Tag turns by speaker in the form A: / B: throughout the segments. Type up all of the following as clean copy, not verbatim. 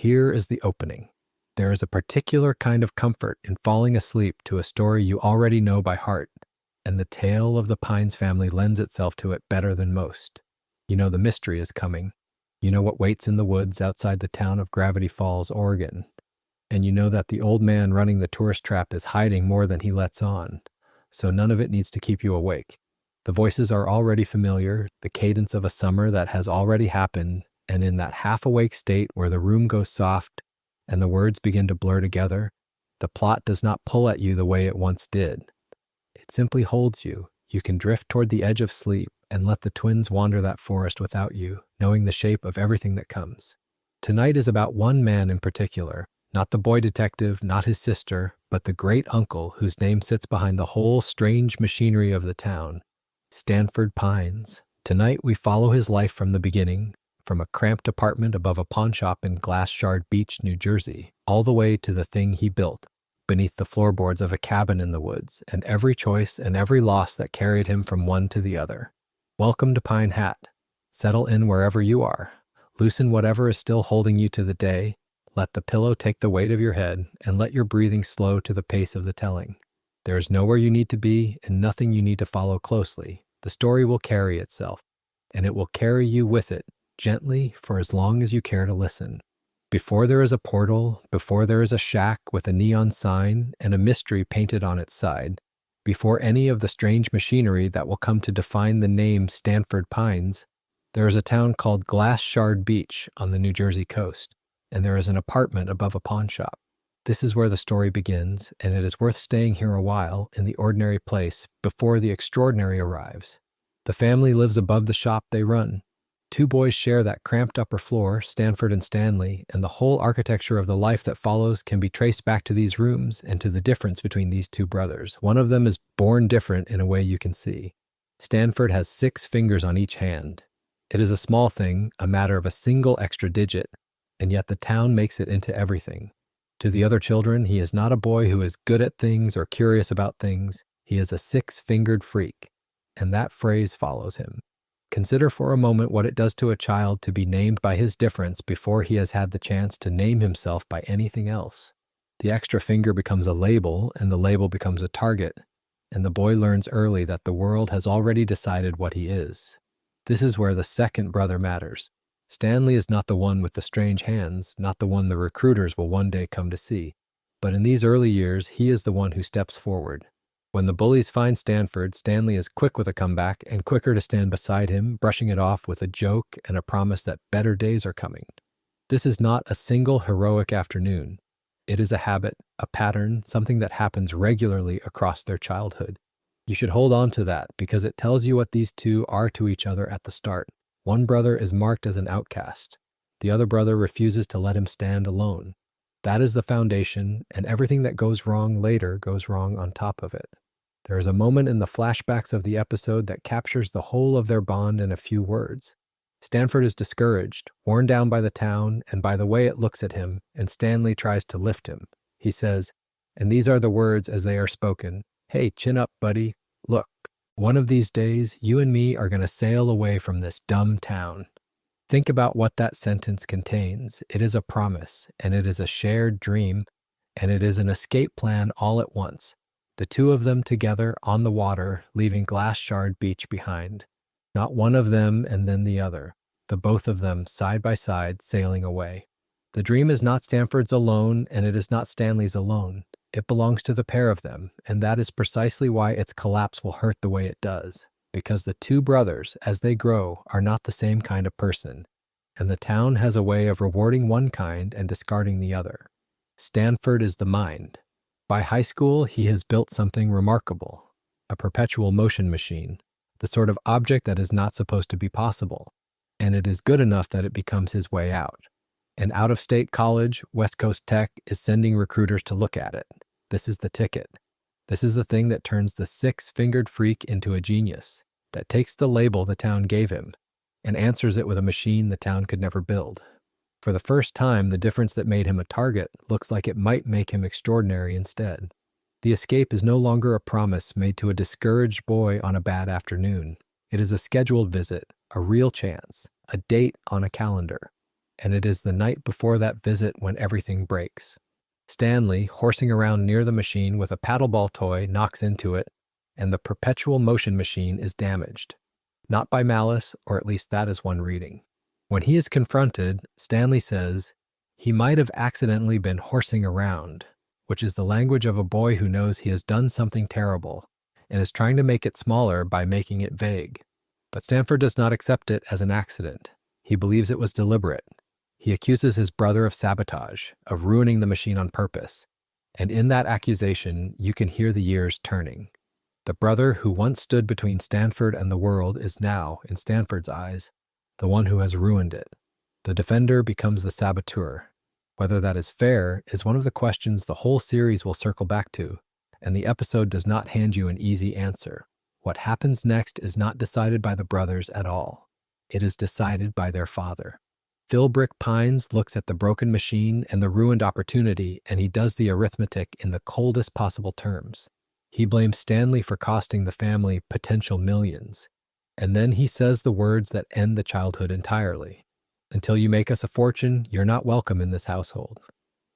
A: Here is the opening. There is a particular kind of comfort in falling asleep to a story you already know by heart, and the tale of the Pines family lends itself to it better than most. You know the mystery is coming. You know what waits in the woods outside the town of Gravity Falls, Oregon. And you know that the old man running the tourist trap is hiding more than he lets on, so none of it needs to keep you awake. The voices are already familiar, the cadence of a summer that has already happened, and in that half-awake state where the room goes soft and the words begin to blur together, the plot does not pull at you the way it once did. It simply holds you. You can drift toward the edge of sleep and let the twins wander that forest without you, knowing the shape of everything that comes. Tonight is about one man in particular, not the boy detective, not his sister, but the great uncle whose name sits behind the whole strange machinery of the town, Stanford Pines. Tonight we follow his life from the beginning, from a cramped apartment above a pawnshop in Glass Shard Beach, New Jersey, all the way to the thing he built, beneath the floorboards of a cabin in the woods, and every choice and every loss that carried him from one to the other. Welcome to Pine Hat. Settle in wherever you are. Loosen whatever is still holding you to the day. Let the pillow take the weight of your head, and let your breathing slow to the pace of the telling. There is nowhere you need to be, and nothing you need to follow closely. The story will carry itself, and it will carry you with it, gently, for as long as you care to listen. Before there is a portal, before there is a shack with a neon sign and a mystery painted on its side, before any of the strange machinery that will come to define the name Stanford Pines, there is a town called Glass Shard Beach on the New Jersey coast, and there is an apartment above a pawnshop. This is where the story begins, and it is worth staying here a while in the ordinary place before the extraordinary arrives. The family lives above the shop they run. 2 boys share that cramped upper floor, Stanford and Stanley, and the whole architecture of the life that follows can be traced back to these rooms and to the difference between these 2 brothers. One of them is born different in a way you can see. Stanford has 6 fingers on each hand. It is a small thing, a matter of a single extra digit, and yet the town makes it into everything. To the other children, he is not a boy who is good at things or curious about things. He is a 6-fingered freak, and that phrase follows him. Consider for a moment what it does to a child to be named by his difference before he has had the chance to name himself by anything else. The extra finger becomes a label, and the label becomes a target, and the boy learns early that the world has already decided what he is. This is where the second brother matters. Stanley is not the one with the strange hands, not the one the recruiters will one day come to see, but in these early years, he is the one who steps forward. When the bullies find Stanford, Stanley is quick with a comeback and quicker to stand beside him, brushing it off with a joke and a promise that better days are coming. This is not a single heroic afternoon. It is a habit, a pattern, something that happens regularly across their childhood. You should hold on to that because it tells you what these 2 are to each other at the start. One brother is marked as an outcast. The other brother refuses to let him stand alone. That is the foundation, and everything that goes wrong later goes wrong on top of it. There is a moment in the flashbacks of the episode that captures the whole of their bond in a few words. Stanford is discouraged, worn down by the town and by the way it looks at him, and Stanley tries to lift him. He says, and these are the words as they are spoken, "Hey, chin up, buddy. Look, one of these days, you and me are going to sail away from this dumb town." Think about what that sentence contains. It is a promise, and it is a shared dream, and it is an escape plan all at once. The 2 of them together on the water, leaving Glass Shard Beach behind. Not one of them and then the other, the both of them side by side sailing away. The dream is not Stanford's alone, and it is not Stanley's alone. It belongs to the pair of them, and that is precisely why its collapse will hurt the way it does. Because the 2 brothers, as they grow, are not the same kind of person, and the town has a way of rewarding one kind and discarding the other. Stanford is the mind. By high school, he has built something remarkable, a perpetual motion machine, the sort of object that is not supposed to be possible, and it is good enough that it becomes his way out. An out-of-state college, West Coast Tech, is sending recruiters to look at it. This is the ticket. This is the thing that turns the 6-fingered freak into a genius, that takes the label the town gave him and answers it with a machine the town could never build. For the first time, the difference that made him a target looks like it might make him extraordinary instead. The escape is no longer a promise made to a discouraged boy on a bad afternoon. It is a scheduled visit, a real chance, a date on a calendar. and it is the night before that visit when everything breaks. Stanley, horsing around near the machine with a paddleball toy, knocks into it, and the perpetual motion machine is damaged. Not by malice, or at least that is one reading. When he is confronted, Stanley says he might have accidentally been horsing around, which is the language of a boy who knows he has done something terrible and is trying to make it smaller by making it vague. But Stanford does not accept it as an accident. He believes it was deliberate. He accuses his brother of sabotage, of ruining the machine on purpose, and in that accusation, you can hear the years turning. The brother who once stood between Stanford and the world is now, in Stanford's eyes, the one who has ruined it. The defender becomes the saboteur. Whether that is fair is one of the questions the whole series will circle back to, and the episode does not hand you an easy answer. What happens next is not decided by the brothers at all. It is decided by their father. Philbrick Pines looks at the broken machine and the ruined opportunity, and he does the arithmetic in the coldest possible terms. He blames Stanley for costing the family potential millions, and then he says the words that end the childhood entirely. Until you make us a fortune, you're not welcome in this household.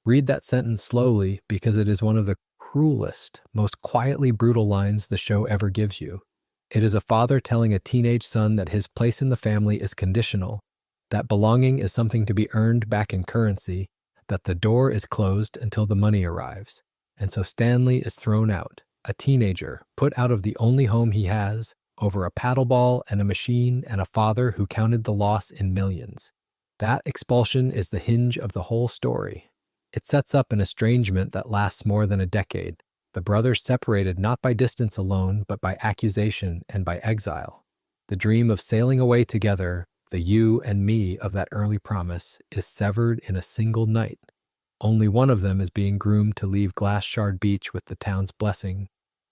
A: Read that sentence slowly because it is one of the cruelest, most quietly brutal lines the show ever gives you. It is a father telling a teenage son that his place in the family is conditional, that belonging is something to be earned back in currency, that the door is closed until the money arrives. And so Stanley is thrown out, a teenager, put out of the only home he has, over a paddleball and a machine and a father who counted the loss in millions. That expulsion is the hinge of the whole story. It sets up an estrangement that lasts more than a decade, the brothers separated not by distance alone, but by accusation and by exile. The dream of sailing away together, the you and me of that early promise, is severed in a single night. Only one of them is being groomed to leave Glass Shard Beach with the town's blessing,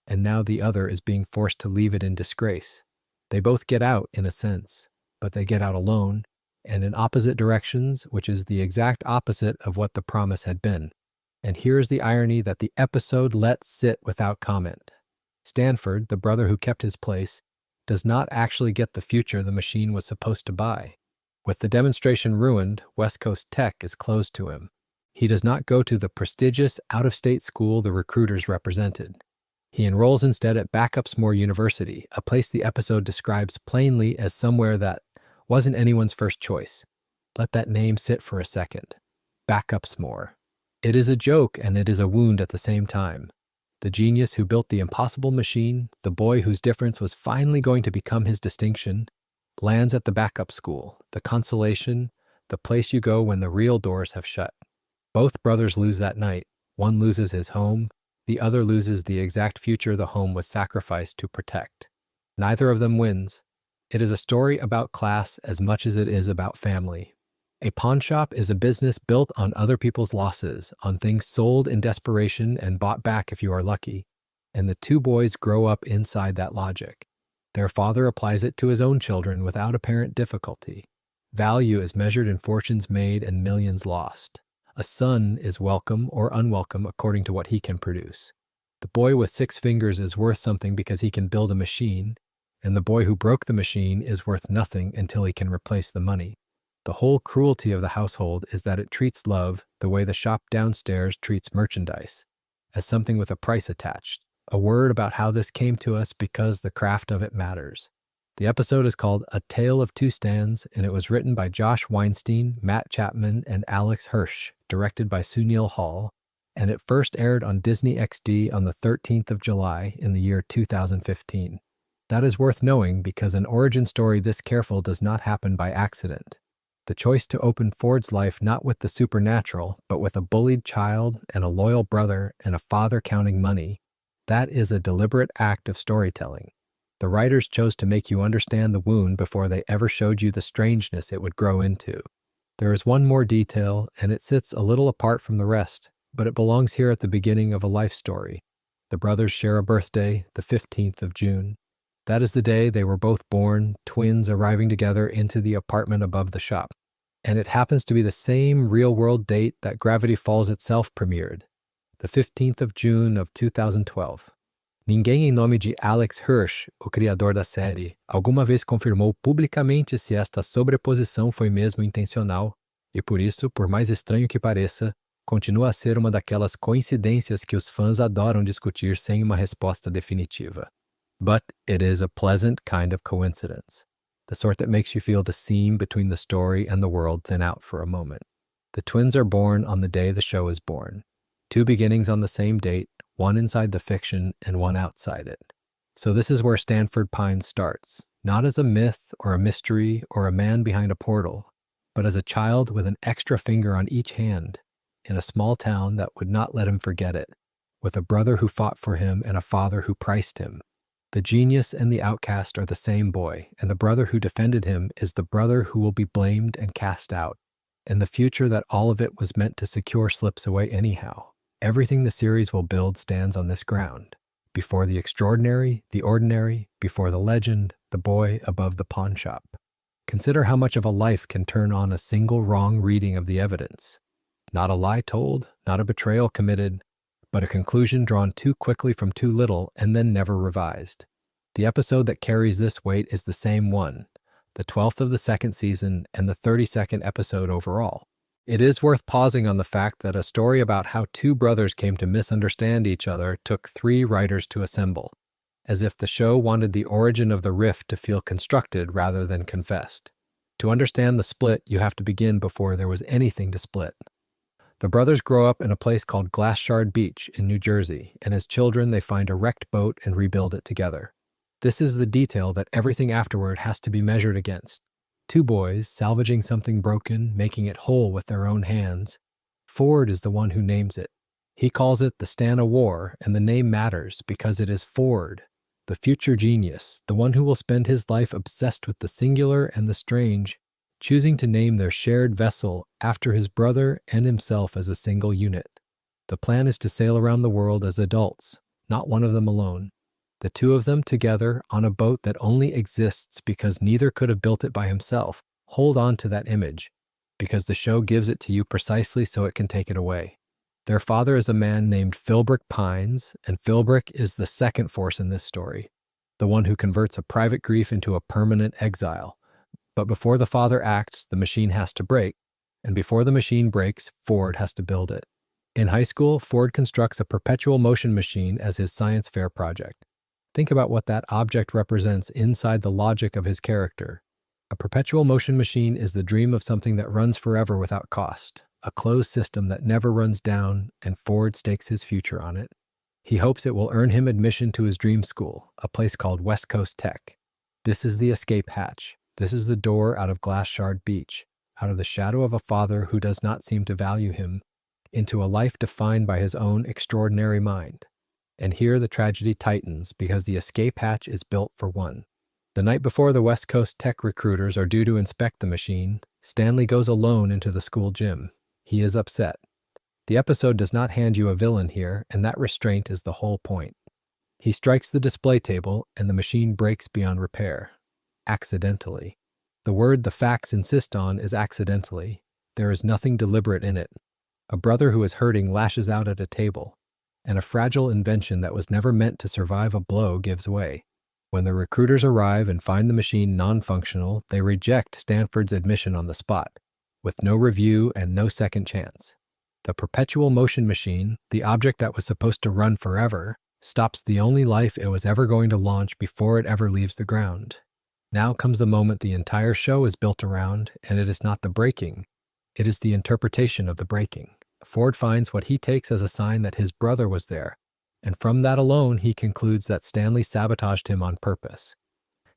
A: and now the other is being forced to leave it in disgrace. They both get out, in a sense, but they get out alone, and in opposite directions, which is the exact opposite of what the promise had been. And here is the irony that the episode lets sit without comment. Stanford, the brother who kept his place, does not actually get the future the machine was supposed to buy. With the demonstration ruined, West Coast Tech is closed to him. He does not go to the prestigious out-of-state school the recruiters represented. He enrolls instead at Backupsmore University, a place the episode describes plainly as somewhere that wasn't anyone's first choice. Let that name sit for a second. Backupsmore. It is a joke and it is a wound at the same time. The genius who built the impossible machine, the boy whose difference was finally going to become his distinction, lands at the backup school, the consolation, the place you go when the real doors have shut. Both brothers lose that night. One loses his home, the other loses the exact future the home was sacrificed to protect. Neither of them wins. It is a story about class as much as it is about family. A pawn shop is a business built on other people's losses, on things sold in desperation and bought back if you are lucky, and the two boys grow up inside that logic. Their father applies it to his own children without apparent difficulty. Value is measured in fortunes made and millions lost. A son is welcome or unwelcome according to what he can produce. The boy with 6 fingers is worth something because he can build a machine, and the boy who broke the machine is worth nothing until he can replace the money. The whole cruelty of the household is that it treats love the way the shop downstairs treats merchandise, as something with a price attached, a word about how this came to us because the craft of it matters. The episode is called A Tale of Two Stands, and it was written by Josh Weinstein, Matt Chapman, and Alex Hirsch, directed by Sunil Hall, and it first aired on Disney XD on the 13th of July in the year 2015. That is worth knowing because an origin story this careful does not happen by accident. The choice to open Ford's life not with the supernatural, but with a bullied child and a loyal brother and a father counting money, that is a deliberate act of storytelling. The writers chose to make you understand the wound before they ever showed you the strangeness it would grow into. There is one more detail, and it sits a little apart from the rest, but it belongs here at the beginning of a life story. The brothers share a birthday, the 15th of June. That is the day they were both born, twins arriving together into the apartment above the shop. And it happens to be the same real-world date that Gravity Falls itself premiered, the 15th of June of 2012. Ninguém em nome de Alex Hirsch, o criador da série, alguma vez confirmou publicamente se esta sobreposição foi mesmo intencional. E por isso, por mais estranho que pareça, continua a ser uma daquelas coincidências que os fãs adoram discutir sem uma resposta definitiva. But it is a pleasant kind of coincidence, the sort that makes you feel the seam between the story and the world thin out for a moment. The twins are born on the day the show is born. Two beginnings on the same date, one inside the fiction and one outside it. So this is where Stanford Pines starts, not as a myth or a mystery or a man behind a portal, but as a child with an extra finger on each hand, in a small town that would not let him forget it, with a brother who fought for him and a father who priced him. The genius and the outcast are the same boy, and the brother who defended him is the brother who will be blamed and cast out. And the future that all of it was meant to secure slips away anyhow. Everything the series will build stands on this ground. Before the extraordinary, the ordinary, before the legend, the boy above the pawn shop. Consider how much of a life can turn on a single wrong reading of the evidence. Not a lie told, not a betrayal committed, but a conclusion drawn too quickly from too little and then never revised. The episode that carries this weight is the same one, the 12th of the second season and the 32nd episode overall. It is worth pausing on the fact that a story about how two brothers came to misunderstand each other took 3 writers to assemble, as if the show wanted the origin of the rift to feel constructed rather than confessed. To understand the split, you have to begin before there was anything to split. The brothers grow up in a place called Glass Shard Beach in New Jersey, and as children they find a wrecked boat and rebuild it together. This is the detail that everything afterward has to be measured against. 2 boys salvaging something broken, making it whole with their own hands. Ford is the one who names it. He calls it the Stana War, and the name matters because it is Ford, the future genius, the one who will spend his life obsessed with the singular and the strange, choosing to name their shared vessel after his brother and himself as a single unit. The plan is to sail around the world as adults, not one of them alone. The 2 of them together on a boat that only exists because neither could have built it by himself. Hold on to that image, because the show gives it to you precisely so it can take it away. Their father is a man named Philbrick Pines, and Philbrick is the second force in this story, the one who converts a private grief into a permanent exile. But before the father acts, the machine has to break, and before the machine breaks, Ford has to build it. In high school, Ford constructs a perpetual motion machine as his science fair project. Think about what that object represents inside the logic of his character. A perpetual motion machine is the dream of something that runs forever without cost, a closed system that never runs down, and Ford stakes his future on it. He hopes it will earn him admission to his dream school, a place called West Coast Tech. This is the escape hatch. This is the door out of Glass Shard Beach, out of the shadow of a father who does not seem to value him, into a life defined by his own extraordinary mind. And here the tragedy tightens because the escape hatch is built for one. The night before the West Coast Tech recruiters are due to inspect the machine, Stanley goes alone into the school gym. He is upset. The episode does not hand you a villain here, and that restraint is the whole point. He strikes the display table, and the machine breaks beyond repair. Accidentally. The word the facts insist on is accidentally. There is nothing deliberate in it. A brother who is hurting lashes out at a table, and a fragile invention that was never meant to survive a blow gives way. When the recruiters arrive and find the machine non-functional, they reject Stanford's admission on the spot, with no review and no second chance. The perpetual motion machine, the object that was supposed to run forever, stops the only life it was ever going to launch before it ever leaves the ground. Now comes the moment the entire show is built around, and it is not the breaking. It is the interpretation of the breaking. Ford finds what he takes as a sign that his brother was there, and from that alone he concludes that Stanley sabotaged him on purpose.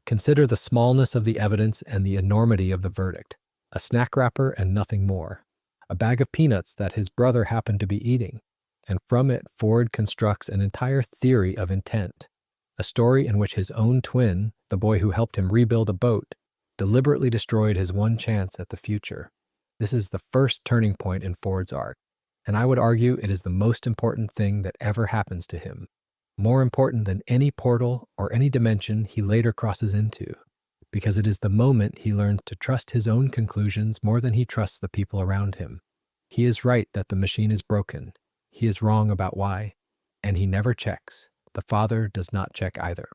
A: Consider the smallness of the evidence and the enormity of the verdict. A snack wrapper and nothing more. A bag of peanuts that his brother happened to be eating, and from it Ford constructs an entire theory of intent, a story in which his own twin, the boy who helped him rebuild a boat, deliberately destroyed his one chance at the future. This is the first turning point in Ford's arc, and I would argue it is the most important thing that ever happens to him, more important than any portal or any dimension he later crosses into, because it is the moment he learns to trust his own conclusions more than he trusts the people around him. He is right that the machine is broken. He is wrong about why, and he never checks. The father does not check either.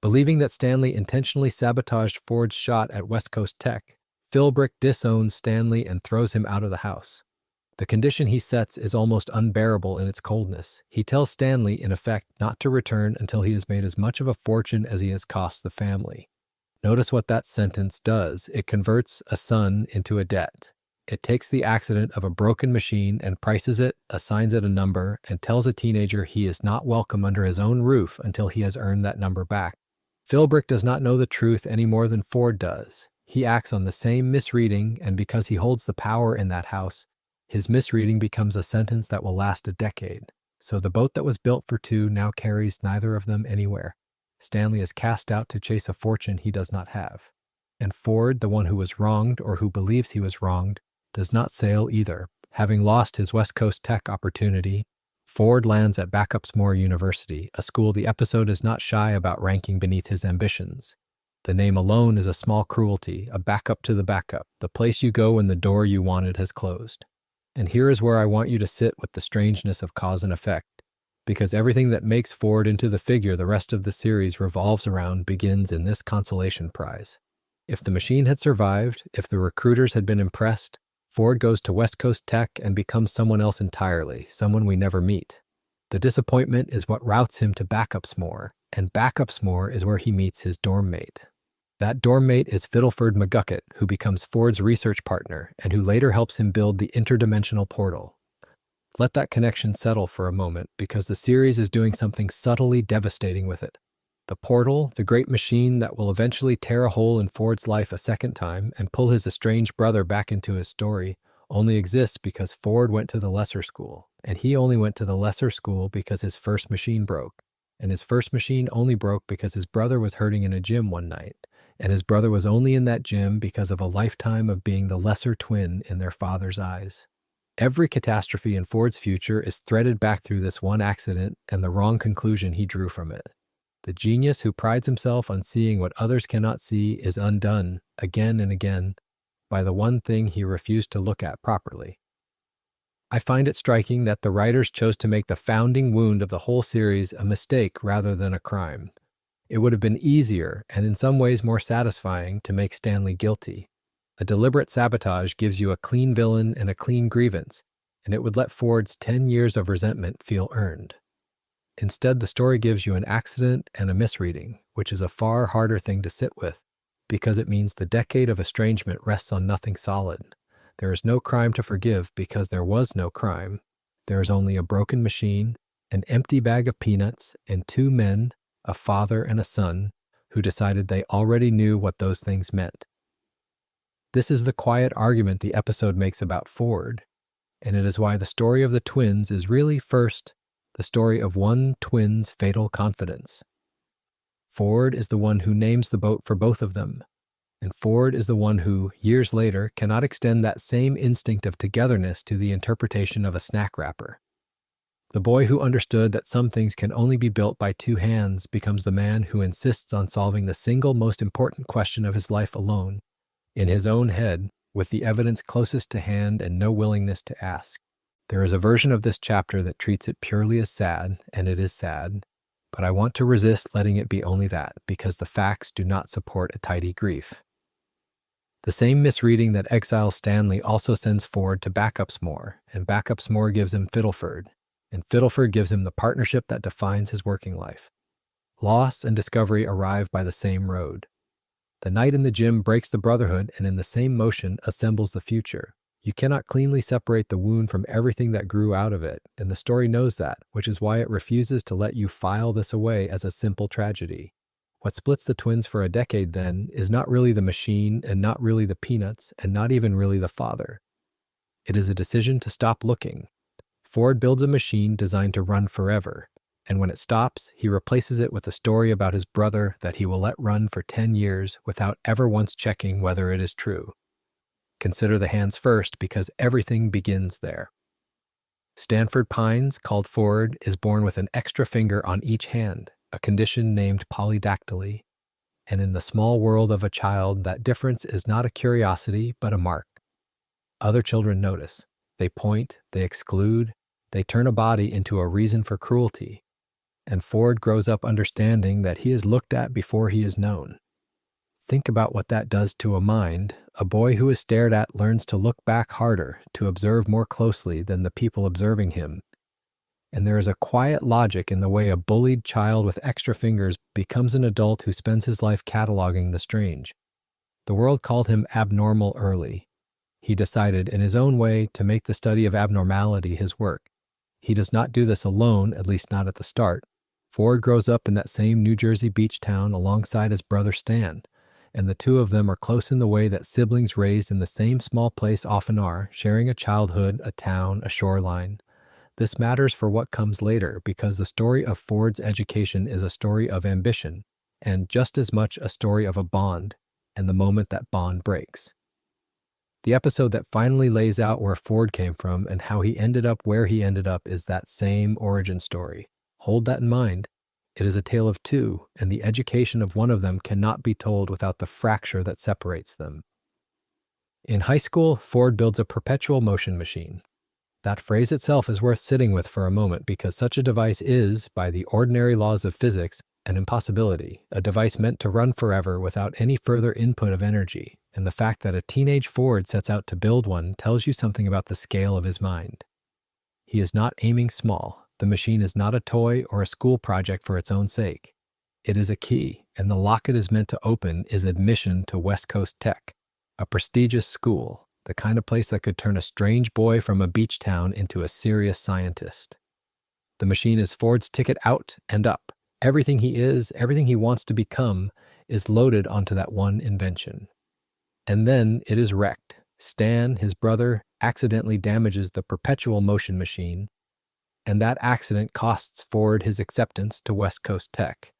A: Believing that Stanley intentionally sabotaged Ford's shot at West Coast Tech, Philbrick disowns Stanley and throws him out of the house. The condition he sets is almost unbearable in its coldness. He tells Stanley, in effect, not to return until he has made as much of a fortune as he has cost the family. Notice what that sentence does. It converts a son into a debt. It takes the accident of a broken machine and prices it, assigns it a number, and tells a teenager he is not welcome under his own roof until he has earned that number back. Philbrick does not know the truth any more than Ford does. He acts on the same misreading, and because he holds the power in that house, his misreading becomes a sentence that will last a decade. So the boat that was built for two now carries neither of them anywhere. Stanley is cast out to chase a fortune he does not have. And Ford, the one who was wronged or who believes he was wronged, does not sail either. Having lost his West Coast tech opportunity, Ford lands at Backupsmore University, a school the episode is not shy about ranking beneath his ambitions. The name alone is a small cruelty, a backup to the backup, the place you go when the door you wanted has closed. And here is where I want you to sit with the strangeness of cause and effect, because everything that makes Ford into the figure the rest of the series revolves around begins in this consolation prize. If the machine had survived, if the recruiters had been impressed, Ford goes to West Coast Tech and becomes someone else entirely, someone we never meet. The disappointment is what routes him to Backupsmore, and Backupsmore is where he meets his dorm mate. That dorm mate is Fiddleford McGucket, who becomes Ford's research partner and who later helps him build the interdimensional portal. Let that connection settle for a moment, because the series is doing something subtly devastating with it. The portal, the great machine that will eventually tear a hole in Ford's life a second time and pull his estranged brother back into his story, only exists because Ford went to the lesser school, and he only went to the lesser school because his first machine broke, and his first machine only broke because his brother was hurting in a gym one night, and his brother was only in that gym because of a lifetime of being the lesser twin in their father's eyes. Every catastrophe in Ford's future is threaded back through this one accident and the wrong conclusion he drew from it. The genius who prides himself on seeing what others cannot see is undone, again and again, by the one thing he refused to look at properly. I find it striking that the writers chose to make the founding wound of the whole series a mistake rather than a crime. It would have been easier, and in some ways more satisfying, to make Stanley guilty. A deliberate sabotage gives you a clean villain and a clean grievance, and it would let Ford's 10 years of resentment feel earned. Instead, the story gives you an accident and a misreading, which is a far harder thing to sit with, because it means the decade of estrangement rests on nothing solid. There is no crime to forgive because there was no crime. There is only a broken machine, an empty bag of peanuts, and two men, a father and a son, who decided they already knew what those things meant. This is the quiet argument the episode makes about Ford, and it is why the story of the twins is really, first, the story of one twin's fatal confidence. Ford is the one who names the boat for both of them, and Ford is the one who, years later, cannot extend that same instinct of togetherness to the interpretation of a snack wrapper. The boy who understood that some things can only be built by two hands becomes the man who insists on solving the single most important question of his life alone, in his own head, with the evidence closest to hand and no willingness to ask. There is a version of this chapter that treats it purely as sad, and it is sad, but I want to resist letting it be only that, because the facts do not support a tidy grief. The same misreading that exiles Stanley also sends Ford to Backupsmore, and Backupsmore gives him Fiddleford, and Fiddleford gives him the partnership that defines his working life. Loss and discovery arrive by the same road. The night in the gym breaks the brotherhood and in the same motion assembles the future. You cannot cleanly separate the wound from everything that grew out of it, and the story knows that, which is why it refuses to let you file this away as a simple tragedy. What splits the twins for a decade, then, is not really the machine and not really the peanuts and not even really the father. It is a decision to stop looking. Ford builds a machine designed to run forever, and when it stops, he replaces it with a story about his brother that he will let run for 10 years without ever once checking whether it is true. Consider the hands first, because everything begins there. Stanford Pines, called Ford, is born with an extra finger on each hand, a condition named polydactyly, and in the small world of a child, that difference is not a curiosity, but a mark. Other children notice. They point, they exclude, they turn a body into a reason for cruelty, and Ford grows up understanding that he is looked at before he is known. Think about what that does to a mind. A boy who is stared at learns to look back harder, to observe more closely than the people observing him. And there is a quiet logic in the way a bullied child with extra fingers becomes an adult who spends his life cataloging the strange. The world called him abnormal early. He decided, in his own way, to make the study of abnormality his work. He does not do this alone, at least not at the start. Ford grows up in that same New Jersey beach town alongside his brother Stan, and the two of them are close in the way that siblings raised in the same small place often are, sharing a childhood, a town, a shoreline. This matters for what comes later because the story of Ford's education is a story of ambition, and just as much a story of a bond, and the moment that bond breaks. The episode that finally lays out where Ford came from and how he ended up where he ended up is that same origin story. Hold that in mind. It is a tale of two, and the education of one of them cannot be told without the fracture that separates them. In high school, Ford builds a perpetual motion machine. That phrase itself is worth sitting with for a moment because such a device is, by the ordinary laws of physics, an impossibility, a device meant to run forever without any further input of energy, and the fact that a teenage Ford sets out to build one tells you something about the scale of his mind. He is not aiming small. The machine is not a toy or a school project for its own sake. It is a key, and the lock it is meant to open is admission to West Coast Tech, a prestigious school, the kind of place that could turn a strange boy from a beach town into a serious scientist. The machine is Ford's ticket out and up. Everything he is, everything he wants to become, is loaded onto that one invention. And then it is wrecked. Stan, his brother, accidentally damages the perpetual motion machine, and that accident costs Ford his acceptance to West Coast Tech.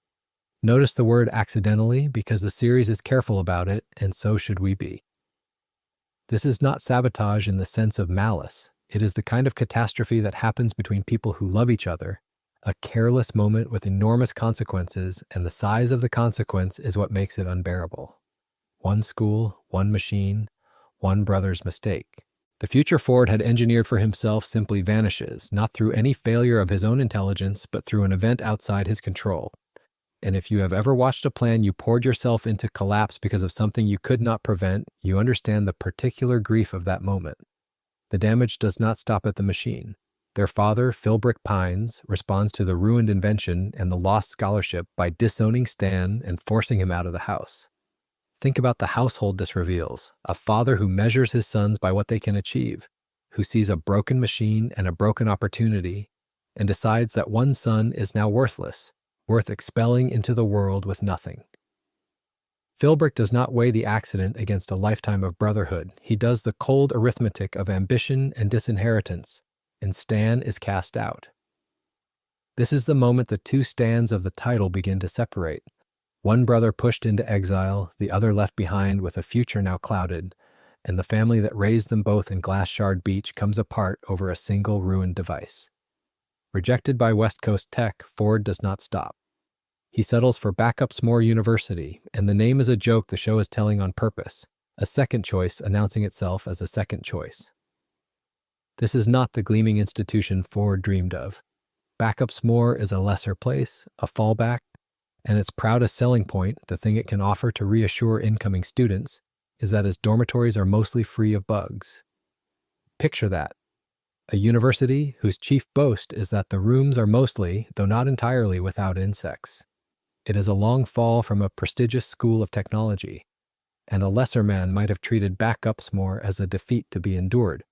A: Notice the word accidentally because the series is careful about it, and so should we be. This is not sabotage in the sense of malice. It is the kind of catastrophe that happens between people who love each other, a careless moment with enormous consequences, and the size of the consequence is what makes it unbearable. One school, one machine, one brother's mistake. The future Ford had engineered for himself simply vanishes, not through any failure of his own intelligence, but through an event outside his control. And if you have ever watched a plan you poured yourself into collapse because of something you could not prevent, you understand the particular grief of that moment. The damage does not stop at the machine. Their father, Philbrick Pines, responds to the ruined invention and the lost scholarship by disowning Stan and forcing him out of the house. Think about the household this reveals, a father who measures his sons by what they can achieve, who sees a broken machine and a broken opportunity, and decides that one son is now worthless, worth expelling into the world with nothing. Philbrick does not weigh the accident against a lifetime of brotherhood. He does the cold arithmetic of ambition and disinheritance, and Stan is cast out. This is the moment the two Stans of the title begin to separate. One brother pushed into exile, the other left behind with a future now clouded, and the family that raised them both in Glass Shard Beach comes apart over a single ruined device. Rejected by West Coast Tech, Ford does not stop. He settles for Backupsmore University, and the name is a joke the show is telling on purpose, a second choice announcing itself as a second choice. This is not the gleaming institution Ford dreamed of. Backupsmore is a lesser place, a fallback, and its proudest selling point, the thing it can offer to reassure incoming students, is that its dormitories are mostly free of bugs. Picture that. A university whose chief boast is that the rooms are mostly, though not entirely, without insects. It is a long fall from a prestigious school of technology, and a lesser man might have treated Backupsmore as a defeat to be endured,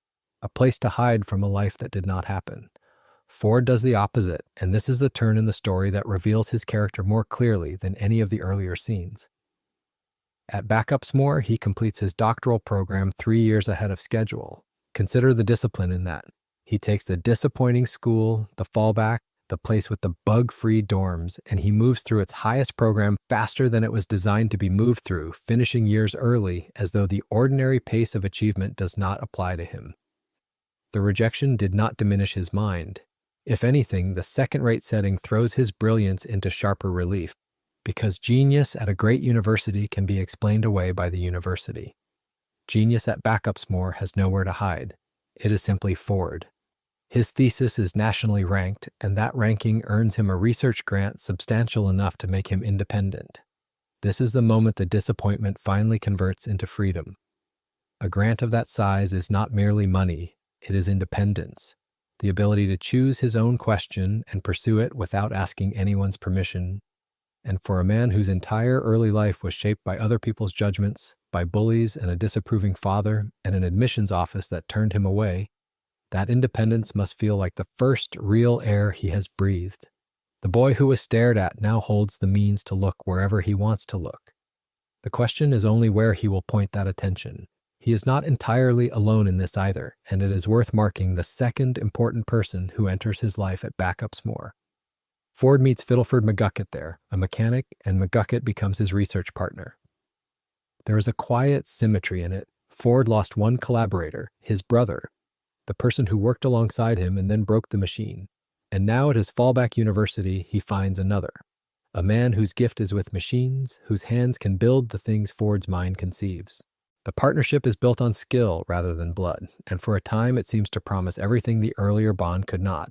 A: a place to hide from a life that did not happen. Ford does the opposite, and this is the turn in the story that reveals his character more clearly than any of the earlier scenes. At Backupsmore, he completes his doctoral program 3 years ahead of schedule. Consider the discipline in that. He takes the disappointing school, the fallback, the place with the bug-free dorms, and he moves through its highest program faster than it was designed to be moved through, finishing years early as though the ordinary pace of achievement does not apply to him. The rejection did not diminish his mind. If anything, the second-rate setting throws his brilliance into sharper relief, because genius at a great university can be explained away by the university. Genius at Backupsmore has nowhere to hide. It is simply Ford. His thesis is nationally ranked, and that ranking earns him a research grant substantial enough to make him independent. This is the moment the disappointment finally converts into freedom. A grant of that size is not merely money, it is independence, the ability to choose his own question and pursue it without asking anyone's permission. And for a man whose entire early life was shaped by other people's judgments, by bullies and a disapproving father and an admissions office that turned him away, that independence must feel like the first real air he has breathed. The boy who was stared at now holds the means to look wherever he wants to look. The question is only where he will point that attention. He is not entirely alone in this either, and it is worth marking the second important person who enters his life at Backupsmore. Ford meets Fiddleford McGucket there, a mechanic, and McGucket becomes his research partner. There is a quiet symmetry in it. Ford lost one collaborator, his brother, the person who worked alongside him and then broke the machine. And now at his fallback university, he finds another, a man whose gift is with machines, whose hands can build the things Ford's mind conceives. The partnership is built on skill rather than blood, and for a time it seems to promise everything the earlier bond could not.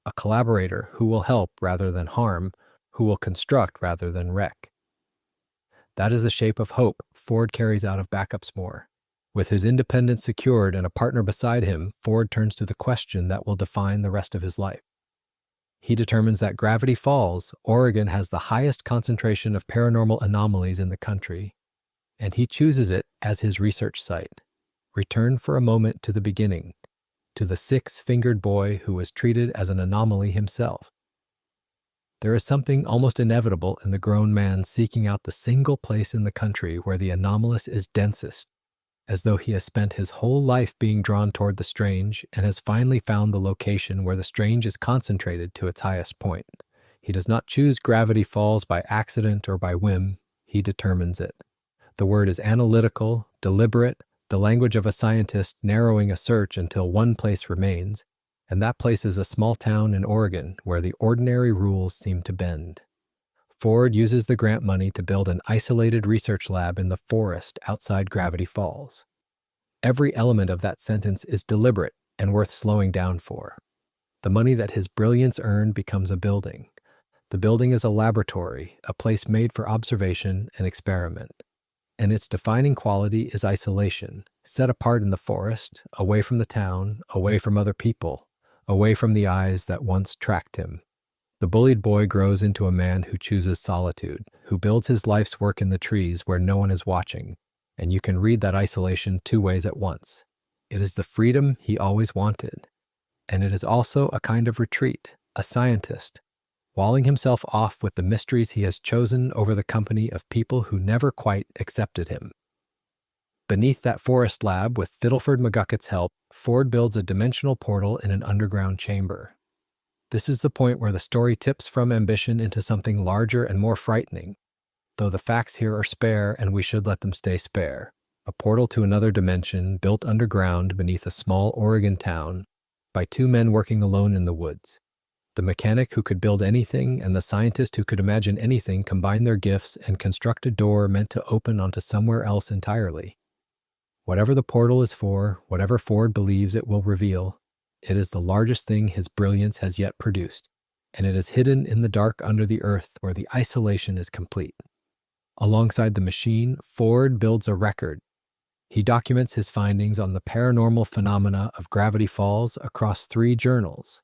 A: A collaborator who will help rather than harm, who will construct rather than wreck. That is the shape of hope Ford carries out of Backupsmore. With his independence secured and a partner beside him, Ford turns to the question that will define the rest of his life. He determines that Gravity Falls, Oregon, has the highest concentration of paranormal anomalies in the country, and he chooses it as his research site. Return for a moment to the beginning, to the six-fingered boy who was treated as an anomaly himself. There is something almost inevitable in the grown man seeking out the single place in the country where the anomalous is densest, as though he has spent his whole life being drawn toward the strange and has finally found the location where the strange is concentrated to its highest point. He does not choose Gravity Falls by accident or by whim, he determines it. The word is analytical, deliberate, the language of a scientist narrowing a search until one place remains, and that place is a small town in Oregon where the ordinary rules seem to bend. Ford uses the grant money to build an isolated research lab in the forest outside Gravity Falls. Every element of that sentence is deliberate and worth slowing down for. The money that his brilliance earned becomes a building. The building is a laboratory, a place made for observation and experiment. And its defining quality is isolation, set apart in the forest, away from the town, away from other people, away from the eyes that once tracked him. The bullied boy grows into a man who chooses solitude, who builds his life's work in the trees where no one is watching, and you can read that isolation two ways at once. It is the freedom he always wanted, and it is also a kind of retreat, a scientist, walling himself off with the mysteries he has chosen over the company of people who never quite accepted him. Beneath that forest lab, with Fiddleford McGucket's help, Ford builds a dimensional portal in an underground chamber. This is the point where the story tips from ambition into something larger and more frightening, though the facts here are spare and we should let them stay spare. A portal to another dimension built underground beneath a small Oregon town by two men working alone in the woods. The mechanic who could build anything and the scientist who could imagine anything combine their gifts and construct a door meant to open onto somewhere else entirely. Whatever the portal is for, whatever Ford believes it will reveal, it is the largest thing his brilliance has yet produced, and it is hidden in the dark under the earth where the isolation is complete. Alongside the machine, Ford builds a record. He documents his findings on the paranormal phenomena of Gravity Falls across 3 journals.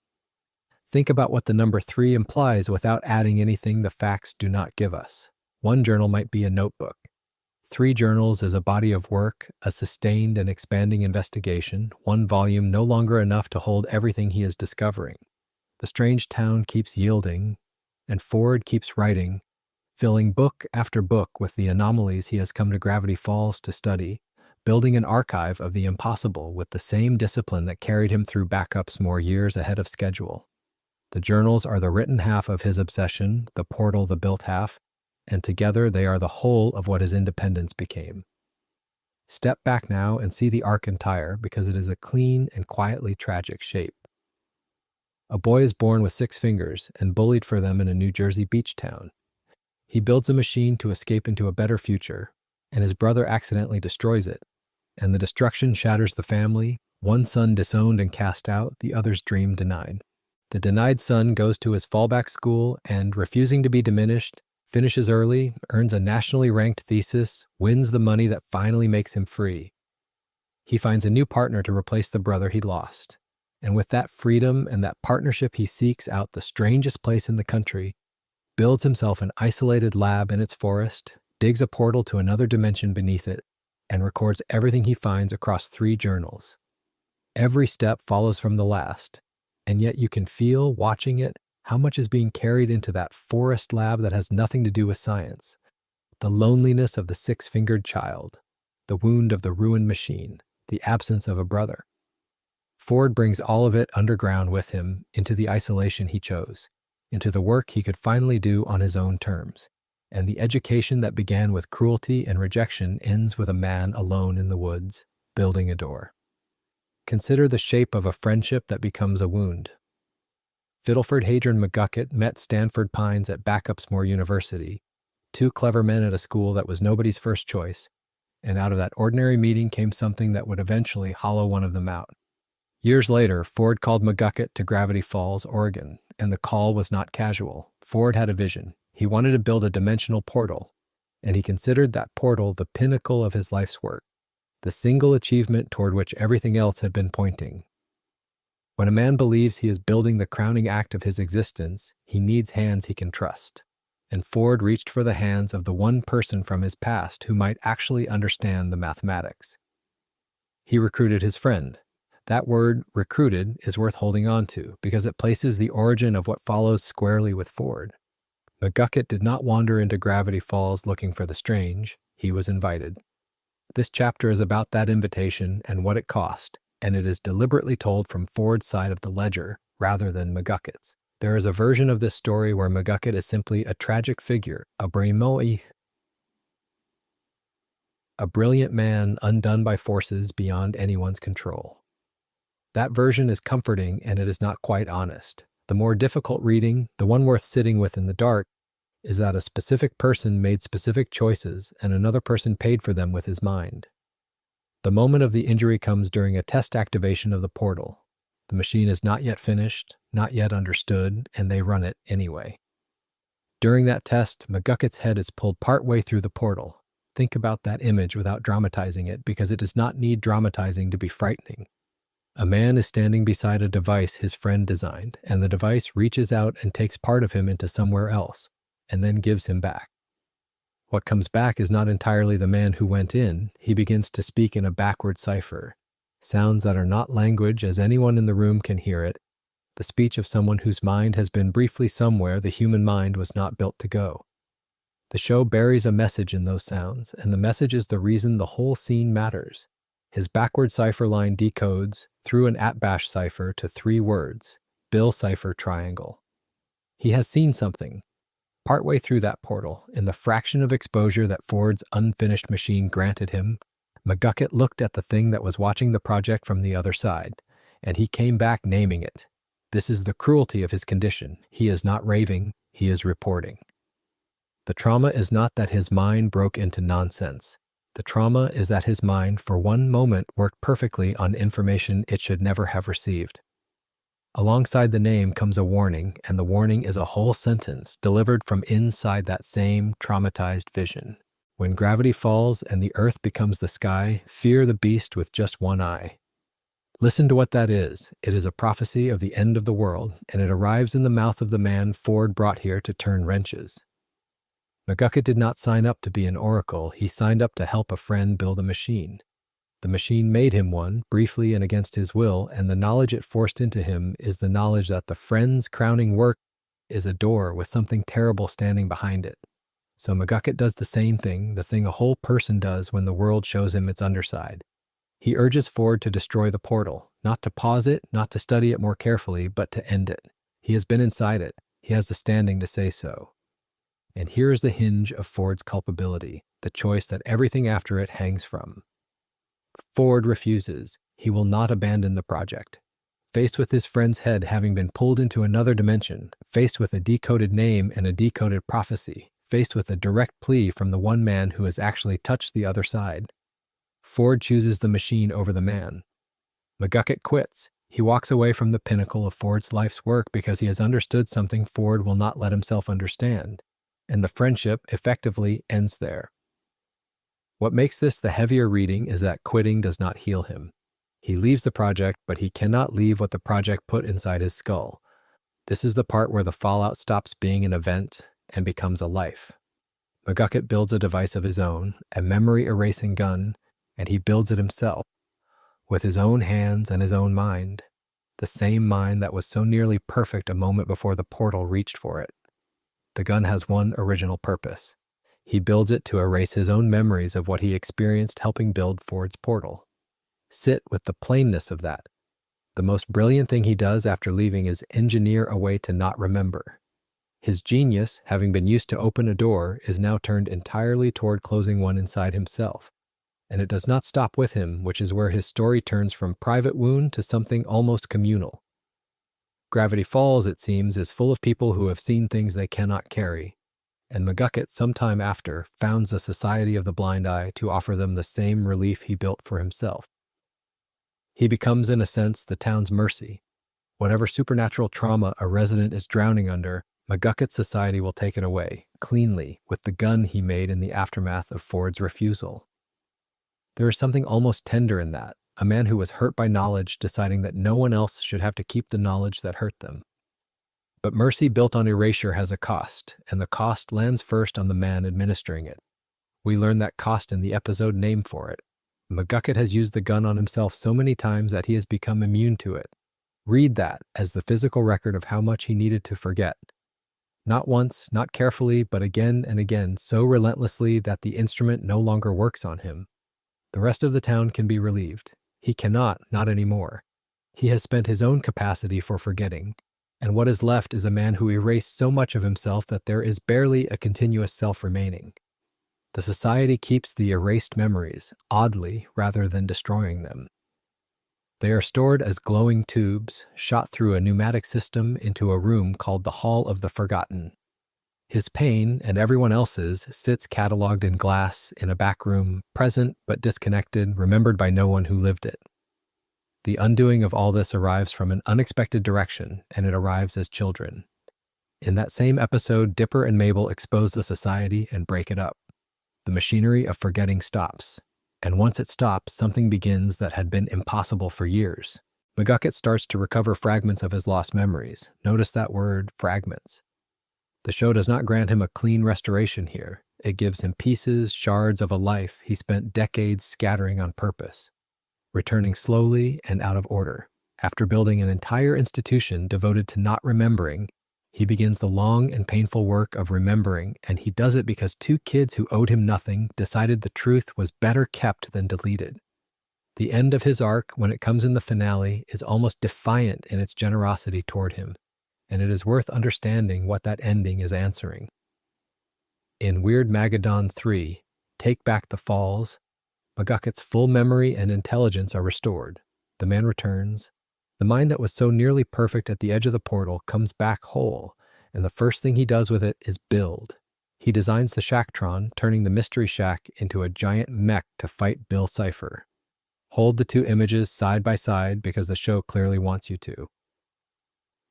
A: Think about what the number 3 implies without adding anything the facts do not give us. One journal might be a notebook. 3 journals is a body of work, a sustained and expanding investigation, one volume no longer enough to hold everything he is discovering. The strange town keeps yielding, and Ford keeps writing, filling book after book with the anomalies he has come to Gravity Falls to study, building an archive of the impossible with the same discipline that carried him through Backupsmore years ahead of schedule. The journals are the written half of his obsession, the portal the built half, and together they are the whole of what his independence became. Step back now and see the arc entire, because it is a clean and quietly tragic shape. A boy is born with 6 fingers and bullied for them in a New Jersey beach town. He builds a machine to escape into a better future, and his brother accidentally destroys it, and the destruction shatters the family, one son disowned and cast out, the other's dream denied. The denied son goes to his fallback school and, refusing to be diminished, finishes early, earns a nationally ranked thesis, wins the money that finally makes him free. He finds a new partner to replace the brother he lost. And with that freedom and that partnership, he seeks out the strangest place in the country, builds himself an isolated lab in its forest, digs a portal to another dimension beneath it, and records everything he finds across 3 journals. Every step follows from the last, and yet you can feel, watching it, how much is being carried into that forest lab that has nothing to do with science. The loneliness of the 6-fingered child, the wound of the ruined machine, the absence of a brother. Ford brings all of it underground with him into the isolation he chose, into the work he could finally do on his own terms. And the education that began with cruelty and rejection ends with a man alone in the woods, building a door. Consider the shape of a friendship that becomes a wound. Fiddleford McGucket met Stanford Pines at Backupsmore University, 2 clever men at a school that was nobody's first choice, and out of that ordinary meeting came something that would eventually hollow one of them out. Years later, Ford called McGucket to Gravity Falls, Oregon, and the call was not casual. Ford had a vision. He wanted to build a dimensional portal, and he considered that portal the pinnacle of his life's work, the single achievement toward which everything else had been pointing. When a man believes he is building the crowning act of his existence, he needs hands he can trust. And Ford reached for the hands of the one person from his past who might actually understand the mathematics. He recruited his friend. That word, recruited, is worth holding on to because it places the origin of what follows squarely with Ford. McGucket did not wander into Gravity Falls looking for the strange. He was invited. This chapter is about that invitation and what it cost, and it is deliberately told from Ford's side of the ledger rather than McGucket's. There is a version of this story where McGucket is simply a tragic figure, a brilliant man undone by forces beyond anyone's control. That version is comforting, and it is not quite honest. The more difficult reading, the one worth sitting with in the dark, is that a specific person made specific choices and another person paid for them with his mind. The moment of the injury comes during a test activation of the portal. The machine is not yet finished, not yet understood, and they run it anyway. During that test, McGucket's head is pulled partway through the portal. Think about that image without dramatizing it, because it does not need dramatizing to be frightening. A man is standing beside a device his friend designed, and the device reaches out and takes part of him into somewhere else, and then gives him back. What comes back is not entirely the man who went in. He begins to speak in a backward cipher, sounds that are not language as anyone in the room can hear it, the speech of someone whose mind has been briefly somewhere the human mind was not built to go. The show buries a message in those sounds, and the message is the reason the whole scene matters. His backward cipher line decodes, through an @bash cipher, to 3 words, Bill cipher triangle. He has seen something. Partway through that portal, in the fraction of exposure that Ford's unfinished machine granted him, McGucket looked at the thing that was watching the project from the other side, and he came back naming it. This is the cruelty of his condition. He is not raving, he is reporting. The trauma is not that his mind broke into nonsense. The trauma is that his mind, for one moment, worked perfectly on information it should never have received. Alongside the name comes a warning, and the warning is a whole sentence delivered from inside that same traumatized vision. When gravity falls and the earth becomes the sky, fear the beast with just one eye. Listen to what that is. It is a prophecy of the end of the world, and it arrives in the mouth of the man Ford brought here to turn wrenches. McGucket did not sign up to be an oracle. He signed up to help a friend build a machine. The machine made him one, briefly and against his will, and the knowledge it forced into him is the knowledge that the friend's crowning work is a door with something terrible standing behind it. So McGucket does the same thing, the thing a whole person does when the world shows him its underside. He urges Ford to destroy the portal, not to pause it, not to study it more carefully, but to end it. He has been inside it. He has the standing to say so. And here is the hinge of Ford's culpability, the choice that everything after it hangs from. Ford refuses. He will not abandon the project. Faced with his friend's head having been pulled into another dimension, faced with a decoded name and a decoded prophecy, faced with a direct plea from the one man who has actually touched the other side, Ford chooses the machine over the man. McGucket quits. He walks away from the pinnacle of Ford's life's work because he has understood something Ford will not let himself understand. and the friendship effectively ends there. What makes this the heavier reading is that quitting does not heal him. He leaves the project, but he cannot leave what the project put inside his skull. This is the part where the fallout stops being an event and becomes a life. McGucket builds a device of his own, a memory-erasing gun, and he builds it himself, with his own hands and his own mind, the same mind that was so nearly perfect a moment before the portal reached for it. The gun has one original purpose. He builds it to erase his own memories of what he experienced helping build Ford's portal. Sit with the plainness of that. The most brilliant thing he does after leaving is engineer a way to not remember. His genius, having been used to open a door, is now turned entirely toward closing one inside himself. And it does not stop with him, which is where his story turns from private wound to something almost communal. Gravity Falls, it seems, is full of people who have seen things they cannot carry, and McGucket, sometime after, founds a Society of the Blind Eye to offer them the same relief he built for himself. He becomes, in a sense, the town's mercy. Whatever supernatural trauma a resident is drowning under, McGucket's society will take it away, cleanly, with the gun he made in the aftermath of Ford's refusal. There is something almost tender in that, a man who was hurt by knowledge deciding that no one else should have to keep the knowledge that hurt them. But mercy built on erasure has a cost, and the cost lands first on the man administering it. We learn that cost in the episode name for it. McGucket has used the gun on himself so many times that he has become immune to it. Read that as the physical record of how much he needed to forget. Not once, not carefully, but again and again, so relentlessly that the instrument no longer works on him. The rest of the town can be relieved. He cannot, not anymore. He has spent his own capacity for forgetting, and what is left is a man who erased so much of himself that there is barely a continuous self remaining. The society keeps the erased memories, oddly, rather than destroying them. They are stored as glowing tubes, shot through a pneumatic system into a room called the Hall of the Forgotten. His pain, and everyone else's, sits catalogued in glass in a back room, present but disconnected, remembered by no one who lived it. The undoing of all this arrives from an unexpected direction, and it arrives as children. In that same episode, Dipper and Mabel expose the society and break it up. The machinery of forgetting stops, and once it stops, something begins that had been impossible for years. McGucket starts to recover fragments of his lost memories. Notice that word, fragments. The show does not grant him a clean restoration here. It gives him pieces, shards of a life he spent decades scattering on purpose, returning slowly and out of order. After building an entire institution devoted to not remembering, he begins the long and painful work of remembering, and he does it because two kids who owed him nothing decided the truth was better kept than deleted. The end of his arc, when it comes in the finale, is almost defiant in its generosity toward him, and it is worth understanding what that ending is answering. In Weird Mageddon 3, Take Back the Falls, McGucket's full memory and intelligence are restored. The man returns. The mind that was so nearly perfect at the edge of the portal comes back whole, and the first thing he does with it is build. He designs the Shacktron, turning the Mystery Shack into a giant mech to fight Bill Cipher. Hold the two images side by side because the show clearly wants you to.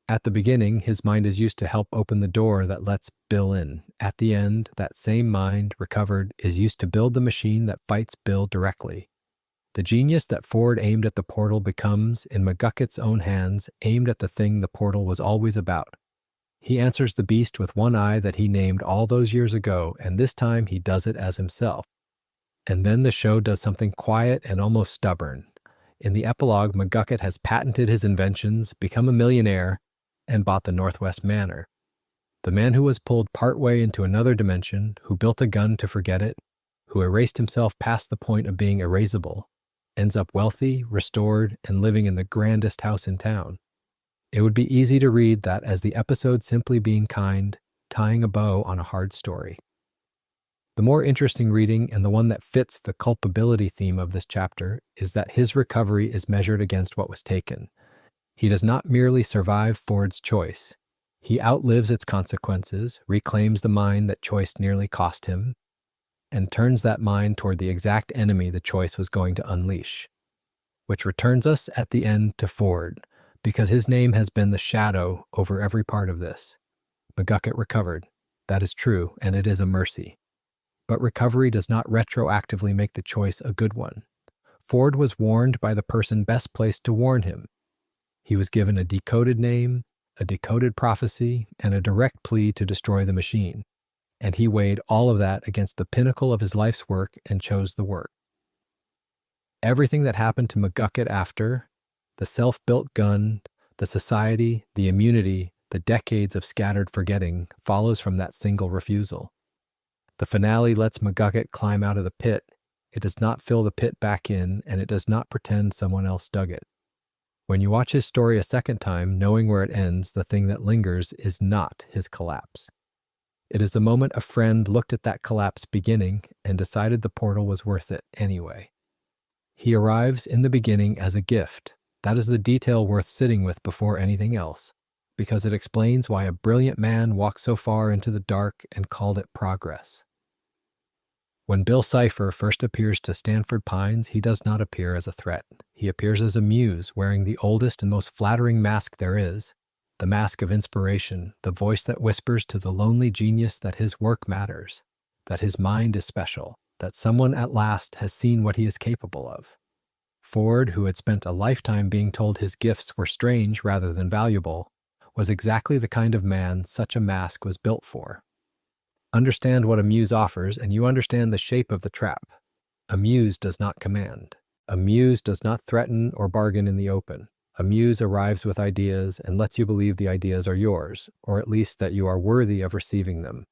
A: At the beginning, his mind is used to help open the door that lets Bill in. At the end, that same mind, recovered, is used to build the machine that fights Bill directly. The genius that Ford aimed at the portal becomes, in McGucket's own hands, aimed at the thing the portal was always about. He answers the beast with one eye that he named all those years ago, and this time he does it as himself. And then the show does something quiet and almost stubborn. In the epilogue, McGucket has patented his inventions, become a millionaire, and bought the Northwest Manor. The man who was pulled partway into another dimension, who built a gun to forget it, who erased himself past the point of being erasable, ends up wealthy, restored, and living in the grandest house in town. It would be easy to read that as the episode simply being kind, tying a bow on a hard story. The more interesting reading, and the one that fits the culpability theme of this chapter, is that his recovery is measured against what was taken. He does not merely survive Ford's choice. He outlives its consequences, reclaims the mind that choice nearly cost him, and turns that mind toward the exact enemy the choice was going to unleash. Which returns us at the end to Ford, because his name has been the shadow over every part of this. McGucket recovered. That is true, and it is a mercy. But recovery does not retroactively make the choice a good one. Ford was warned by the person best placed to warn him. He was given a decoded name, a decoded prophecy, and a direct plea to destroy the machine. And he weighed all of that against the pinnacle of his life's work and chose the work. Everything that happened to McGucket after, the self-built gun, the society, the immunity, the decades of scattered forgetting, follows from that single refusal. The finale lets McGucket climb out of the pit. It does not fill the pit back in, and it does not pretend someone else dug it. When you watch his story a second time, knowing where it ends, the thing that lingers is not his collapse. It is the moment a friend looked at that collapse beginning and decided the portal was worth it anyway. He arrives in the beginning as a gift. That is the detail worth sitting with before anything else, because it explains why a brilliant man walked so far into the dark and called it progress. When Bill Cipher first appears to Stanford Pines, he does not appear as a threat. He appears as a muse, wearing the oldest and most flattering mask there is, the mask of inspiration, the voice that whispers to the lonely genius that his work matters, that his mind is special, that someone at last has seen what he is capable of. Ford, who had spent a lifetime being told his gifts were strange rather than valuable, was exactly the kind of man such a mask was built for. Understand what a muse offers, and you understand the shape of the trap. A muse does not command. A muse does not threaten or bargain in the open. A muse arrives with ideas and lets you believe the ideas are yours, or at least that you are worthy of receiving them.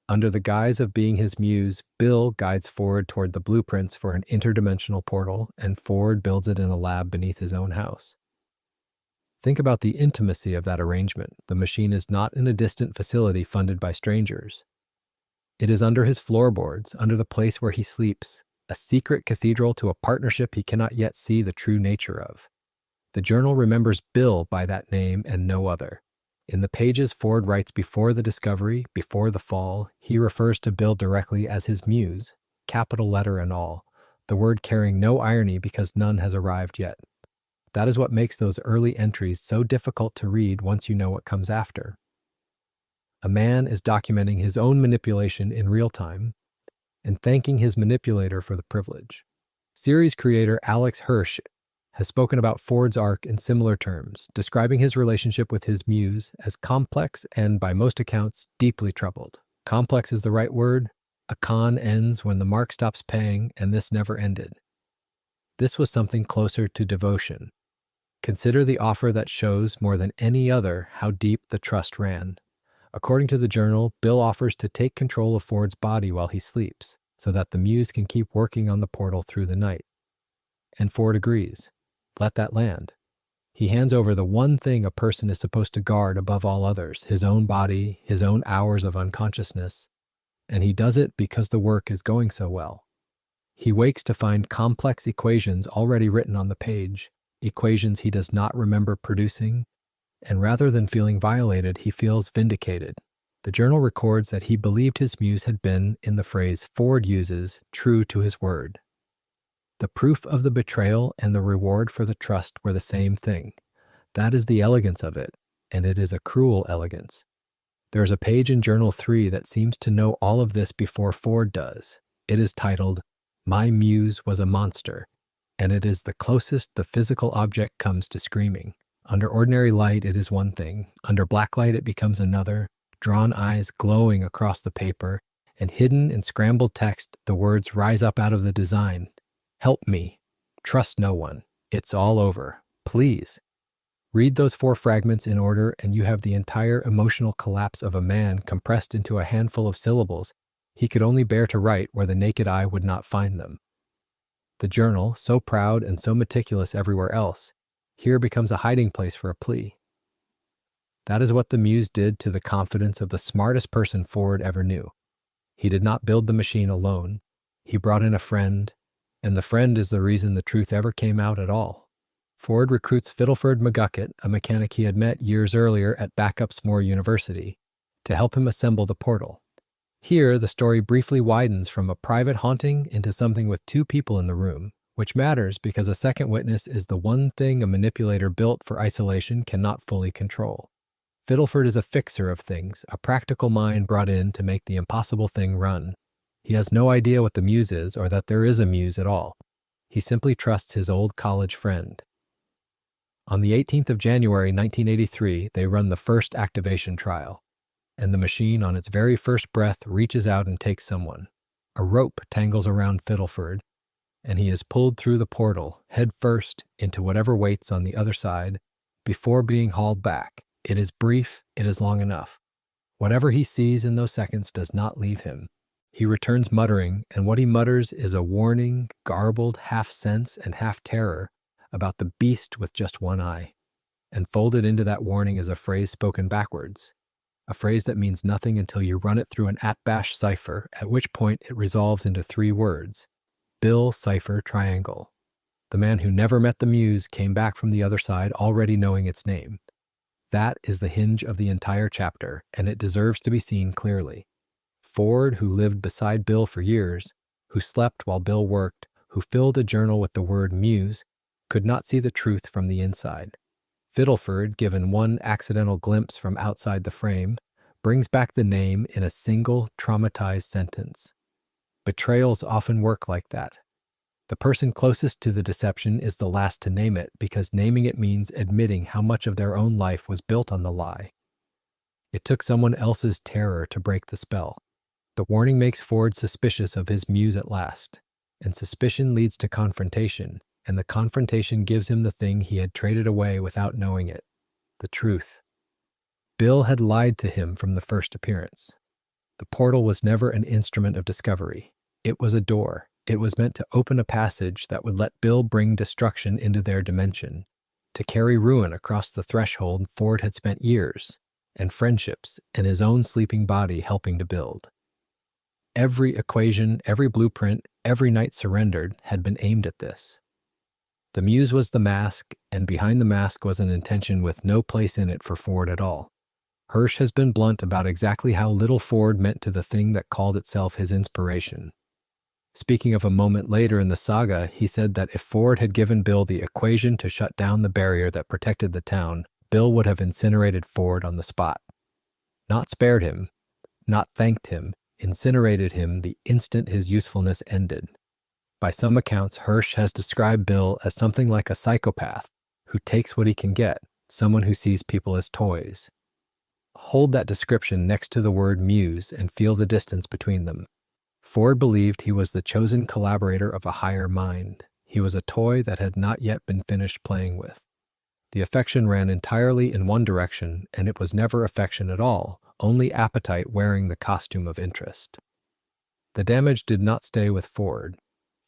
A: Under the guise of being his muse, Bill guides Ford toward the blueprints for an interdimensional portal, and Ford builds it in a lab beneath his own house. Think about the intimacy of that arrangement. The machine is not in a distant facility funded by strangers. It is under his floorboards, under the place where he sleeps, a secret cathedral to a partnership he cannot yet see the true nature of. The journal remembers Bill by that name and no other. In the pages Ford writes before the discovery, before the fall, he refers to Bill directly as his muse, capital letter and all, the word carrying no irony because none has arrived yet. That is what makes those early entries so difficult to read once you know what comes after. A man is documenting his own manipulation in real time and thanking his manipulator for the privilege. Series creator Alex Hirsch has spoken about Ford's arc in similar terms, describing his relationship with his muse as complex and, by most accounts, deeply troubled. Complex is the right word. A con ends when the mark stops paying, and this never ended. This was something closer to devotion. Consider the offer that shows more than any other how deep the trust ran. According to the journal, Bill offers to take control of Ford's body while he sleeps, so that the muse can keep working on the portal through the night. And Ford agrees. Let that land. He hands over the one thing a person is supposed to guard above all others, his own body, his own hours of unconsciousness, and he does it because the work is going so well. He wakes to find complex equations already written on the page, equations he does not remember producing, and rather than feeling violated, he feels vindicated. The journal records that he believed his muse had been, in the phrase Ford uses, true to his word. The proof of the betrayal and the reward for the trust were the same thing. That is the elegance of it, and it is a cruel elegance. There is a page in Journal 3 that seems to know all of this before Ford does. It is titled, "My Muse Was a Monster," and it is the closest the physical object comes to screaming. Under ordinary light, it is one thing. Under black light, it becomes another, drawn eyes glowing across the paper, and hidden in scrambled text, the words rise up out of the design. Help me. Trust no one. It's all over. Please. Read those 4 fragments in order, and you have the entire emotional collapse of a man compressed into a handful of syllables he could only bear to write where the naked eye would not find them. The journal, so proud and so meticulous everywhere else, here becomes a hiding place for a plea. That is what the muse did to the confidence of the smartest person Ford ever knew. He did not build the machine alone. He brought in a friend, and the friend is the reason the truth ever came out at all. Ford recruits Fiddleford McGucket, a mechanic he had met years earlier at Backupsmore University, to help him assemble the portal. Here, the story briefly widens from a private haunting into something with 2 people in the room, which matters because a second witness is the one thing a manipulator built for isolation cannot fully control. Fiddleford is a fixer of things, a practical mind brought in to make the impossible thing run. He has no idea what the Muse is or that there is a Muse at all. He simply trusts his old college friend. On the 18th of January 1983, they run the first activation trial, and the machine on its very first breath reaches out and takes someone. A rope tangles around Fiddleford, and he is pulled through the portal, head first, into whatever waits on the other side, before being hauled back. It is brief, it is long enough. Whatever he sees in those seconds does not leave him. He returns muttering, and what he mutters is a warning, garbled, half sense and half terror about the beast with just one eye. And folded into that warning is a phrase spoken backwards, a phrase that means nothing until you run it through an @bash cipher, at which point it resolves into 3 words: Bill Cipher Triangle. The man who never met the Muse came back from the other side already knowing its name. That is the hinge of the entire chapter, and it deserves to be seen clearly. Ford, who lived beside Bill for years, who slept while Bill worked, who filled a journal with the word Muse, could not see the truth from the inside. Fiddleford, given one accidental glimpse from outside the frame, brings back the name in a single, traumatized sentence. Betrayals often work like that. The person closest to the deception is the last to name it, because naming it means admitting how much of their own life was built on the lie. It took someone else's terror to break the spell. The warning makes Ford suspicious of his Muse at last, and suspicion leads to confrontation, and the confrontation gives him the thing he had traded away without knowing it, the truth. Bill had lied to him from the first appearance. The portal was never an instrument of discovery. It was a door. It was meant to open a passage that would let Bill bring destruction into their dimension, to carry ruin across the threshold Ford had spent years, and friendships, and his own sleeping body helping to build. Every equation, every blueprint, every night surrendered had been aimed at this. The Muse was the mask, and behind the mask was an intention with no place in it for Ford at all. Hirsch has been blunt about exactly how little Ford meant to the thing that called itself his inspiration. Speaking of a moment later in the saga, he said that if Ford had given Bill the equation to shut down the barrier that protected the town, Bill would have incinerated Ford on the spot. Not spared him, not thanked him, incinerated him the instant his usefulness ended. By some accounts, Hirsch has described Bill as something like a psychopath who takes what he can get, someone who sees people as toys. Hold that description next to the word Muse and feel the distance between them. Ford believed he was the chosen collaborator of a higher mind. He was a toy that had not yet been finished playing with. The affection ran entirely in one direction, and it was never affection at all, only appetite wearing the costume of interest. The damage did not stay with Ford.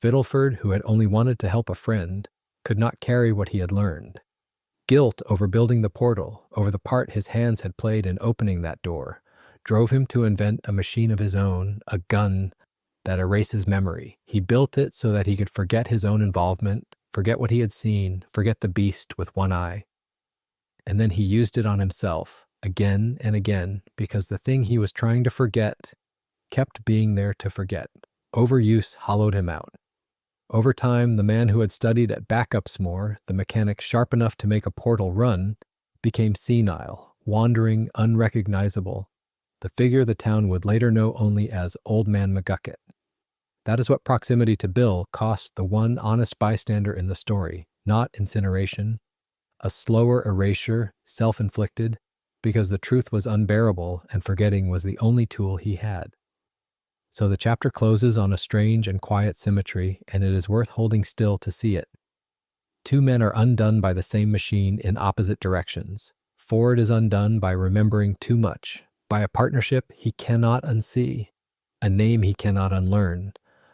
A: Fiddleford, who had only wanted to help a friend, could not carry what he had learned. Guilt over building the portal, over the part his hands had played in opening that door, drove him to invent a machine of his own, a gun that erases memory. He built it so that he could forget his own involvement, forget what he had seen, forget the beast with one eye. And then he used it on himself, again and again, because the thing he was trying to forget kept being there to forget. Overuse hollowed him out. Over time, the man who had studied at Backupsmore, the mechanic sharp enough to make a portal run, became senile, wandering, unrecognizable, the figure the town would later know only as Old Man McGucket. That is what proximity to Bill cost the one honest bystander in the story, not incineration, a slower erasure, self-inflicted, because the truth was unbearable and forgetting was the only tool he had. So the chapter closes on a strange and quiet symmetry, and it is worth holding still to see it. Two men are undone by the same machine in opposite directions. Ford is undone by remembering too much, by a partnership he cannot unsee, a name he cannot unlearn,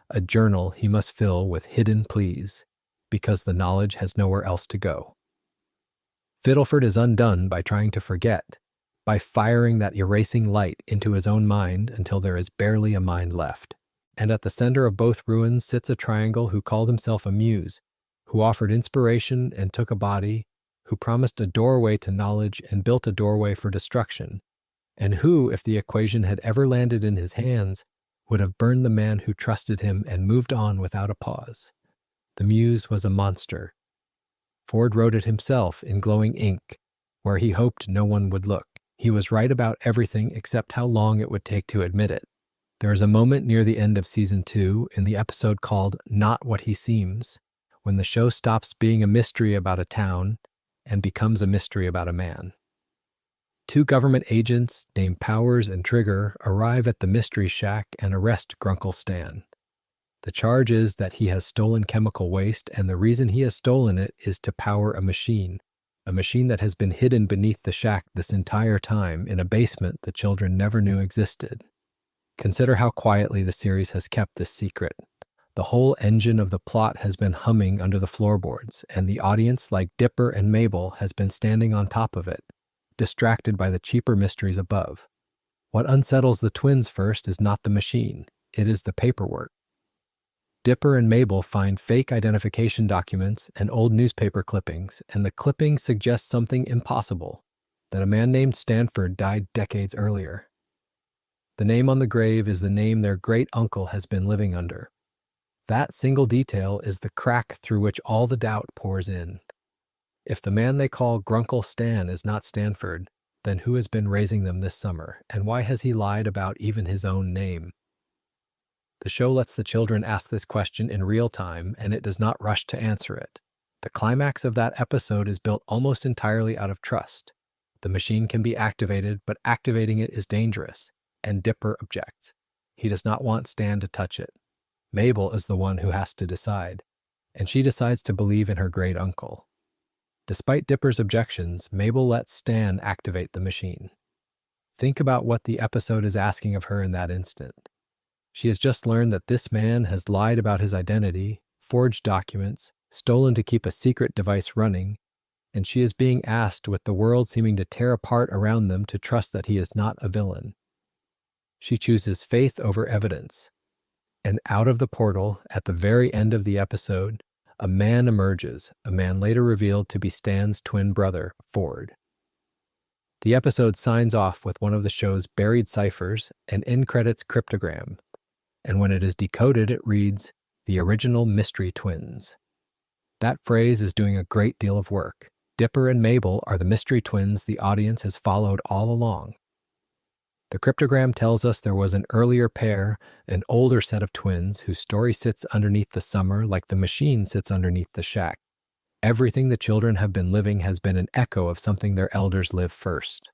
A: a journal he must fill with hidden pleas, because the knowledge has nowhere else to go. Fiddleford is undone by trying to forget, by firing that erasing light into his own mind until there is barely a mind left. And at the center of both ruins sits a triangle who called himself a Muse, who offered inspiration and took a body, who promised a doorway to knowledge and built a doorway for destruction, and who, if the equation had ever landed in his hands, would have burned the man who trusted him and moved on without a pause. The Muse was a monster. Ford wrote it himself in glowing ink, where he hoped no one would look. He was right about everything except how long it would take to admit it. There is a moment near the end of Season 2 in the episode called Not What He Seems, when the show stops being a mystery about a town and becomes a mystery about a man. Two government agents named Powers and Trigger arrive at the Mystery Shack and arrest Grunkle Stan. The charge is that he has stolen chemical waste, and the reason he has stolen it is to power a machine that has been hidden beneath the shack this entire time in a basement the children never knew existed. Consider how quietly the series has kept this secret. The whole engine of the plot has been humming under the floorboards, and the audience, like Dipper and Mabel, has been standing on top of it, distracted by the cheaper mysteries above. What unsettles the twins first is not the machine, it is the paperwork. Dipper and Mabel find fake identification documents and old newspaper clippings, and the clippings suggest something impossible, that a man named Stanford died decades earlier. The name on the grave is the name their great-uncle has been living under. That single detail is the crack through which all the doubt pours in. If the man they call Grunkle Stan is not Stanford, then who has been raising them this summer, and why has he lied about even his own name? The show lets the children ask this question in real time, and it does not rush to answer it. The climax of that episode is built almost entirely out of trust. The machine can be activated, but activating it is dangerous, and Dipper objects. He does not want Stan to touch it. Mabel is the one who has to decide, and she decides to believe in her great-uncle. Despite Dipper's objections, Mabel lets Stan activate the machine. Think about what the episode is asking of her in that instant. She has just learned that this man has lied about his identity, forged documents, stolen to keep a secret device running, and she is being asked, with the world seeming to tear apart around them, to trust that he is not a villain. She chooses faith over evidence. And out of the portal, at the very end of the episode, a man emerges, a man later revealed to be Stan's twin brother, Ford. The episode signs off with one of the show's buried ciphers, an in-credits cryptogram, and when it is decoded, it reads, "The original mystery twins." That phrase is doing a great deal of work. Dipper and Mabel are the mystery twins the audience has followed all along. The cryptogram tells us there was an earlier pair, an older set of twins, whose story sits underneath the summer like the machine sits underneath the shack. Everything the children have been living has been an echo of something their elders lived first.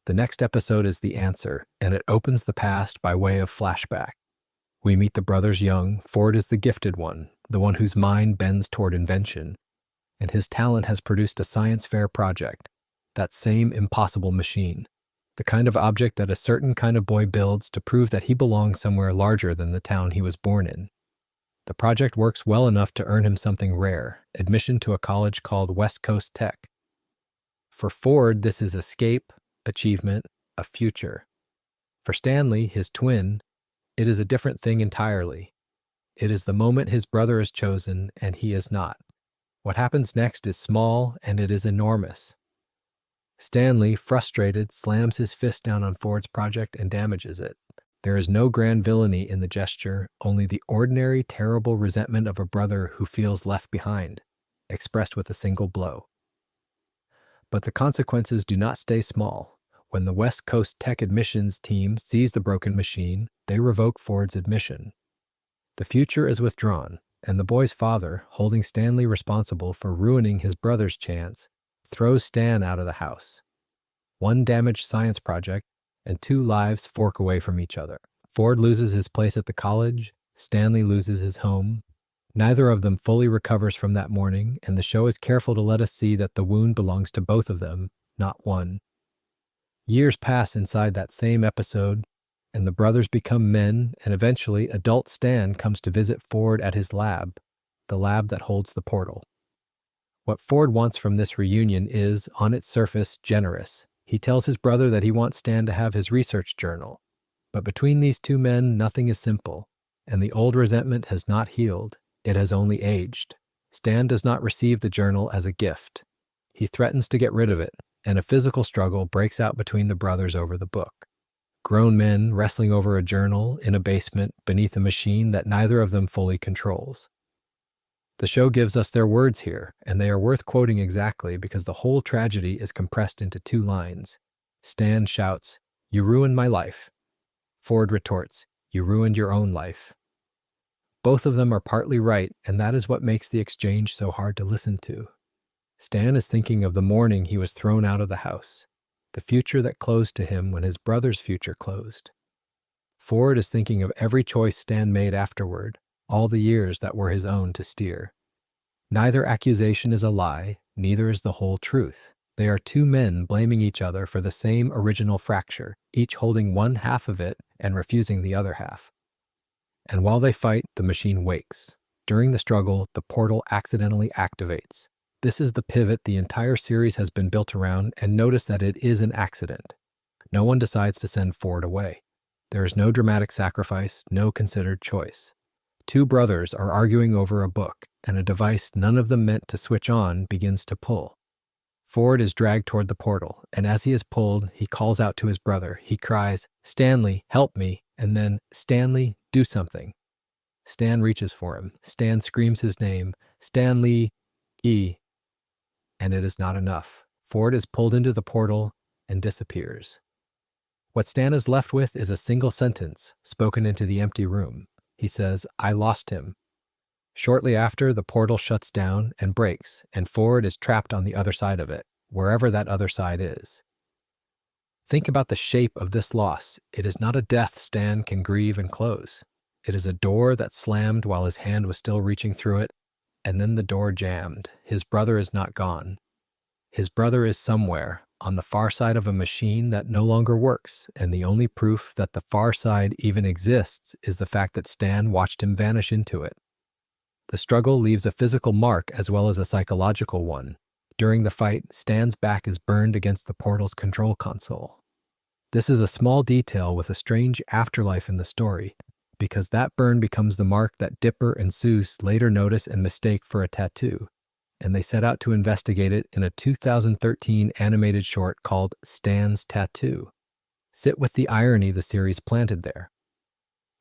A: The next episode is the answer, and it opens the past by way of flashback. We meet the brothers young. Ford is the gifted one, the one whose mind bends toward invention, and his talent has produced a science fair project, that same impossible machine, the kind of object that a certain kind of boy builds to prove that he belongs somewhere larger than the town he was born in. The project works well enough to earn him something rare, admission to a college called West Coast Tech. For Ford, this is escape, achievement, a future. For Stanley, his twin, it is a different thing entirely. It is the moment his brother is chosen and he is not. What happens next is small and it is enormous. Stanley, frustrated, slams his fist down on Ford's project and damages it. There is no grand villainy in the gesture, only the ordinary, terrible resentment of a brother who feels left behind, expressed with a single blow. But the consequences do not stay small. When the West Coast Tech admissions team sees the broken machine, they revoke Ford's admission. The future is withdrawn, and the boy's father, holding Stanley responsible for ruining his brother's chance, throws Stan out of the house. One damaged science project, and two lives fork away from each other. Ford loses his place at the college, Stanley loses his home. Neither of them fully recovers from that morning, and the show is careful to let us see that the wound belongs to both of them, not one. Years pass inside that same episode, and the brothers become men, and eventually adult Stan comes to visit Ford at his lab, the lab that holds the portal. What Ford wants from this reunion is, on its surface, generous. He tells his brother that he wants Stan to have his research journal. But between these two men, nothing is simple, and the old resentment has not healed. It has only aged. Stan does not receive the journal as a gift. He threatens to get rid of it, and a physical struggle breaks out between the brothers over the book. Grown men wrestling over a journal in a basement beneath a machine that neither of them fully controls. The show gives us their words here, and they are worth quoting exactly because the whole tragedy is compressed into 2 lines. Stan shouts, "You ruined my life." Ford retorts, "You ruined your own life." Both of them are partly right, and that is what makes the exchange so hard to listen to. Stan is thinking of the morning he was thrown out of the house, the future that closed to him when his brother's future closed. Ford is thinking of every choice Stan made afterward, all the years that were his own to steer. Neither accusation is a lie, neither is the whole truth. They are two men blaming each other for the same original fracture, each holding one half of it and refusing the other half. And while they fight, the machine wakes. During the struggle, the portal accidentally activates. This is the pivot the entire series has been built around, and notice that it is an accident. No one decides to send Ford away. There is no dramatic sacrifice, no considered choice. Two brothers are arguing over a book, and a device none of them meant to switch on begins to pull. Ford is dragged toward the portal, and as he is pulled, he calls out to his brother. He cries, "Stanley, help me," and then, "Stanley, do something." Stan reaches for him. Stan screams his name, "Stanley, and it is not enough. Ford is pulled into the portal and disappears. What Stan is left with is a single sentence spoken into the empty room. He says, "I lost him." Shortly after, the portal shuts down and breaks, and Ford is trapped on the other side of it, wherever that other side is. Think about the shape of this loss. It is not a death Stan can grieve and close. It is a door that slammed while his hand was still reaching through it, and then the door jammed. His brother is not gone. His brother is somewhere, on the far side of a machine that no longer works, and the only proof that the far side even exists is the fact that Stan watched him vanish into it. The struggle leaves a physical mark as well as a psychological one. During the fight, Stan's back is burned against the portal's control console. This is a small detail with a strange afterlife in the story, because that burn becomes the mark that Dipper and Seuss later notice and mistake for a tattoo, and they set out to investigate it in a 2013 animated short called Stan's Tattoo. Sit with the irony the series planted there.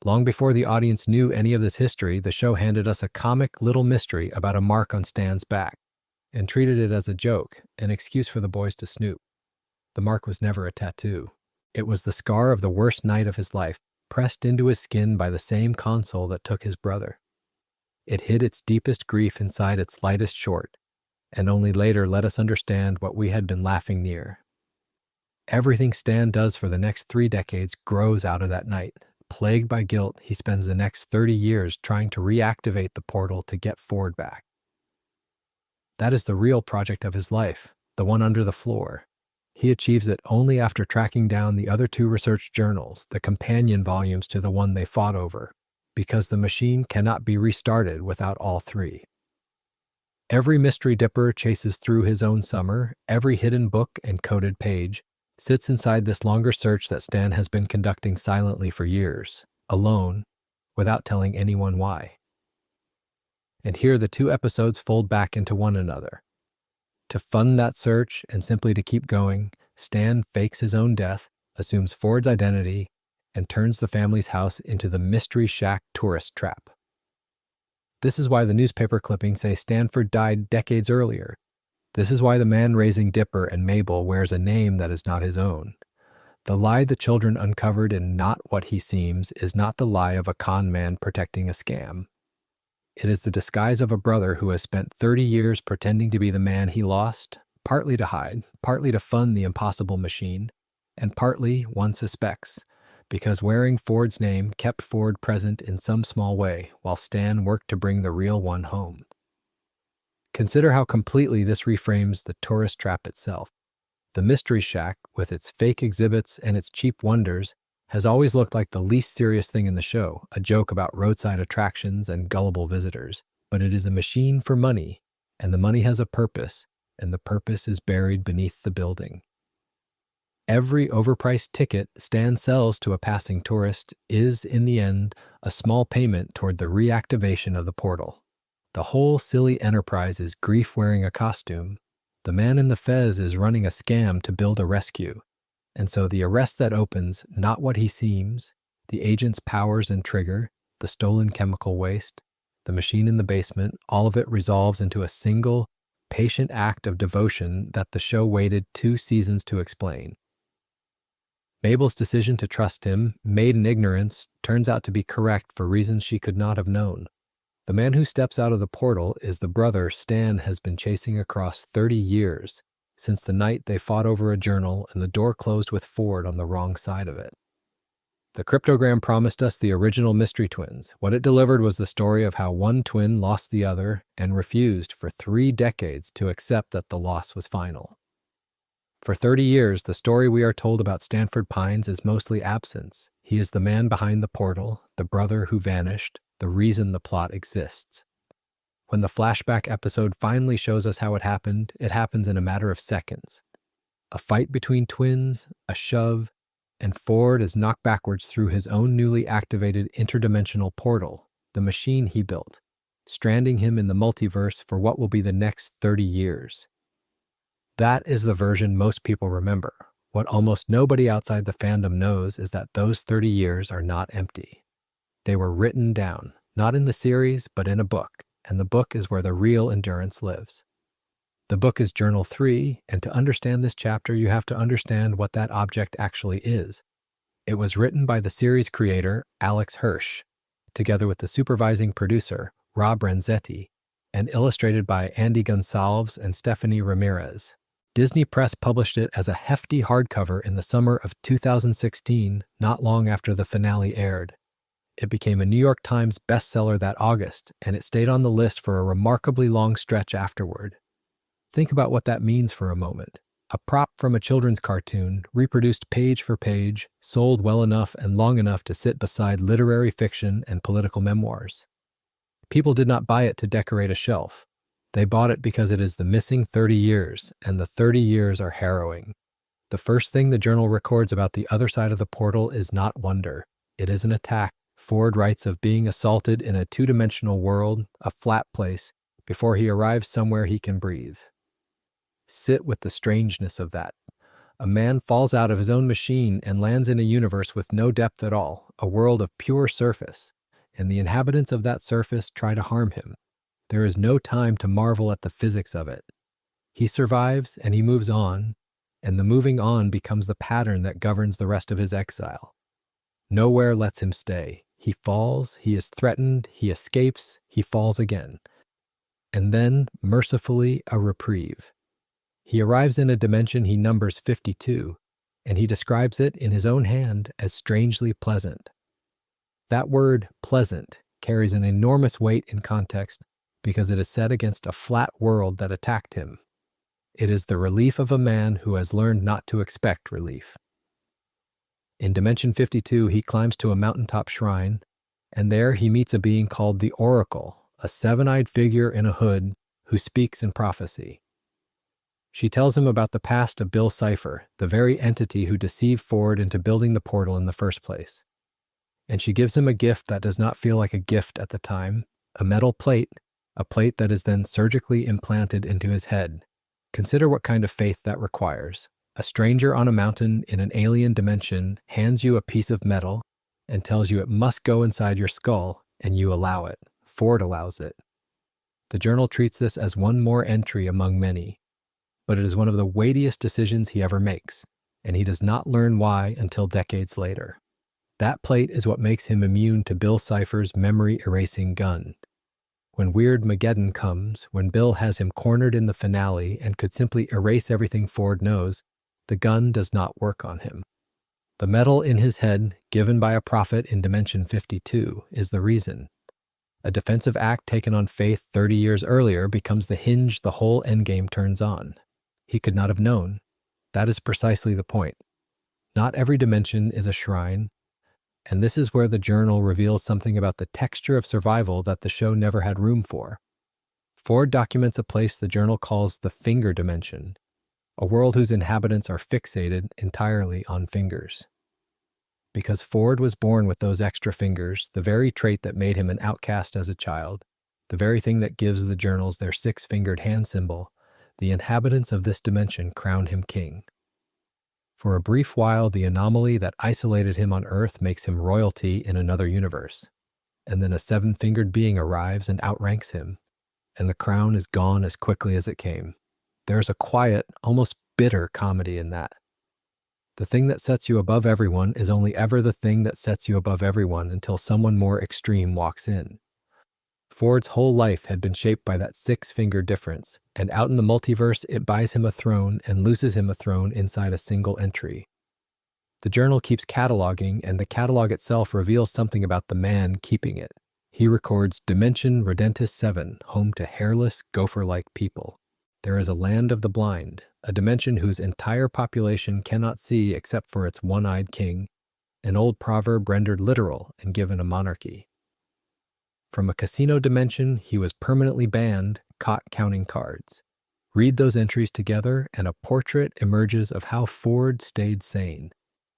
A: Long before the audience knew any of this history, the show handed us a comic little mystery about a mark on Stan's back, and treated it as a joke, an excuse for the boys to snoop. The mark was never a tattoo. It was the scar of the worst night of his life, pressed into his skin by the same console that took his brother. It hid its deepest grief inside its lightest short, and only later let us understand what we had been laughing near. Everything Stan does for the next 3 decades grows out of that night. Plagued by guilt, he spends the next 30 years trying to reactivate the portal to get Ford back. That is the real project of his life, the one under the floor. He achieves it only after tracking down the other 2 research journals, the companion volumes to the one they fought over, because the machine cannot be restarted without all 3. Every mystery dipper chases through his own summer, every hidden book and coded page sits inside this longer search that Stan has been conducting silently for years, alone, without telling anyone why. And here the 2 episodes fold back into one another. To fund that search and simply to keep going, Stan fakes his own death, assumes Ford's identity, and turns the family's house into the Mystery Shack tourist trap. This is why the newspaper clippings say Stanford died decades earlier. This is why the man raising Dipper and Mabel wears a name that is not his own. The lie the children uncovered in Not What He Seems is not the lie of a con man protecting a scam. It is the disguise of a brother who has spent 30 years pretending to be the man he lost, partly to hide, partly to fund the impossible machine, and partly, one suspects, because wearing Ford's name kept Ford present in some small way while Stan worked to bring the real one home. Consider how completely this reframes the tourist trap itself. The Mystery Shack, with its fake exhibits and its cheap wonders, has always looked like the least serious thing in the show, a joke about roadside attractions and gullible visitors. But it is a machine for money, and the money has a purpose, and the purpose is buried beneath the building. Every overpriced ticket Stan sells to a passing tourist is, in the end, a small payment toward the reactivation of the portal. The whole silly enterprise is grief wearing a costume. The man in the fez is running a scam to build a rescue. And so the arrest that opens Not What He Seems, the agent's powers and trigger, the stolen chemical waste, the machine in the basement, all of it resolves into a single, patient act of devotion that the show waited 2 seasons to explain. Mabel's decision to trust him, made in ignorance, turns out to be correct for reasons she could not have known. The man who steps out of the portal is the brother Stan has been chasing across 30 years, since the night they fought over a journal and the door closed with Ford on the wrong side of it. The cryptogram promised us the original mystery twins. What it delivered was the story of how one twin lost the other and refused for 3 decades to accept that the loss was final. For 30 years, the story we are told about Stanford Pines is mostly absence. He is the man behind the portal, the brother who vanished, the reason the plot exists. When the flashback episode finally shows us how it happens in a matter of seconds. A fight between twins, a shove, and Ford is knocked backwards through his own newly activated interdimensional portal, the machine he built, stranding him in the multiverse for what will be the next 30 years. That is the version most people remember. What almost nobody outside the fandom knows is that those 30 years are not empty. They were written down, not in the series, but in a book, and the book is where the real endurance lives. The book is Journal 3, and to understand this chapter, you have to understand what that object actually is. It was written by the series creator, Alex Hirsch, together with the supervising producer, Rob Renzetti, and illustrated by Andy Gonsalves and Stephanie Ramirez. Disney Press published it as a hefty hardcover in the summer of 2016, not long after the finale aired. It became a New York Times bestseller that August, and it stayed on the list for a remarkably long stretch afterward. Think about what that means for a moment. A prop from a children's cartoon, reproduced page for page, sold well enough and long enough to sit beside literary fiction and political memoirs. People did not buy it to decorate a shelf. They bought it because it is the missing 30 years, and the 30 years are harrowing. The first thing the journal records about the other side of the portal is not wonder. It is an attack. Ford writes of being assaulted in a two-dimensional world, a flat place, before he arrives somewhere he can breathe. Sit with the strangeness of that. A man falls out of his own machine and lands in a universe with no depth at all, a world of pure surface, and the inhabitants of that surface try to harm him. There is no time to marvel at the physics of it. He survives and he moves on, and the moving on becomes the pattern that governs the rest of his exile. Nowhere lets him stay. He falls, he is threatened, he escapes, he falls again. And then, mercifully, a reprieve. He arrives in a dimension he numbers 52, and he describes it in his own hand as strangely pleasant. That word, pleasant, carries an enormous weight in context because it is set against a flat world that attacked him. It is the relief of a man who has learned not to expect relief. In Dimension 52, he climbs to a mountaintop shrine, and there he meets a being called the Oracle, a 7-eyed figure in a hood who speaks in prophecy. She tells him about the past of Bill Cipher, the very entity who deceived Ford into building the portal in the first place. And she gives him a gift that does not feel like a gift at the time, a metal plate, a plate that is then surgically implanted into his head. Consider what kind of faith that requires. A stranger on a mountain in an alien dimension hands you a piece of metal and tells you it must go inside your skull, and you allow it. Ford allows it. The journal treats this as one more entry among many, but it is one of the weightiest decisions he ever makes, and he does not learn why until decades later. That plate is what makes him immune to Bill Cipher's memory-erasing gun. When Weird Mageddon comes, when Bill has him cornered in the finale and could simply erase everything Ford knows, the gun does not work on him. The metal in his head, given by a prophet in Dimension 52, is the reason. A defensive act taken on faith 30 years earlier becomes the hinge the whole endgame turns on. He could not have known. That is precisely the point. Not every dimension is a shrine, and this is where the journal reveals something about the texture of survival that the show never had room for. Ford documents a place the journal calls the finger dimension, a world whose inhabitants are fixated entirely on fingers. Because Ford was born with those extra fingers, the very trait that made him an outcast as a child, the very thing that gives the journals their 6-fingered hand symbol, the inhabitants of this dimension crowned him king. For a brief while, the anomaly that isolated him on Earth makes him royalty in another universe, and then a 7-fingered being arrives and outranks him, and the crown is gone as quickly as it came. There is a quiet, almost bitter comedy in that. The thing that sets you above everyone is only ever the thing that sets you above everyone until someone more extreme walks in. Ford's whole life had been shaped by that six-finger difference, and out in the multiverse it buys him a throne and loses him a throne inside a single entry. The journal keeps cataloging, and the catalog itself reveals something about the man keeping it. He records Dimension Redentis 7, home to hairless, gopher-like people. There is a land of the blind, a dimension whose entire population cannot see except for its one-eyed king, an old proverb rendered literal and given a monarchy. From a casino dimension, he was permanently banned, caught counting cards. Read those entries together, and a portrait emerges of how Ford stayed sane.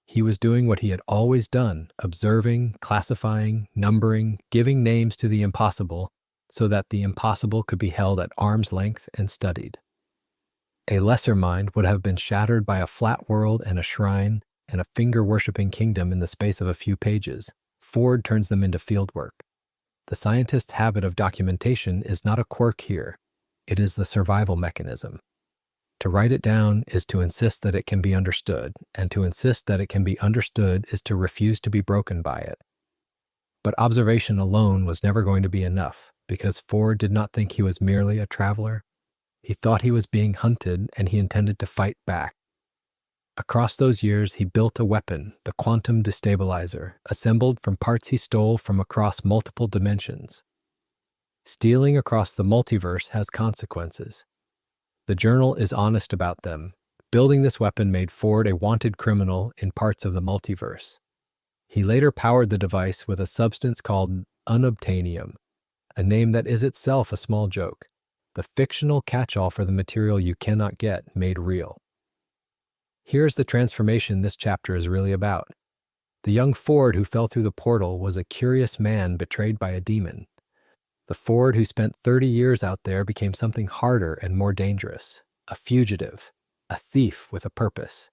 A: He was doing what he had always done, observing, classifying, numbering, giving names to the impossible, so that the impossible could be held at arm's length and studied. A lesser mind would have been shattered by a flat world and a shrine and a finger-worshipping kingdom in the space of a few pages. Ford turns them into fieldwork. The scientist's habit of documentation is not a quirk here. It is the survival mechanism. To write it down is to insist that it can be understood, and to insist that it can be understood is to refuse to be broken by it. But observation alone was never going to be enough, because Ford did not think he was merely a traveler. He thought he was being hunted, and he intended to fight back. Across those years, he built a weapon, the quantum destabilizer, assembled from parts he stole from across multiple dimensions. Stealing across the multiverse has consequences. The journal is honest about them. Building this weapon made Ford a wanted criminal in parts of the multiverse. He later powered the device with a substance called unobtainium, a name that is itself a small joke, the fictional catch-all for the material you cannot get made real. Here's the transformation this chapter is really about. The young Ford who fell through the portal was a curious man betrayed by a demon. The Ford who spent 30 years out there became something harder and more dangerous, a fugitive, a thief with a purpose,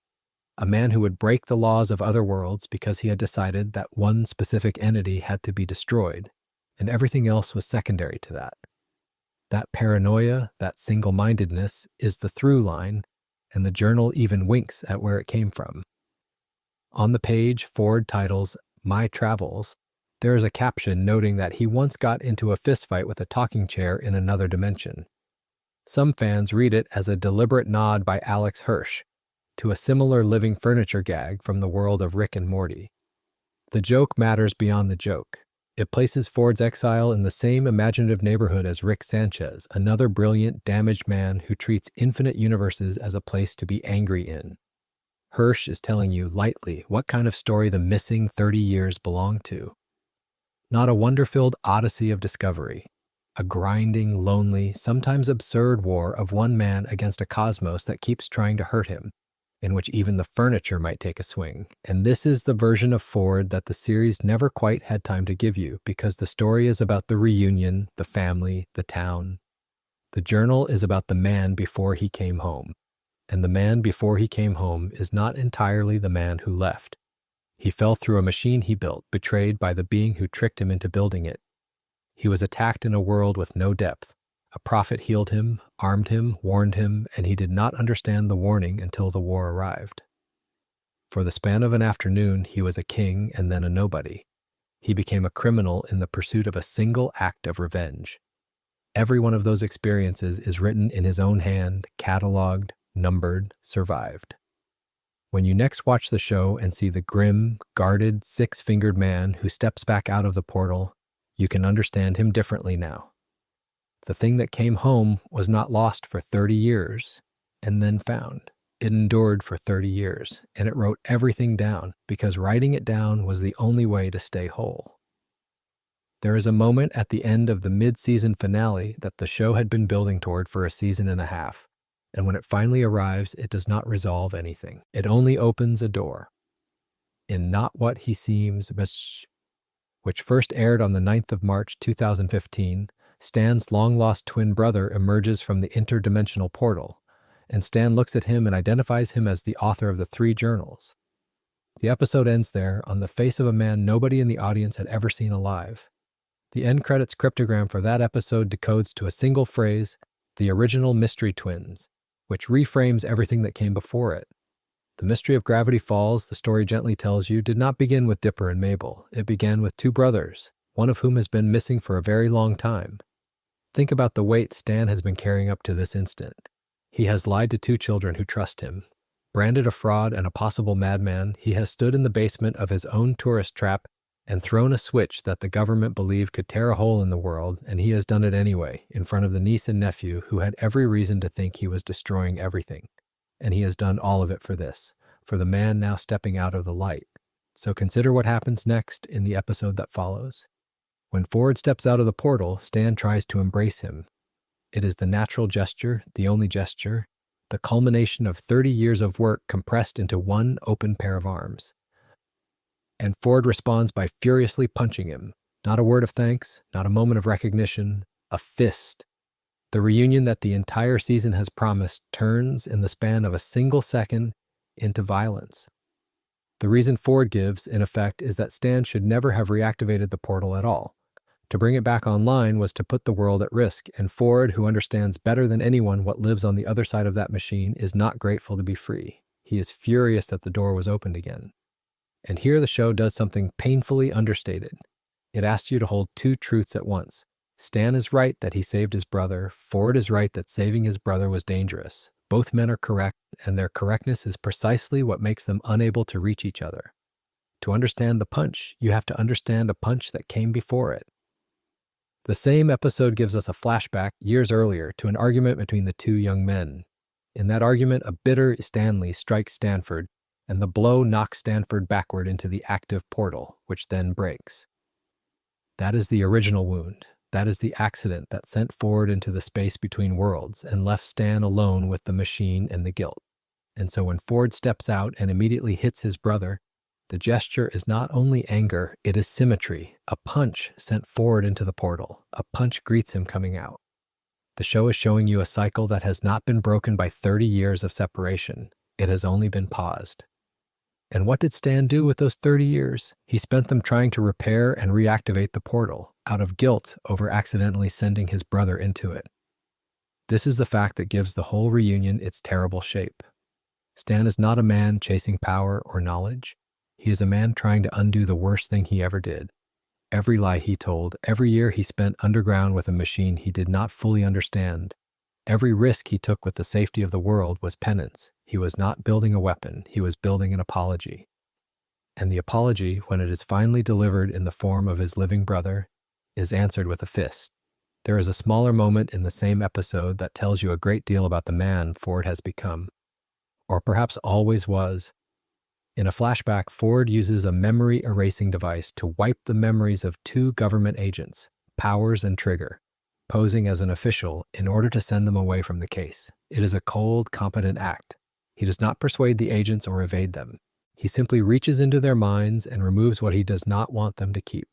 A: a man who would break the laws of other worlds because he had decided that one specific entity had to be destroyed, and everything else was secondary to that. That paranoia, that single-mindedness, is the through line, and the journal even winks at where it came from. On the page Ford titles My Travels, there is a caption noting that he once got into a fistfight with a talking chair in another dimension. Some fans read it as a deliberate nod by Alex Hirsch to a similar living furniture gag from the world of Rick and Morty. The joke matters beyond the joke. It places Ford's exile in the same imaginative neighborhood as Rick Sanchez, another brilliant, damaged man who treats infinite universes as a place to be angry in. Hirsch is telling you lightly what kind of story the missing 30 years belong to. Not a wonder-filled odyssey of discovery, a grinding, lonely, sometimes absurd war of one man against a cosmos that keeps trying to hurt him, in which even the furniture might take a swing. And this is the version of Ford that the series never quite had time to give you, because the story is about the reunion, the family, the town. The journal is about the man before he came home, and the man before he came home is not entirely the man who left. He fell through a machine he built, betrayed by the being who tricked him into building it. He was attacked in a world with no depth. A prophet healed him, armed him, warned him, and he did not understand the warning until the war arrived. For the span of an afternoon, he was a king and then a nobody. He became a criminal in the pursuit of a single act of revenge. Every one of those experiences is written in his own hand, catalogued, numbered, survived. When you next watch the show and see the grim, guarded, six-fingered man who steps back out of the portal, you can understand him differently now. The thing that came home was not lost for 30 years and then found. It endured for 30 years, and it wrote everything down because writing it down was the only way to stay whole. There is a moment at the end of the mid-season finale that the show had been building toward for a season and a half. And when it finally arrives, it does not resolve anything. It only opens a door. In Not What He Seems, which first aired on the 9th of March 2015, Stan's long-lost twin brother emerges from the interdimensional portal, and Stan looks at him and identifies him as the author of the 3 journals. The episode ends there, on the face of a man nobody in the audience had ever seen alive. The end credits cryptogram for that episode decodes to a single phrase, the original mystery twins, which reframes everything that came before it. The mystery of Gravity Falls, the story gently tells you, did not begin with Dipper and Mabel. It began with two brothers, one of whom has been missing for a very long time. Think about the weight Stan has been carrying up to this instant. He has lied to two children who trust him. Branded a fraud and a possible madman, he has stood in the basement of his own tourist trap and thrown a switch that the government believed could tear a hole in the world, and he has done it anyway, in front of the niece and nephew who had every reason to think he was destroying everything. And he has done all of it for this, for the man now stepping out of the light. So consider what happens next in the episode that follows. When Ford steps out of the portal, Stan tries to embrace him. It is the natural gesture, the only gesture, the culmination of 30 years of work compressed into one open pair of arms. And Ford responds by furiously punching him. Not a word of thanks, not a moment of recognition, a fist. The reunion that the entire season has promised turns in the span of a single second into violence. The reason Ford gives, in effect, is that Stan should never have reactivated the portal at all. To bring it back online was to put the world at risk, and Ford, who understands better than anyone what lives on the other side of that machine, is not grateful to be free. He is furious that the door was opened again. And here the show does something painfully understated. It asks you to hold two truths at once. Stan is right that he saved his brother. Ford is right that saving his brother was dangerous. Both men are correct, and their correctness is precisely what makes them unable to reach each other. To understand the punch, you have to understand a punch that came before it. The same episode gives us a flashback years earlier to an argument between the two young men. In that argument, a bitter Stanley strikes Stanford, and the blow knocks Stanford backward into the active portal, which then breaks. That is the original wound. That is the accident that sent Ford into the space between worlds and left Stan alone with the machine and the guilt. And so when Ford steps out and immediately hits his brother, the gesture is not only anger, it is symmetry. A punch sent Ford into the portal. A punch greets him coming out. The show is showing you a cycle that has not been broken by 30 years of separation. It has only been paused. And what did Stan do with those 30 years? He spent them trying to repair and reactivate the portal, out of guilt over accidentally sending his brother into it. This is the fact that gives the whole reunion its terrible shape. Stan is not a man chasing power or knowledge. He is a man trying to undo the worst thing he ever did. Every lie he told, every year he spent underground with a machine he did not fully understand, every risk he took with the safety of the world was penance. He was not building a weapon, he was building an apology. And the apology, when it is finally delivered in the form of his living brother, is answered with a fist. There is a smaller moment in the same episode that tells you a great deal about the man Ford has become, or perhaps always was. In a flashback, Ford uses a memory erasing device to wipe the memories of two government agents, Powers and Trigger, posing as an official in order to send them away from the case. It is a cold, competent act. He does not persuade the agents or evade them. He simply reaches into their minds and removes what he does not want them to keep.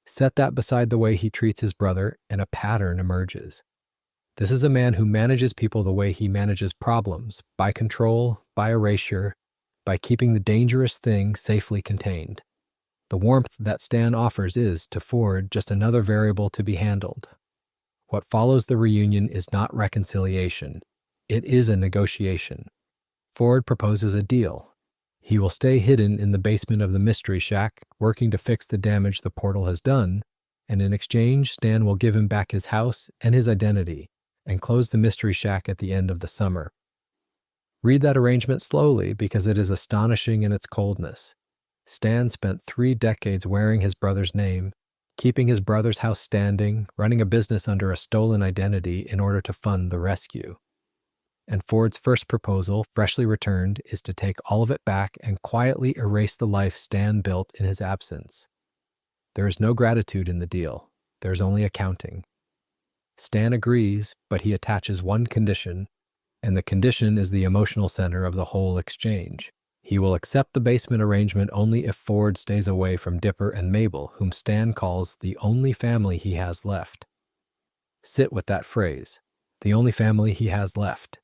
A: Set that beside the way he treats his brother, and a pattern emerges. This is a man who manages people the way he manages problems, by control, by erasure, by keeping the dangerous thing safely contained. The warmth that Stan offers is, to Ford, just another variable to be handled. What follows the reunion is not reconciliation. It is a negotiation. Ford proposes a deal. He will stay hidden in the basement of the Mystery Shack, working to fix the damage the portal has done, and in exchange, Stan will give him back his house and his identity, and close the Mystery Shack at the end of the summer. Read that arrangement slowly because it is astonishing in its coldness. Stan spent 3 decades wearing his brother's name, keeping his brother's house standing, running a business under a stolen identity in order to fund the rescue. And Ford's first proposal, freshly returned, is to take all of it back and quietly erase the life Stan built in his absence. There is no gratitude in the deal. There is only accounting. Stan agrees, but he attaches one condition, and the condition is the emotional center of the whole exchange. He will accept the basement arrangement only if Ford stays away from Dipper and Mabel, whom Stan calls the only family he has left. Sit with that phrase, the only family he has left.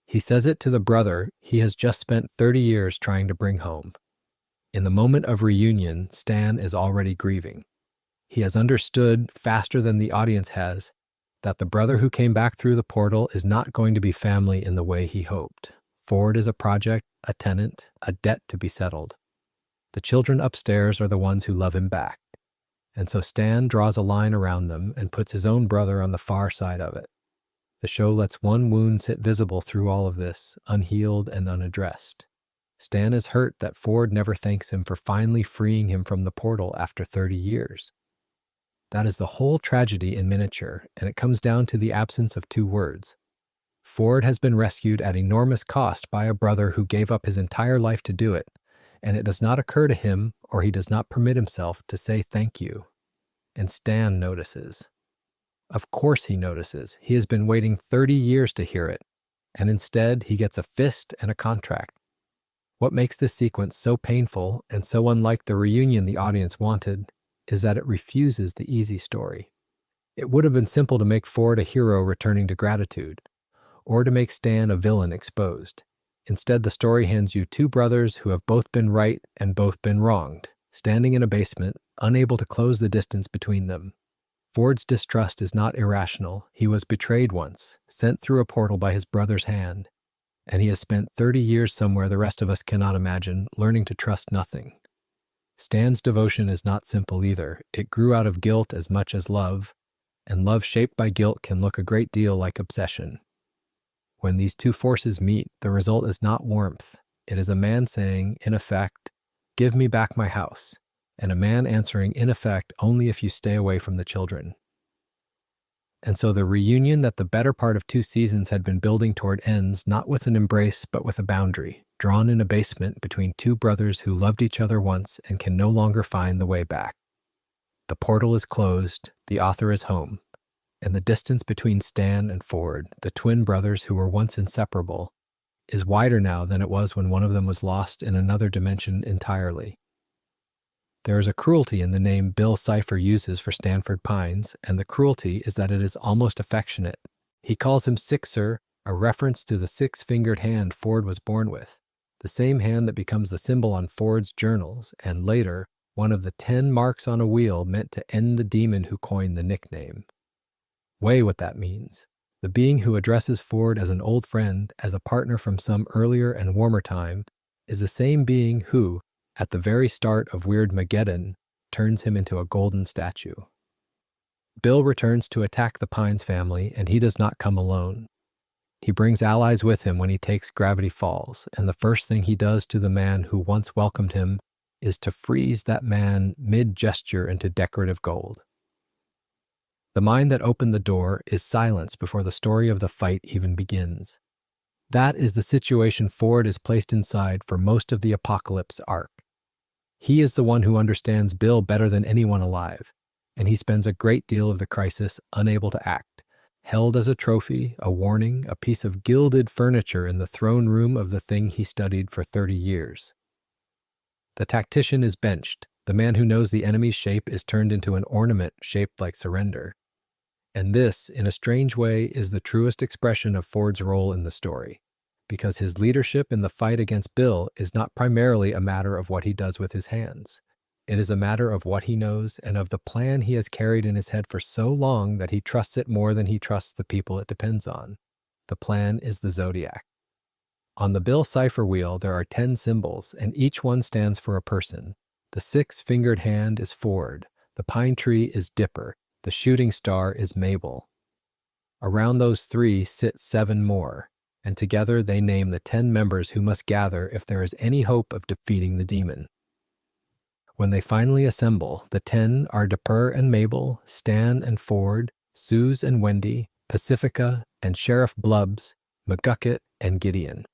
A: He says it to the brother he has just spent 30 years trying to bring home. In the moment of reunion, Stan is already grieving. He has understood, faster than the audience has, that the brother who came back through the portal is not going to be family in the way he hoped. Ford is a project, a tenant, a debt to be settled. The children upstairs are the ones who love him back. And so Stan draws a line around them and puts his own brother on the far side of it. The show lets one wound sit visible through all of this, unhealed and unaddressed. Stan is hurt that Ford never thanks him for finally freeing him from the portal after 30 years. That is the whole tragedy in miniature, and it comes down to the absence of two words. Ford has been rescued at enormous cost by a brother who gave up his entire life to do it, and it does not occur to him, or he does not permit himself, to say thank you. And Stan notices. Of course he notices. He has been waiting 30 years to hear it, and instead he gets a fist and a contract. What makes this sequence so painful and so unlike the reunion the audience wanted is that it refuses the easy story. It would have been simple to make Ford a hero returning to gratitude, or to make Stan a villain exposed. Instead, the story hands you two brothers who have both been right and both been wronged, standing in a basement, unable to close the distance between them. Ford's distrust is not irrational. He was betrayed once, sent through a portal by his brother's hand, and he has spent 30 years somewhere the rest of us cannot imagine, learning to trust nothing. Stan's devotion is not simple either. It grew out of guilt as much as love, and love shaped by guilt can look a great deal like obsession. When these two forces meet, the result is not warmth. It is a man saying, in effect, "Give me back my house," and a man answering, in effect, "Only if you stay away from the children." And so the reunion that the better part of 2 seasons had been building toward ends not with an embrace but with a boundary, drawn in a basement between two brothers who loved each other once and can no longer find the way back. The portal is closed, the author is home, and the distance between Stan and Ford, the twin brothers who were once inseparable, is wider now than it was when one of them was lost in another dimension entirely. There is a cruelty in the name Bill Cipher uses for Stanford Pines, and the cruelty is that it is almost affectionate. He calls him Sixer, a reference to the 6-fingered hand Ford was born with, the same hand that becomes the symbol on Ford's journals, and later, one of the 10 marks on a wheel meant to end the demon who coined the nickname. Weigh what that means. The being who addresses Ford as an old friend, as a partner from some earlier and warmer time, is the same being who, at the very start of Weird Mageddon, turns him into a golden statue. Bill returns to attack the Pines family, and he does not come alone. He brings allies with him when he takes Gravity Falls, and the first thing he does to the man who once welcomed him is to freeze that man mid-gesture into decorative gold. The mind that opened the door is silenced before the story of the fight even begins. That is the situation Ford is placed inside for most of the Apocalypse arc. He is the one who understands Bill better than anyone alive, and he spends a great deal of the crisis unable to act, held as a trophy, a warning, a piece of gilded furniture in the throne room of the thing he studied for 30 years. The tactician is benched. The man who knows the enemy's shape is turned into an ornament shaped like surrender. And this, in a strange way, is the truest expression of Ford's role in the story, because his leadership in the fight against Bill is not primarily a matter of what he does with his hands. It is a matter of what he knows and of the plan he has carried in his head for so long that he trusts it more than he trusts the people it depends on. The plan is the Zodiac. On the Bill Cipher wheel, there are 10 symbols, and each one stands for a person. The 6-fingered hand is Ford. The pine tree is Dipper. The shooting star is Mabel. Around those 3 sit 7 more, and together they name the 10 members who must gather if there is any hope of defeating the demon. When they finally assemble, the 10 are Dipper and Mabel, Stan and Ford, Suze and Wendy, Pacifica and Sheriff Blubbs, McGucket and Gideon.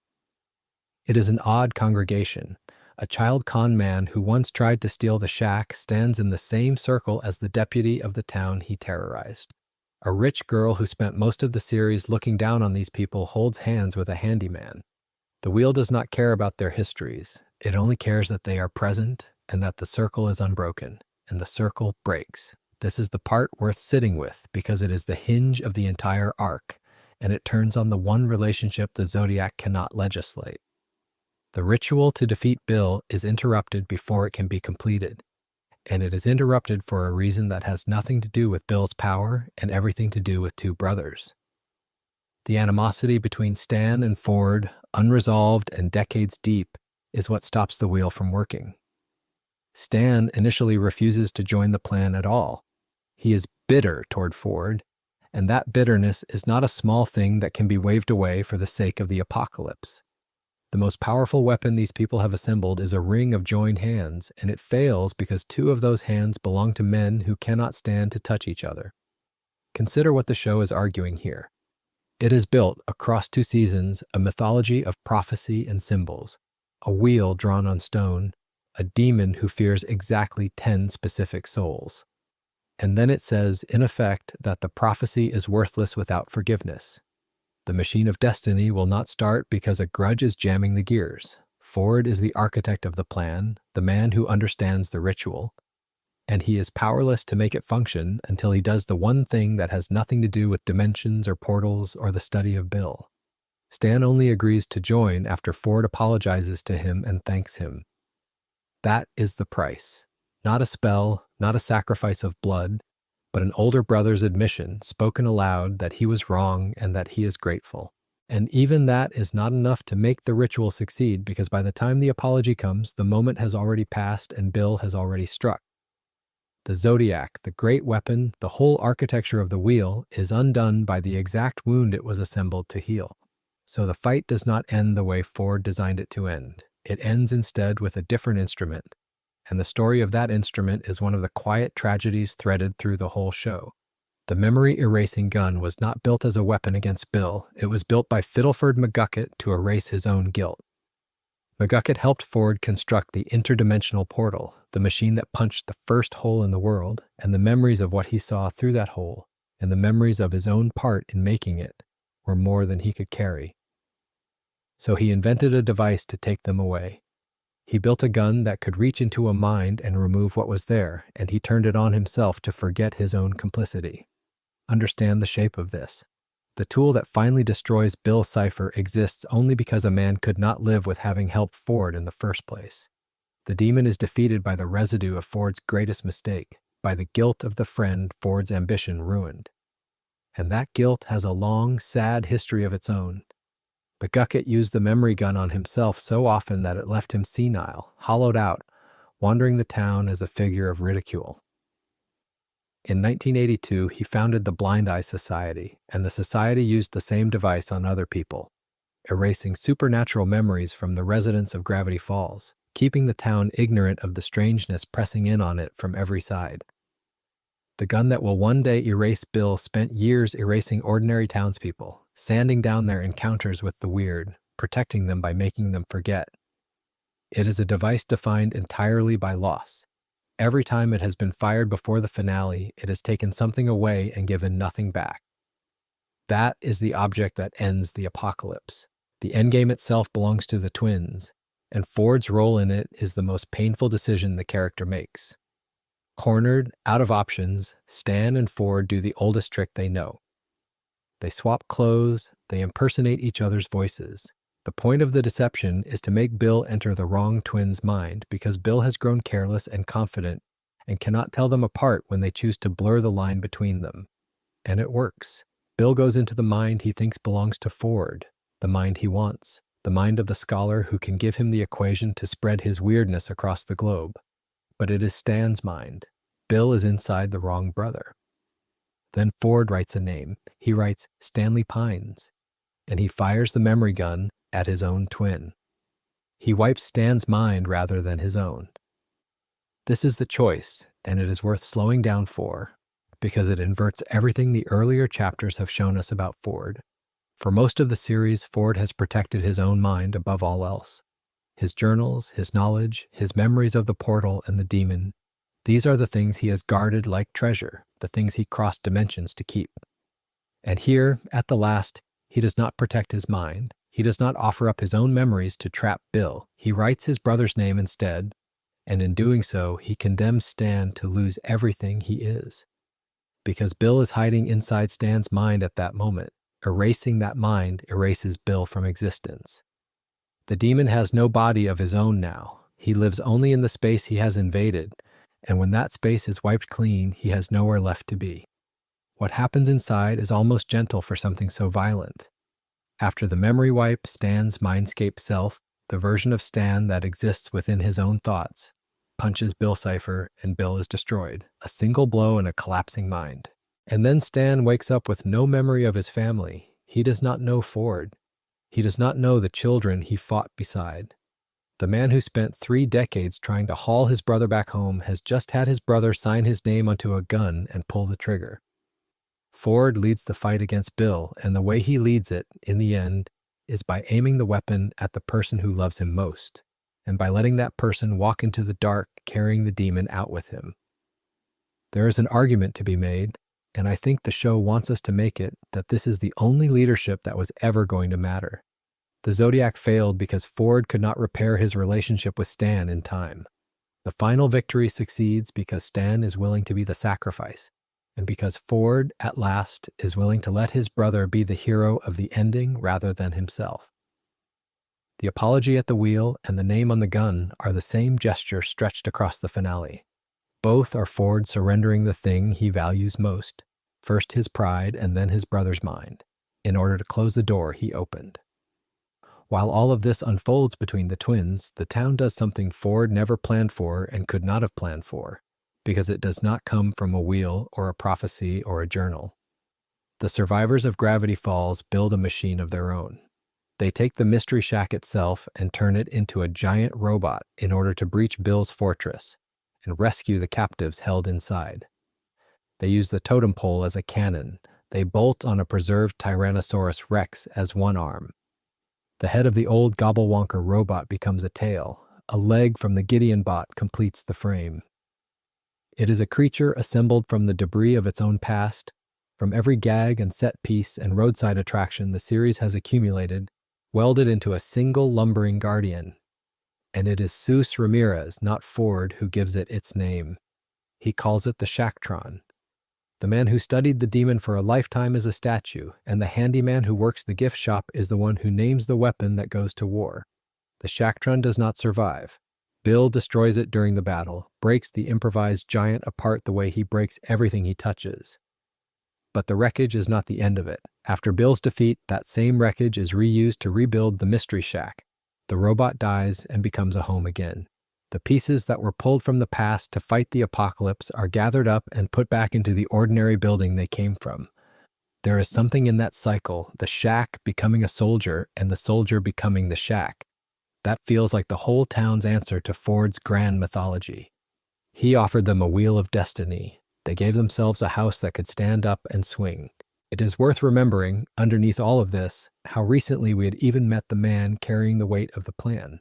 A: It is an odd congregation. A child con man who once tried to steal the shack stands in the same circle as the deputy of the town he terrorized. A rich girl who spent most of the series looking down on these people holds hands with a handyman. The wheel does not care about their histories. It only cares that they are present and that the circle is unbroken, and the circle breaks. This is the part worth sitting with because it is the hinge of the entire arc, and it turns on the one relationship the Zodiac cannot legislate. The ritual to defeat Bill is interrupted before it can be completed, and it is interrupted for a reason that has nothing to do with Bill's power and everything to do with 2 brothers. The animosity between Stan and Ford, unresolved and decades deep, is what stops the wheel from working. Stan initially refuses to join the plan at all. He is bitter toward Ford, and that bitterness is not a small thing that can be waved away for the sake of the apocalypse. The most powerful weapon these people have assembled is a ring of joined hands, and it fails because two of those hands belong to men who cannot stand to touch each other. Consider what the show is arguing here. It has built, across 2 seasons, a mythology of prophecy and symbols, a wheel drawn on stone, a demon who fears exactly 10 specific souls. And then it says, in effect, that the prophecy is worthless without forgiveness. The machine of destiny will not start because a grudge is jamming the gears. Ford is the architect of the plan, the man who understands the ritual, and he is powerless to make it function until he does the one thing that has nothing to do with dimensions or portals or the study of Bill. Stan only agrees to join after Ford apologizes to him and thanks him. That is the price. Not a spell, not a sacrifice of blood, but an older brother's admission, spoken aloud, that he was wrong and that he is grateful. And even that is not enough to make the ritual succeed, because by the time the apology comes, the moment has already passed and Bill has already struck. The Zodiac, the great weapon, the whole architecture of the wheel, is undone by the exact wound it was assembled to heal. So the fight does not end the way Ford designed it to end. It ends instead with a different instrument. And the story of that instrument is one of the quiet tragedies threaded through the whole show. The memory-erasing gun was not built as a weapon against Bill. It was built by Fiddleford McGucket to erase his own guilt. McGucket helped Ford construct the interdimensional portal, the machine that punched the first hole in the world, and the memories of what he saw through that hole, and the memories of his own part in making it, were more than he could carry. So he invented a device to take them away. He built a gun that could reach into a mind and remove what was there, and he turned it on himself to forget his own complicity. Understand the shape of this. The tool that finally destroys Bill's Cipher exists only because a man could not live with having helped Ford in the first place. The demon is defeated by the residue of Ford's greatest mistake, by the guilt of the friend Ford's ambition ruined. And that guilt has a long, sad history of its own. McGucket used the memory gun on himself so often that it left him senile, hollowed out, wandering the town as a figure of ridicule. In 1982, he founded the Blind Eye Society, and the society used the same device on other people, erasing supernatural memories from the residents of Gravity Falls, keeping the town ignorant of the strangeness pressing in on it from every side. The gun that will one day erase Bill spent years erasing ordinary townspeople, sanding down their encounters with the weird, protecting them by making them forget. It is a device defined entirely by loss. Every time it has been fired before the finale, it has taken something away and given nothing back. That is the object that ends the apocalypse. The endgame itself belongs to the twins, and Ford's role in it is the most painful decision the character makes. Cornered, out of options, Stan and Ford do the oldest trick they know. They swap clothes, they impersonate each other's voices. The point of the deception is to make Bill enter the wrong twin's mind, because Bill has grown careless and confident and cannot tell them apart when they choose to blur the line between them. And it works. Bill goes into the mind he thinks belongs to Ford, the mind he wants, the mind of the scholar who can give him the equation to spread his weirdness across the globe. But it is Stan's mind. Bill is inside the wrong brother. Then Ford writes a name. He writes Stanley Pines, and he fires the memory gun at his own twin. He wipes Stan's mind rather than his own. This is the choice, and it is worth slowing down for, because it inverts everything the earlier chapters have shown us about Ford. For most of the series, Ford has protected his own mind above all else. His journals, his knowledge, his memories of the portal and the demon, these are the things he has guarded like treasure, the things he crossed dimensions to keep. And here, at the last, he does not protect his mind. He does not offer up his own memories to trap Bill. He writes his brother's name instead, and in doing so, he condemns Stan to lose everything he is. Because Bill is hiding inside Stan's mind at that moment. Erasing that mind erases Bill from existence. The demon has no body of his own now. He lives only in the space he has invaded, and when that space is wiped clean, he has nowhere left to be. What happens inside is almost gentle for something so violent. After the memory wipe, Stan's mindscape self, the version of Stan that exists within his own thoughts, punches Bill Cipher and Bill is destroyed, a single blow and a collapsing mind. And then Stan wakes up with no memory of his family. He does not know Ford. He does not know the children he fought beside. The man who spent 3 decades trying to haul his brother back home has just had his brother sign his name onto a gun and pull the trigger. Ford leads the fight against Bill, and the way he leads it, in the end, is by aiming the weapon at the person who loves him most, and by letting that person walk into the dark, carrying the demon out with him. There is an argument to be made, and I think the show wants us to make it, that this is the only leadership that was ever going to matter. The Zodiac failed because Ford could not repair his relationship with Stan in time. The final victory succeeds because Stan is willing to be the sacrifice, and because Ford, at last, is willing to let his brother be the hero of the ending rather than himself. The apology at the wheel and the name on the gun are the same gesture stretched across the finale. Both are Ford surrendering the thing he values most, first his pride and then his brother's mind, in order to close the door he opened. While all of this unfolds between the twins, the town does something Ford never planned for and could not have planned for, because it does not come from a wheel or a prophecy or a journal. The survivors of Gravity Falls build a machine of their own. They take the Mystery Shack itself and turn it into a giant robot in order to breach Bill's fortress and rescue the captives held inside. They use the totem pole as a cannon. They bolt on a preserved Tyrannosaurus Rex as one arm. The head of the old Gobblewonker robot becomes a tail. A leg from the Gideon bot completes the frame. It is a creature assembled from the debris of its own past. From every gag and set piece and roadside attraction the series has accumulated, welded into a single lumbering guardian. And it is Seuss Ramirez, not Ford, who gives it its name. He calls it the Shacktron. The man who studied the demon for a lifetime is a statue, and the handyman who works the gift shop is the one who names the weapon that goes to war. The Shacktron does not survive. Bill destroys it during the battle, breaks the improvised giant apart the way he breaks everything he touches. But the wreckage is not the end of it. After Bill's defeat, that same wreckage is reused to rebuild the Mystery Shack. The robot dies and becomes a home again. The pieces that were pulled from the past to fight the apocalypse are gathered up and put back into the ordinary building they came from. There is something in that cycle, the shack becoming a soldier and the soldier becoming the shack. That feels like the whole town's answer to Ford's grand mythology. He offered them a wheel of destiny. They gave themselves a house that could stand up and swing. It is worth remembering, underneath all of this, how recently we had even met the man carrying the weight of the plan.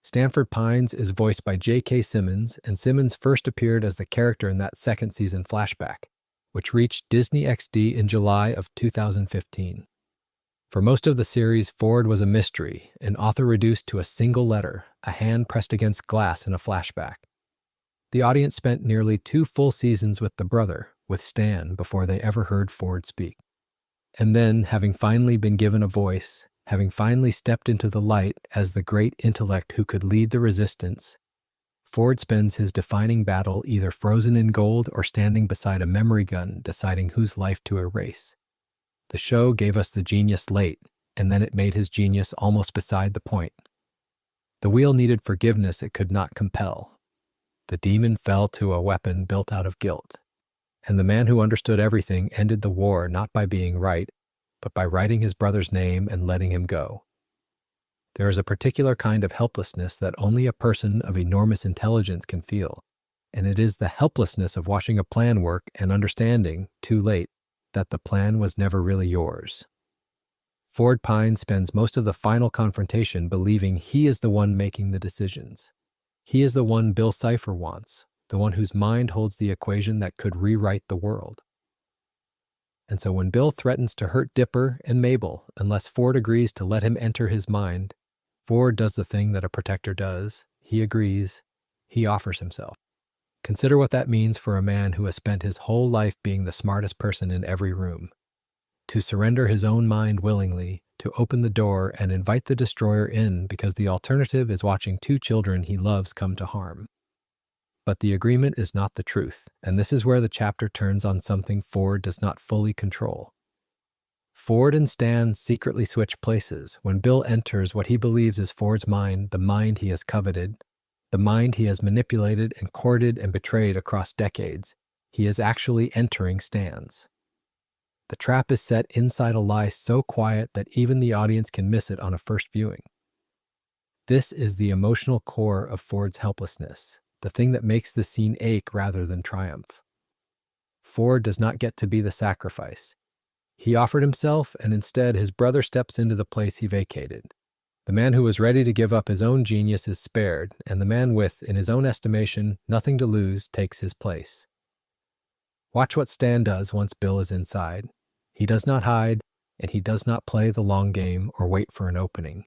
A: Stanford Pines is voiced by J.K. Simmons, and Simmons first appeared as the character in that second season flashback, which reached Disney XD in July of 2015. For most of the series, Ford was a mystery, an author reduced to a single letter, a hand pressed against glass in a flashback. The audience spent nearly 2 full seasons with the brother, with Stan, before they ever heard Ford speak. And then, having finally been given a voice, having finally stepped into the light as the great intellect who could lead the resistance, Ford spends his defining battle either frozen in gold or standing beside a memory gun deciding whose life to erase. The show gave us the genius late, and then it made his genius almost beside the point. The wheel needed forgiveness it could not compel. The demon fell to a weapon built out of guilt. And the man who understood everything ended the war not by being right, but by writing his brother's name and letting him go. There is a particular kind of helplessness that only a person of enormous intelligence can feel, and it is the helplessness of watching a plan work and understanding, too late, that the plan was never really yours. Ford Pine spends most of the final confrontation believing he is the one making the decisions. He is the one Bill Cipher wants, the one whose mind holds the equation that could rewrite the world. And so when Bill threatens to hurt Dipper and Mabel unless Ford agrees to let him enter his mind, Ford does the thing that a protector does. He agrees. He offers himself. Consider what that means for a man who has spent his whole life being the smartest person in every room. To surrender his own mind willingly, to open the door and invite the destroyer in because the alternative is watching 2 children he loves come to harm. But the agreement is not the truth, and this is where the chapter turns on something Ford does not fully control. Ford and Stan secretly switch places when Bill enters what he believes is Ford's mind, the mind he has coveted, the mind he has manipulated and courted and betrayed across decades. He is actually entering Stan's. The trap is set inside a lie so quiet that even the audience can miss it on a first viewing. This is the emotional core of Ford's helplessness, the thing that makes the scene ache rather than triumph. Ford does not get to be the sacrifice. He offered himself, and instead his brother steps into the place he vacated. The man who was ready to give up his own genius is spared, and the man with, in his own estimation, nothing to lose takes his place. Watch what Stan does once Bill is inside. He does not hide, and he does not play the long game or wait for an opening.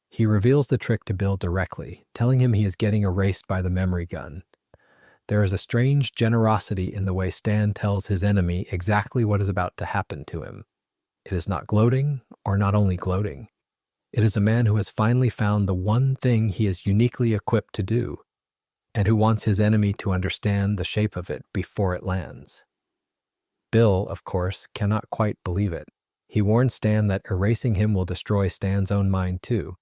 A: He reveals the trick to Bill directly, telling him he is getting erased by the memory gun. There is a strange generosity in the way Stan tells his enemy exactly what is about to happen to him. It is not gloating, or not only gloating. It is a man who has finally found the one thing he is uniquely equipped to do, and who wants his enemy to understand the shape of it before it lands. Bill, of course, cannot quite believe it. He warns Stan that erasing him will destroy Stan's own mind too,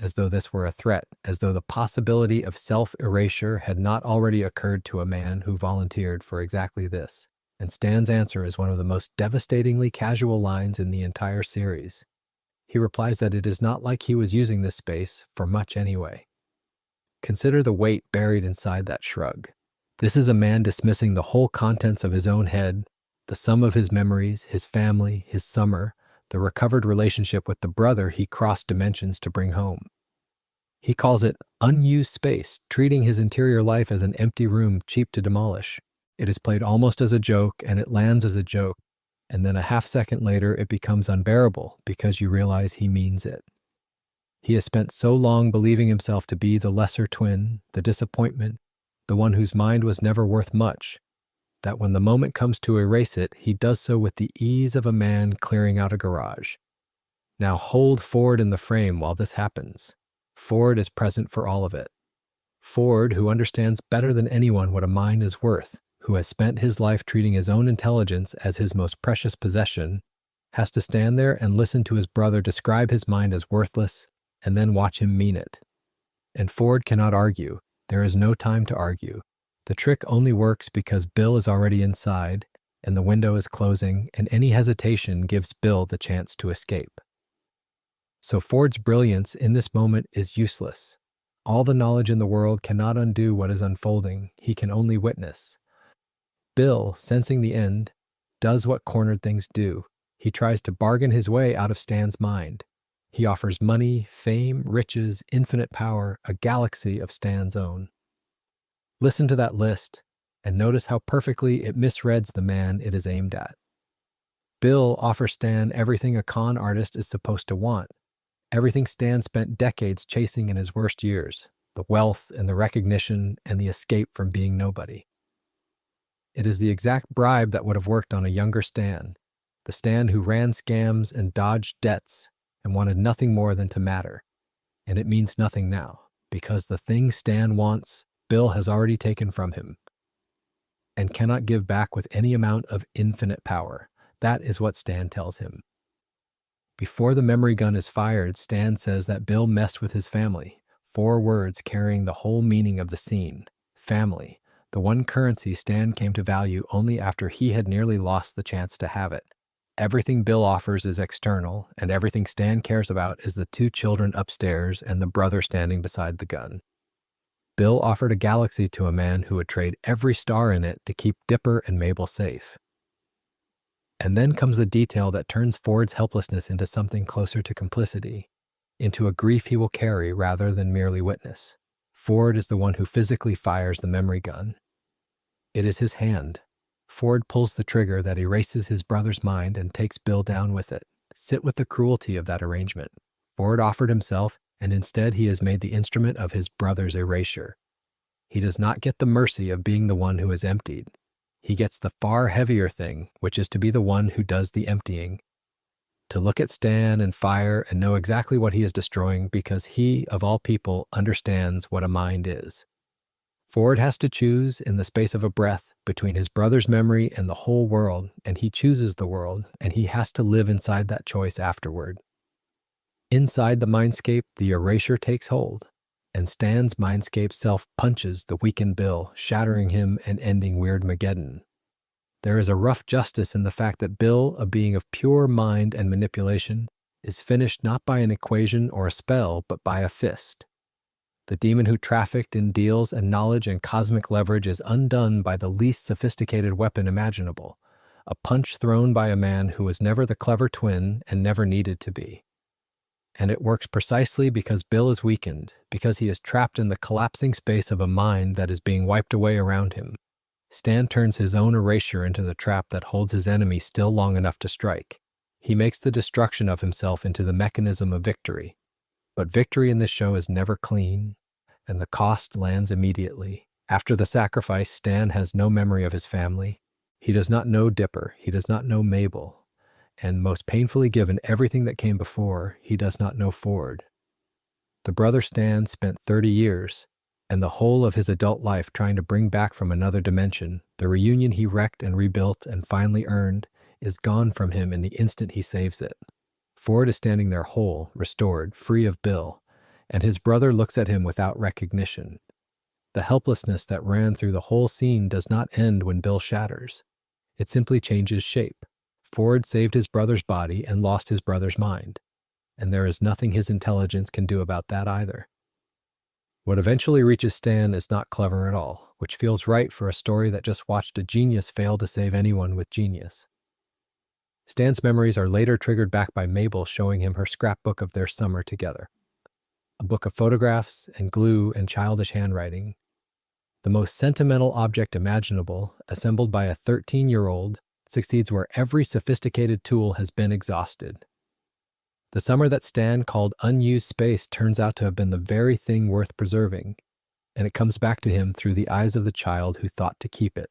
A: as though this were a threat, as though the possibility of self-erasure had not already occurred to a man who volunteered for exactly this. And Stan's answer is one of the most devastatingly casual lines in the entire series. He replies that it is not like he was using this space for much anyway. Consider the weight buried inside that shrug. This is a man dismissing the whole contents of his own head, the sum of his memories, his family, his summer, the recovered relationship with the brother he crossed dimensions to bring home. He calls it unused space, treating his interior life as an empty room cheap to demolish. It is played almost as a joke, and it lands as a joke, and then a half second later it becomes unbearable because you realize he means it. He has spent so long believing himself to be the lesser twin, the disappointment, the one whose mind was never worth much, that when the moment comes to erase it, he does so with the ease of a man clearing out a garage. Now hold Ford in the frame while this happens. Ford is present for all of it. Ford, who understands better than anyone what a mind is worth, who has spent his life treating his own intelligence as his most precious possession, has to stand there and listen to his brother describe his mind as worthless and then watch him mean it. And Ford cannot argue. There is no time to argue. The trick only works because Bill is already inside, and the window is closing, and any hesitation gives Bill the chance to escape. So Ford's brilliance in this moment is useless. All the knowledge in the world cannot undo what is unfolding. He can only witness. Bill, sensing the end, does what cornered things do. He tries to bargain his way out of Stan's mind. He offers money, fame, riches, infinite power, a galaxy of Stan's own. Listen to that list, and notice how perfectly it misreads the man it is aimed at. Bill offers Stan everything a con artist is supposed to want, everything Stan spent decades chasing in his worst years, the wealth and the recognition and the escape from being nobody. It is the exact bribe that would have worked on a younger Stan, the Stan who ran scams and dodged debts and wanted nothing more than to matter. And it means nothing now, because the thing Stan wants, Bill has already taken from him, and cannot give back with any amount of infinite power. That is what Stan tells him. Before the memory gun is fired, Stan says that Bill messed with his family. 4 words carrying the whole meaning of the scene. Family, the one currency Stan came to value only after he had nearly lost the chance to have it. Everything Bill offers is external, and everything Stan cares about is the 2 children upstairs and the brother standing beside the gun. Bill offered a galaxy to a man who would trade every star in it to keep Dipper and Mabel safe. And then comes the detail that turns Ford's helplessness into something closer to complicity, into a grief he will carry rather than merely witness. Ford is the one who physically fires the memory gun. It is his hand. Ford pulls the trigger that erases his brother's mind and takes Bill down with it. Sit with the cruelty of that arrangement. Ford offered himself, and instead he is made the instrument of his brother's erasure. He does not get the mercy of being the one who is emptied. He gets the far heavier thing, which is to be the one who does the emptying. To look at Stan and fire and know exactly what he is destroying because he, of all people, understands what a mind is. Ford has to choose, in the space of a breath, between his brother's memory and the whole world, and he chooses the world, and he has to live inside that choice afterward. Inside the mindscape, the erasure takes hold, and Stan's mindscape self punches the weakened Bill, shattering him and ending Weirdmageddon. There is a rough justice in the fact that Bill, a being of pure mind and manipulation, is finished not by an equation or a spell, but by a fist. The demon who trafficked in deals and knowledge and cosmic leverage is undone by the least sophisticated weapon imaginable, a punch thrown by a man who was never the clever twin and never needed to be. And it works precisely because Bill is weakened, because he is trapped in the collapsing space of a mind that is being wiped away around him. Stan turns his own erasure into the trap that holds his enemy still long enough to strike. He makes the destruction of himself into the mechanism of victory. But victory in this show is never clean, and the cost lands immediately. After the sacrifice, Stan has no memory of his family. He does not know Dipper. He does not know Mabel. And most painfully given everything that came before, he does not know Ford. The brother Stan spent 30 years, and the whole of his adult life trying to bring back from another dimension, the reunion he wrecked and rebuilt and finally earned, is gone from him in the instant he saves it. Ford is standing there whole, restored, free of Bill, and his brother looks at him without recognition. The helplessness that ran through the whole scene does not end when Bill shatters. It simply changes shape. Ford saved his brother's body and lost his brother's mind, and there is nothing his intelligence can do about that either. What eventually reaches Stan is not clever at all, which feels right for a story that just watched a genius fail to save anyone with genius. Stan's memories are later triggered back by Mabel showing him her scrapbook of their summer together. A book of photographs and glue and childish handwriting. The most sentimental object imaginable, assembled by a 13-year-old, succeeds where every sophisticated tool has been exhausted. The summer that Stan called unused space turns out to have been the very thing worth preserving, and it comes back to him through the eyes of the child who thought to keep it.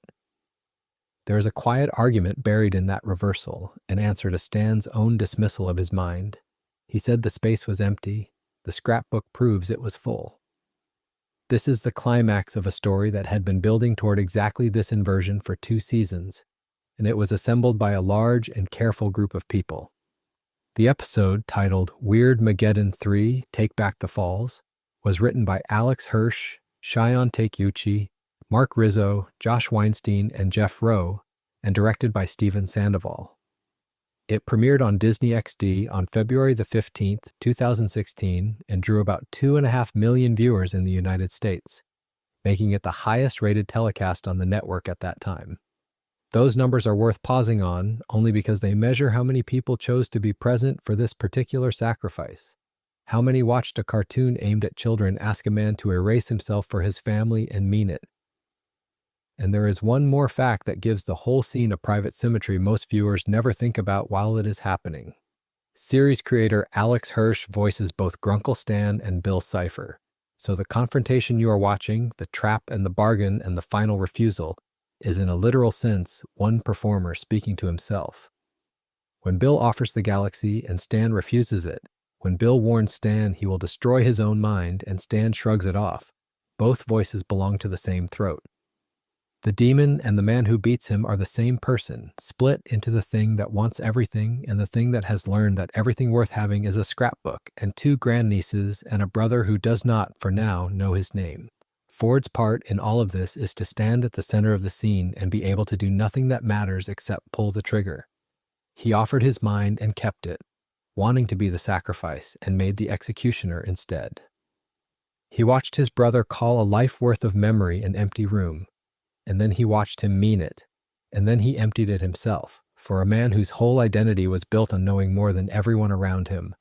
A: There is a quiet argument buried in that reversal, an answer to Stan's own dismissal of his mind. He said the space was empty. The scrapbook proves it was full. This is the climax of a story that had been building toward exactly this inversion for 2 seasons, and it was assembled by a large and careful group of people. The episode, titled Weirdmageddon 3, Take Back the Falls, was written by Alex Hirsch, Shion Takeuchi, Mark Rizzo, Josh Weinstein, and Jeff Rowe, and directed by Steven Sandoval. It premiered on Disney XD on February the 15th, 2016, and drew about 2.5 million viewers in the United States, making it the highest-rated telecast on the network at that time. Those numbers are worth pausing on, only because they measure how many people chose to be present for this particular sacrifice. How many watched a cartoon aimed at children ask a man to erase himself for his family and mean it? And there is one more fact that gives the whole scene a private symmetry most viewers never think about while it is happening. Series creator Alex Hirsch voices both Grunkle Stan and Bill Cipher, so the confrontation you are watching, the trap and the bargain and the final refusal, is in a literal sense one performer speaking to himself. When Bill offers the galaxy and Stan refuses it, when Bill warns Stan he will destroy his own mind and Stan shrugs it off, both voices belong to the same throat. The demon and the man who beats him are the same person, split into the thing that wants everything and the thing that has learned that everything worth having is a scrapbook and 2 grandnieces and a brother who does not, for now, know his name. Ford's part in all of this is to stand at the center of the scene and be able to do nothing that matters except pull the trigger. He offered his mind and kept it, wanting to be the sacrifice, and made the executioner instead. He watched his brother call a life worth of memory an empty room, and then he watched him mean it, and then he emptied it himself. For a man whose whole identity was built on knowing more than everyone around him,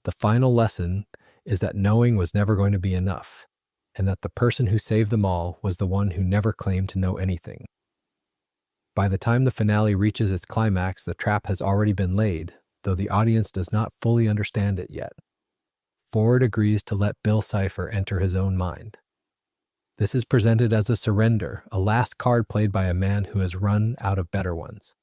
A: the final lesson is that knowing was never going to be enough, and that the person who saved them all was the one who never claimed to know anything. By the time the finale reaches its climax, the trap has already been laid, though the audience does not fully understand it yet. Ford agrees to let Bill Cipher enter his own mind. This is presented as a surrender, a last card played by a man who has run out of better ones.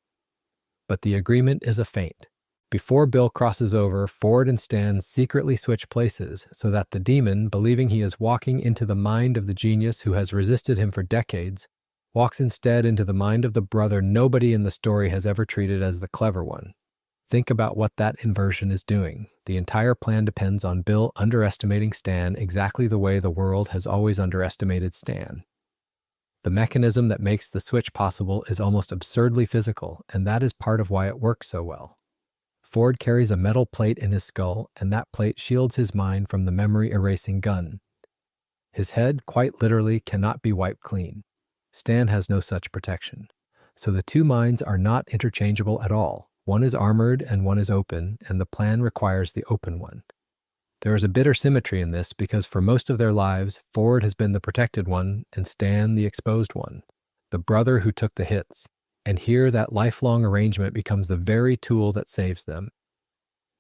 A: But the agreement is a feint. Before Bill crosses over, Ford and Stan secretly switch places so that the demon, believing he is walking into the mind of the genius who has resisted him for decades, walks instead into the mind of the brother nobody in the story has ever treated as the clever one. Think about what that inversion is doing. The entire plan depends on Bill underestimating Stan exactly the way the world has always underestimated Stan. The mechanism that makes the switch possible is almost absurdly physical, and that is part of why it works so well. Ford carries a metal plate in his skull, and that plate shields his mind from the memory-erasing gun. His head, quite literally, cannot be wiped clean. Stan has no such protection. So the two minds are not interchangeable at all. One is armored and one is open, and the plan requires the open one. There is a bitter symmetry in this because for most of their lives, Ford has been the protected one and Stan the exposed one, the brother who took the hits. And here that lifelong arrangement becomes the very tool that saves them.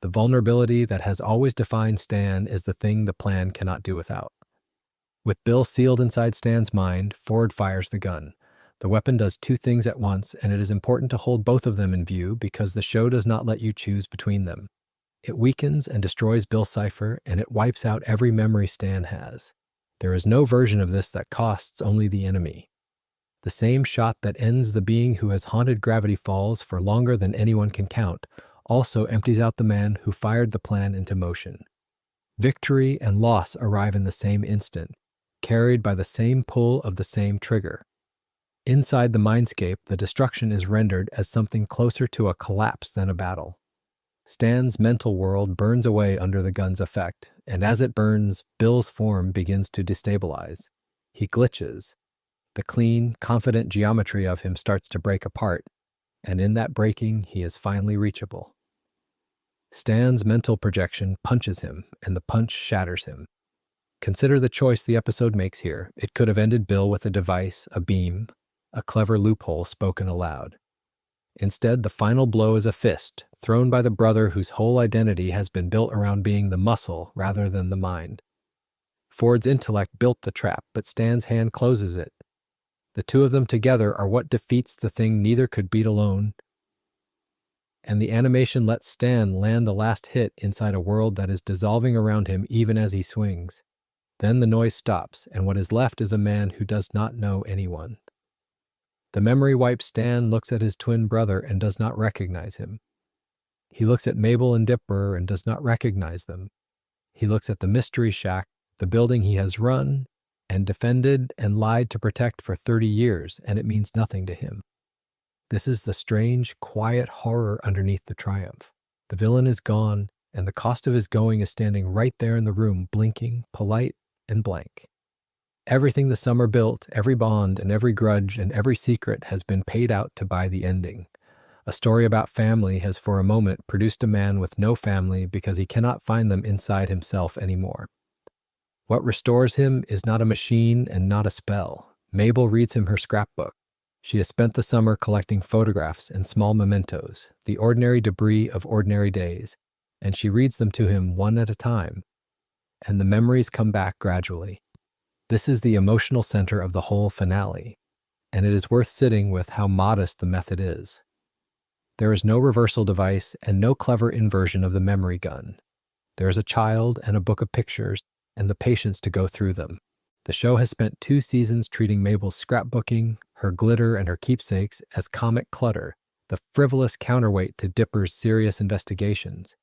A: The vulnerability that has always defined Stan is the thing the plan cannot do without. With Bill sealed inside Stan's mind, Ford fires the gun. The weapon does two things at once, and it is important to hold both of them in view because the show does not let you choose between them. It weakens and destroys Bill's Cipher, and it wipes out every memory Stan has. There is no version of this that costs only the enemy. The same shot that ends the being who has haunted Gravity Falls for longer than anyone can count also empties out the man who fired the plan into motion. Victory and loss arrive in the same instant, carried by the same pull of the same trigger. Inside the mindscape, the destruction is rendered as something closer to a collapse than a battle. Stan's mental world burns away under the gun's effect, and as it burns, Bill's form begins to destabilize. He glitches. The clean, confident geometry of him starts to break apart, and in that breaking, he is finally reachable. Stan's mental projection punches him, and the punch shatters him. Consider the choice the episode makes here. It could have ended Bill with a device, a beam, a clever loophole spoken aloud. Instead, the final blow is a fist, thrown by the brother whose whole identity has been built around being the muscle rather than the mind. Ford's intellect built the trap, but Stan's hand closes it. The two of them together are what defeats the thing neither could beat alone. And the animation lets Stan land the last hit inside a world that is dissolving around him even as he swings. Then the noise stops, and what is left is a man who does not know anyone. The memory-wiped Stan looks at his twin brother and does not recognize him. He looks at Mabel and Dipper and does not recognize them. He looks at the Mystery Shack, the building he has run and defended and lied to protect for 30 years, and it means nothing to him. This is the strange, quiet horror underneath the triumph. The villain is gone, and the cost of his going is standing right there in the room, blinking, polite, and blank. Everything the summer built, every bond and every grudge and every secret has been paid out to buy the ending. A story about family has for a moment produced a man with no family because he cannot find them inside himself anymore. What restores him is not a machine and not a spell. Mabel reads him her scrapbook. She has spent the summer collecting photographs and small mementos, the ordinary debris of ordinary days, and she reads them to him one at a time, and the memories come back gradually. This is the emotional center of the whole finale, and it is worth sitting with how modest the method is. There is no reversal device and no clever inversion of the memory gun. There is a child and a book of pictures and the patience to go through them. The show has spent 2 seasons treating Mabel's scrapbooking, her glitter, and her keepsakes as comic clutter, the frivolous counterweight to Dipper's serious investigations.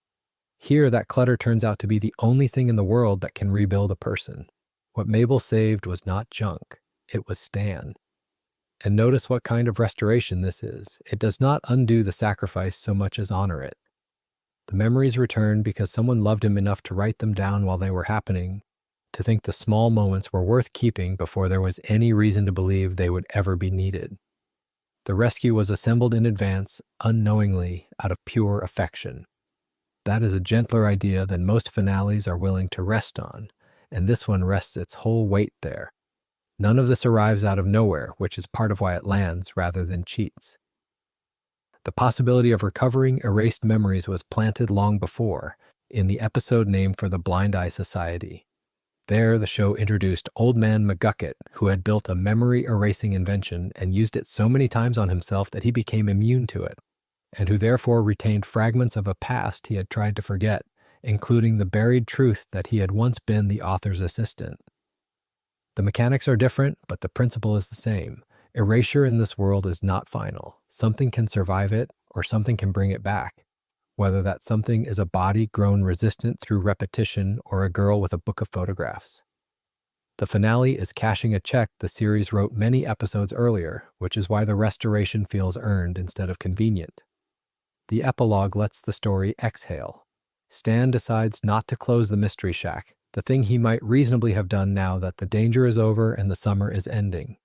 A: Here, that clutter turns out to be the only thing in the world that can rebuild a person. What Mabel saved was not junk, it was Stan. And notice what kind of restoration this is. It does not undo the sacrifice so much as honor it. The memories return because someone loved him enough to write them down while they were happening, to think the small moments were worth keeping before there was any reason to believe they would ever be needed. The rescue was assembled in advance, unknowingly, out of pure affection. That is a gentler idea than most finales are willing to rest on, and this one rests its whole weight there. None of this arrives out of nowhere, which is part of why it lands rather than cheats. The possibility of recovering erased memories was planted long before, in the episode named for the Blind Eye Society. There, the show introduced Old Man McGucket, who had built a memory-erasing invention and used it so many times on himself that he became immune to it. and who therefore retained fragments of a past he had tried to forget, including the buried truth that he had once been the author's assistant. The mechanics are different, but the principle is the same. Erasure in this world is not final. Something can survive it, or something can bring it back, whether that something is a body grown resistant through repetition or a girl with a book of photographs. The finale is cashing a check the series wrote many episodes earlier, which is why the restoration feels earned instead of convenient. The epilogue lets the story exhale. Stan decides not to close the Mystery Shack, the thing he might reasonably have done now that the danger is over and the summer is ending.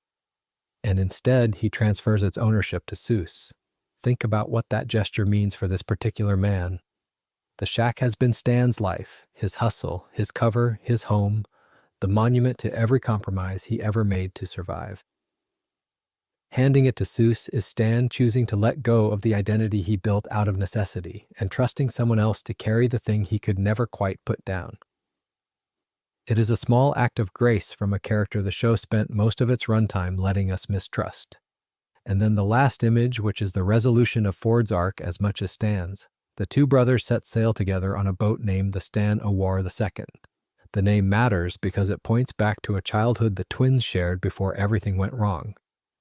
A: And instead, he transfers its ownership to Seuss. Think about what that gesture means for this particular man. The shack has been Stan's life, his hustle, his cover, his home, the monument to every compromise he ever made to survive. Handing it to Seuss is Stan choosing to let go of the identity he built out of necessity and trusting someone else to carry the thing he could never quite put down. It is a small act of grace from a character the show spent most of its runtime letting us mistrust. And then the last image, which is the resolution of Ford's arc as much as Stan's. The two brothers set sail together on a boat named the Stan O'War II. The name matters because it points back to a childhood the twins shared before everything went wrong.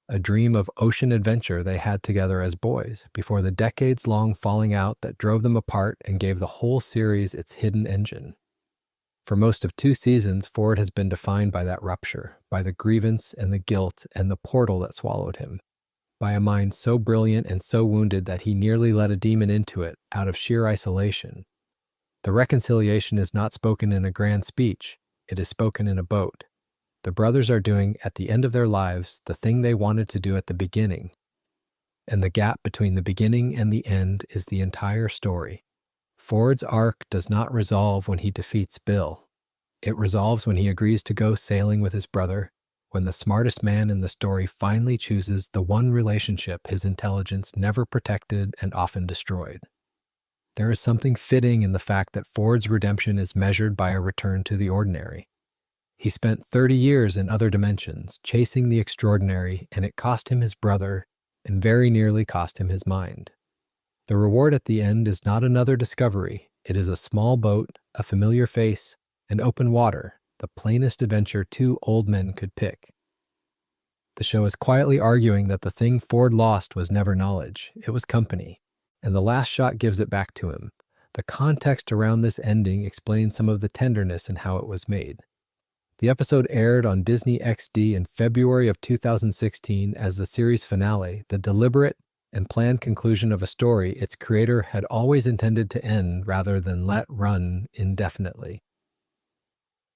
A: A dream of ocean adventure they had together as boys, before the decades-long falling out that drove them apart and gave the whole series its hidden engine. For most of 2 seasons, Ford has been defined by that rupture, by the grievance and the guilt and the portal that swallowed him, by a mind so brilliant and so wounded that he nearly let a demon into it out of sheer isolation. The reconciliation is not spoken in a grand speech, it is spoken in a boat. The brothers are doing, at the end of their lives, the thing they wanted to do at the beginning. And the gap between the beginning and the end is the entire story. Ford's arc does not resolve when he defeats Bill. It resolves when he agrees to go sailing with his brother, when the smartest man in the story finally chooses the one relationship his intelligence never protected and often destroyed. There is something fitting in the fact that Ford's redemption is measured by a return to the ordinary. He spent 30 years in other dimensions, chasing the extraordinary, and it cost him his brother, and very nearly cost him his mind. The reward at the end is not another discovery. It is a small boat, a familiar face, and open water, the plainest adventure 2 old men could pick. The show is quietly arguing that the thing Ford lost was never knowledge, it was company, and the last shot gives it back to him. The context around this ending explains some of the tenderness in how it was made. The episode aired on Disney XD in February of 2016 as the series finale, the deliberate and planned conclusion of a story its creator had always intended to end rather than let run indefinitely.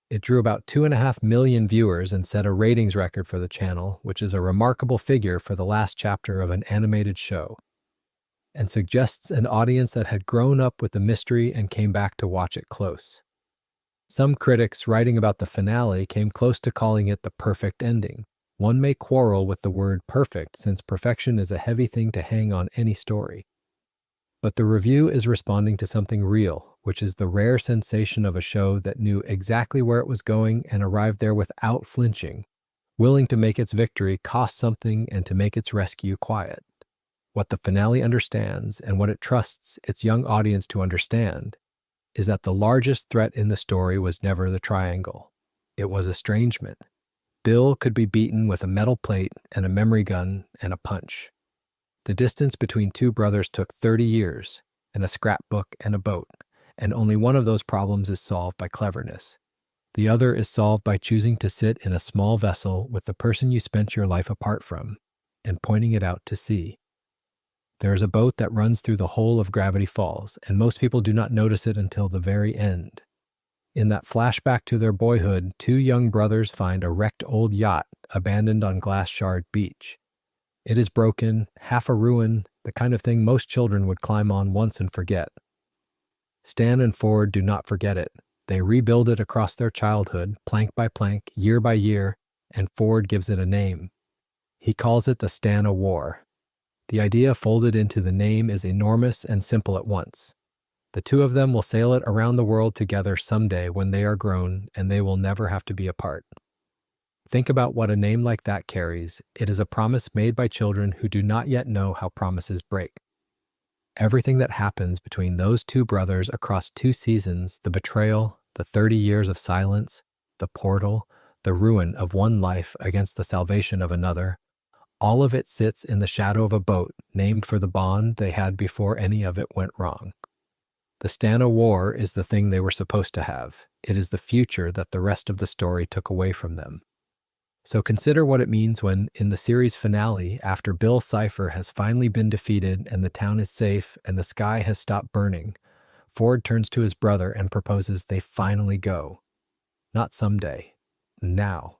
A: It drew about 2.5 million viewers and set a ratings record for the channel, which is a remarkable figure for the last chapter of an animated show, and suggests an audience that had grown up with the mystery and came back to watch it close. Some critics writing about the finale came close to calling it the perfect ending. One may quarrel with the word perfect since perfection is a heavy thing to hang on any story. But the review is responding to something real, which is the rare sensation of a show that knew exactly where it was going and arrived there without flinching, willing to make its victory cost something and to make its rescue quiet. What the finale understands, and what it trusts its young audience to understand, is that the largest threat in the story was never the triangle. It was estrangement. Bill could be beaten with a metal plate and a memory gun and a punch. The distance between 2 brothers took 30 years, and a scrapbook and a boat, and only one of those problems is solved by cleverness. The other is solved by choosing to sit in a small vessel with the person you spent your life apart from, and pointing it out to sea. There is a boat that runs through the whole of Gravity Falls, and most people do not notice it until the very end. In that flashback to their boyhood, 2 young brothers find a wrecked old yacht abandoned on Glass Shard Beach. It is broken, half a ruin, the kind of thing most children would climb on once and forget. Stan and Ford do not forget it. They rebuild it across their childhood, plank by plank, year by year, and Ford gives it a name. He calls it the Stan O'War. The idea folded into the name is enormous and simple at once. The 2 of them will sail it around the world together someday when they are grown, and they will never have to be apart. Think about what a name like that carries. It is a promise made by children who do not yet know how promises break. everything that happens between those two brothers across 2 seasons, the betrayal, the 30 years of silence, the portal, the ruin of one life against the salvation of another, all of it sits in the shadow of a boat named for the bond they had before any of it went wrong. The Stanna War is the thing they were supposed to have. It is the future that the rest of the story took away from them. So consider what it means when, in the series finale, after Bill Cipher has finally been defeated and the town is safe and the sky has stopped burning, Ford turns to his brother and proposes they finally go. Not someday. Now.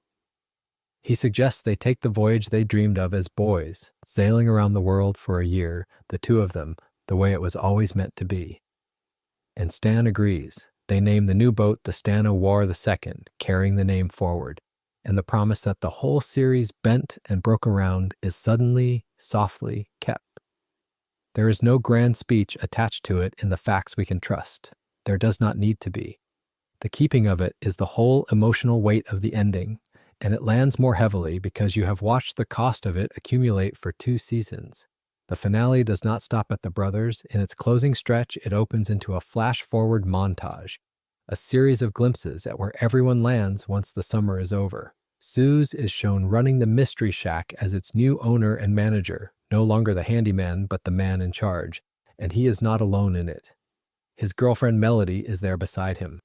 A: He suggests they take the voyage they dreamed of as boys, sailing around the world for a year, the two of them, the way it was always meant to be. And Stan agrees. They name the new boat the Stanna War II, carrying the name forward, and the promise that the whole series bent and broke around is suddenly, softly kept. There is no grand speech attached to it in the facts we can trust. There does not need to be. The keeping of it is the whole emotional weight of the ending, and it lands more heavily because you have watched the cost of it accumulate for 2 seasons. The finale does not stop at the brothers. In its closing stretch, it opens into a flash-forward montage, a series of glimpses at where everyone lands once the summer is over. Suze is shown running the Mystery Shack as its new owner and manager, no longer the handyman but the man in charge, and he is not alone in it. His girlfriend Melody is there beside him.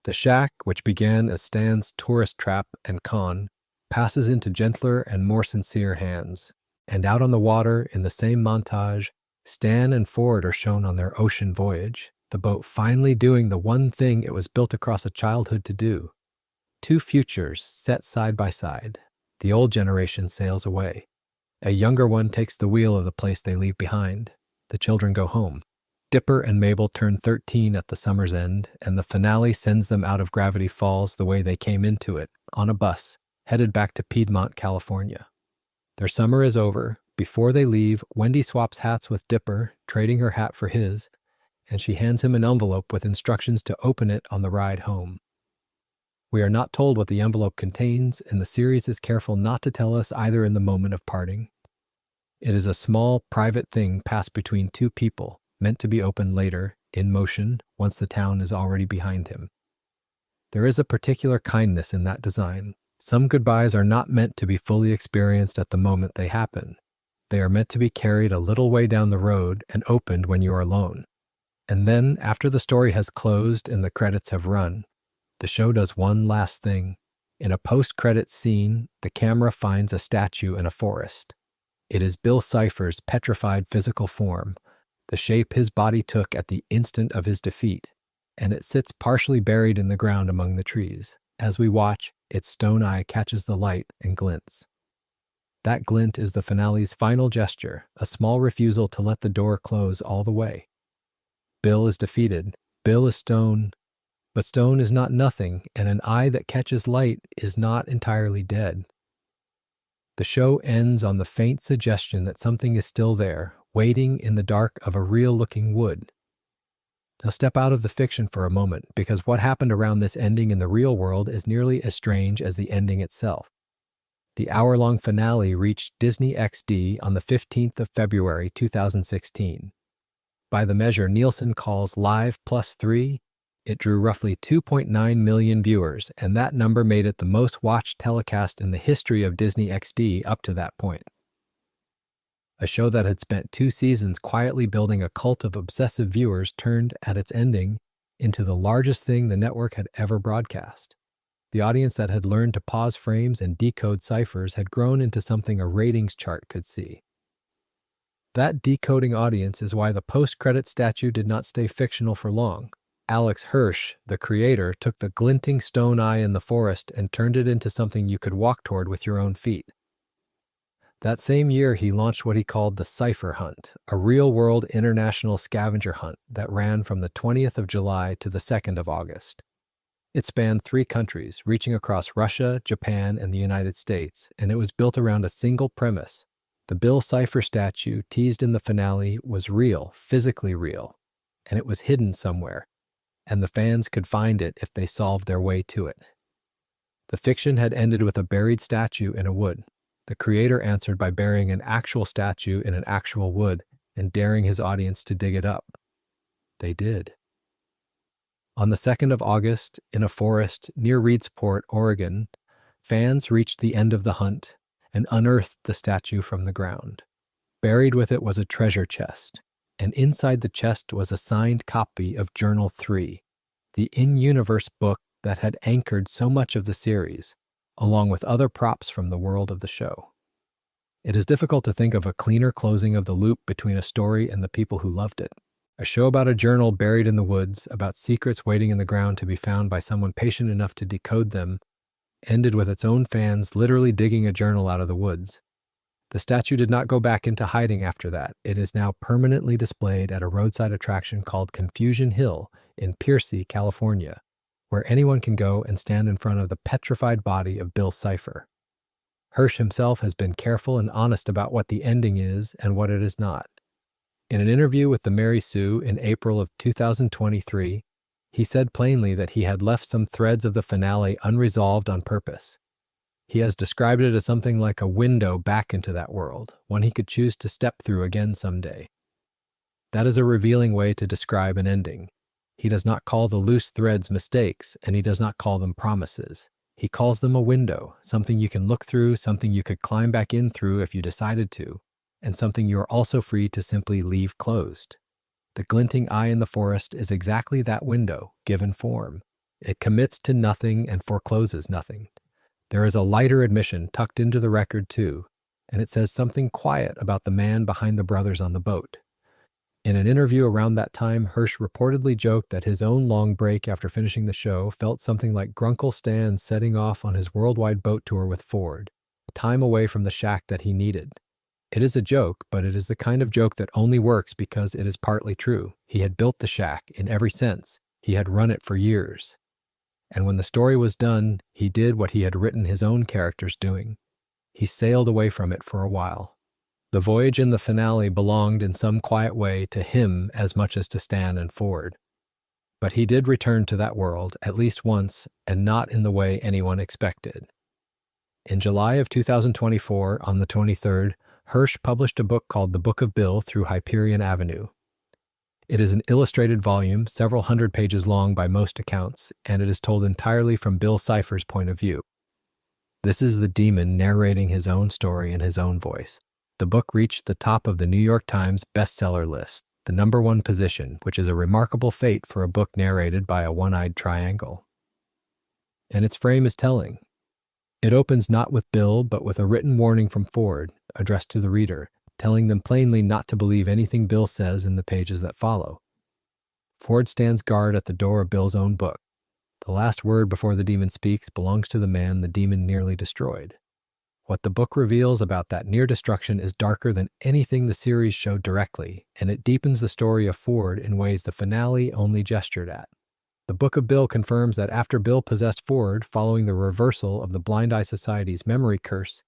A: The shack, which began as Stan's tourist trap and con, passes into gentler and more sincere hands. And out on the water, in the same montage, Stan and Ford are shown on their ocean voyage, the boat finally doing the one thing it was built across a childhood to do. 2 futures set side by side. The old generation sails away. A younger one takes the wheel of the place they leave behind. The children go home. Dipper and Mabel turn 13 at the summer's end, and the finale sends them out of Gravity Falls the way they came into it, on a bus, headed back to Piedmont, California. Their summer is over. Before they leave, Wendy swaps hats with Dipper, trading her hat for his, and she hands him an envelope with instructions to open it on the ride home. We are not told what the envelope contains, and the series is careful not to tell us either in the moment of parting. It is a small, private thing passed between 2 people, meant to be opened later, in motion, once the town is already behind him. There is a particular kindness in that design. Some goodbyes are not meant to be fully experienced at the moment they happen. They are meant to be carried a little way down the road and opened when you are alone. And then, after the story has closed and the credits have run, the show does one last thing. In a post-credits scene, the camera finds a statue in a forest. It is Bill Cipher's petrified physical form, the shape his body took at the instant of his defeat, and it sits partially buried in the ground among the trees. As we watch, its stone eye catches the light and glints. That glint is the finale's final gesture, a small refusal to let the door close all the way. Bill is defeated. Bill is stone. But stone is not nothing, and an eye that catches light is not entirely dead. The show ends on the faint suggestion that something is still there, waiting in the dark of a real-looking wood. Now step out of the fiction for a moment, because what happened around this ending in the real world is nearly as strange as the ending itself. The hour-long finale reached Disney XD on the 15th of February 2016. By the measure Nielsen calls Live +3, it drew roughly 2.9 million viewers, and that number made it the most watched telecast in the history of Disney XD up to that point. A show that had spent 2 seasons quietly building a cult of obsessive viewers turned, at its ending, into the largest thing the network had ever broadcast. The audience that had learned to pause frames and decode ciphers had grown into something a ratings chart could see. That decoding audience is why the post-credit statue did not stay fictional for long. Alex Hirsch, the creator, took the glinting stone eye in the forest and turned it into something you could walk toward with your own feet. That same year, he launched what he called the Cipher Hunt, a real-world international scavenger hunt that ran from the 20th of July to the 2nd of August. It spanned 3 countries, reaching across Russia, Japan, and the United States, and it was built around a single premise. The Bill Cipher statue teased in the finale was real, physically real, and it was hidden somewhere, and the fans could find it if they solved their way to it. The fiction had ended with a buried statue in a wood. The creator answered by burying an actual statue in an actual wood, and daring his audience to dig it up. They did. On the 2nd of August, in a forest near Reedsport, Oregon, fans reached the end of the hunt and unearthed the statue from the ground. Buried with it was a treasure chest, and inside the chest was a signed copy of Journal 3, the in-universe book that had anchored so much of the series, along with other props from the world of the show. It is difficult to think of a cleaner closing of the loop between a story and the people who loved it. A show about a journal buried in the woods, about secrets waiting in the ground to be found by someone patient enough to decode them, ended with its own fans literally digging a journal out of the woods. The statue did not go back into hiding after that. It is now permanently displayed at a roadside attraction called Confusion Hill in Piercy, California, where anyone can go and stand in front of the petrified body of Bill Cipher. Hirsch himself has been careful and honest about what the ending is and what it is not. In an interview with the Mary Sue in April of 2023, he said plainly that he had left some threads of the finale unresolved on purpose. He has described it as something like a window back into that world, one he could choose to step through again someday. That is a revealing way to describe an ending. He does not call the loose threads mistakes, and he does not call them promises. He calls them a window, something you can look through, something you could climb back in through if you decided to, and something you are also free to simply leave closed. The glinting eye in the forest is exactly that window, given form. It commits to nothing and forecloses nothing. There is a lighter admission tucked into the record too, and it says something quiet about the man behind the brothers on the boat. In an interview around that time, Hirsch reportedly joked that his own long break after finishing the show felt something like Grunkle Stan setting off on his worldwide boat tour with Ford, time away from the shack that he needed. It is a joke, but it is the kind of joke that only works because it is partly true. He had built the shack in every sense. He had run it for years. And when the story was done, he did what he had written his own characters doing. He sailed away from it for a while. The voyage in the finale belonged in some quiet way to him as much as to Stan and Ford. But he did return to that world at least once, and not in the way anyone expected. In July of 2024, on the 23rd, Hirsch published a book called The Book of Bill through Hyperion Avenue. It is an illustrated volume, several hundred pages long by most accounts, and it is told entirely from Bill Cipher's point of view. This is the demon narrating his own story in his own voice. The book reached the top of the New York Times bestseller list, the #1 position, which is a remarkable fate for a book narrated by a one-eyed triangle. And its frame is telling. It opens not with Bill, but with a written warning from Ford, addressed to the reader, telling them plainly not to believe anything Bill says in the pages that follow. Ford stands guard at the door of Bill's own book. The last word before the demon speaks belongs to the man the demon nearly destroyed. What the book reveals about that near destruction is darker than anything the series showed directly, and it deepens the story of Ford in ways the finale only gestured at. The Book of Bill confirms that after Bill possessed Ford, following the reversal of the Blind Eye Society's memory curse,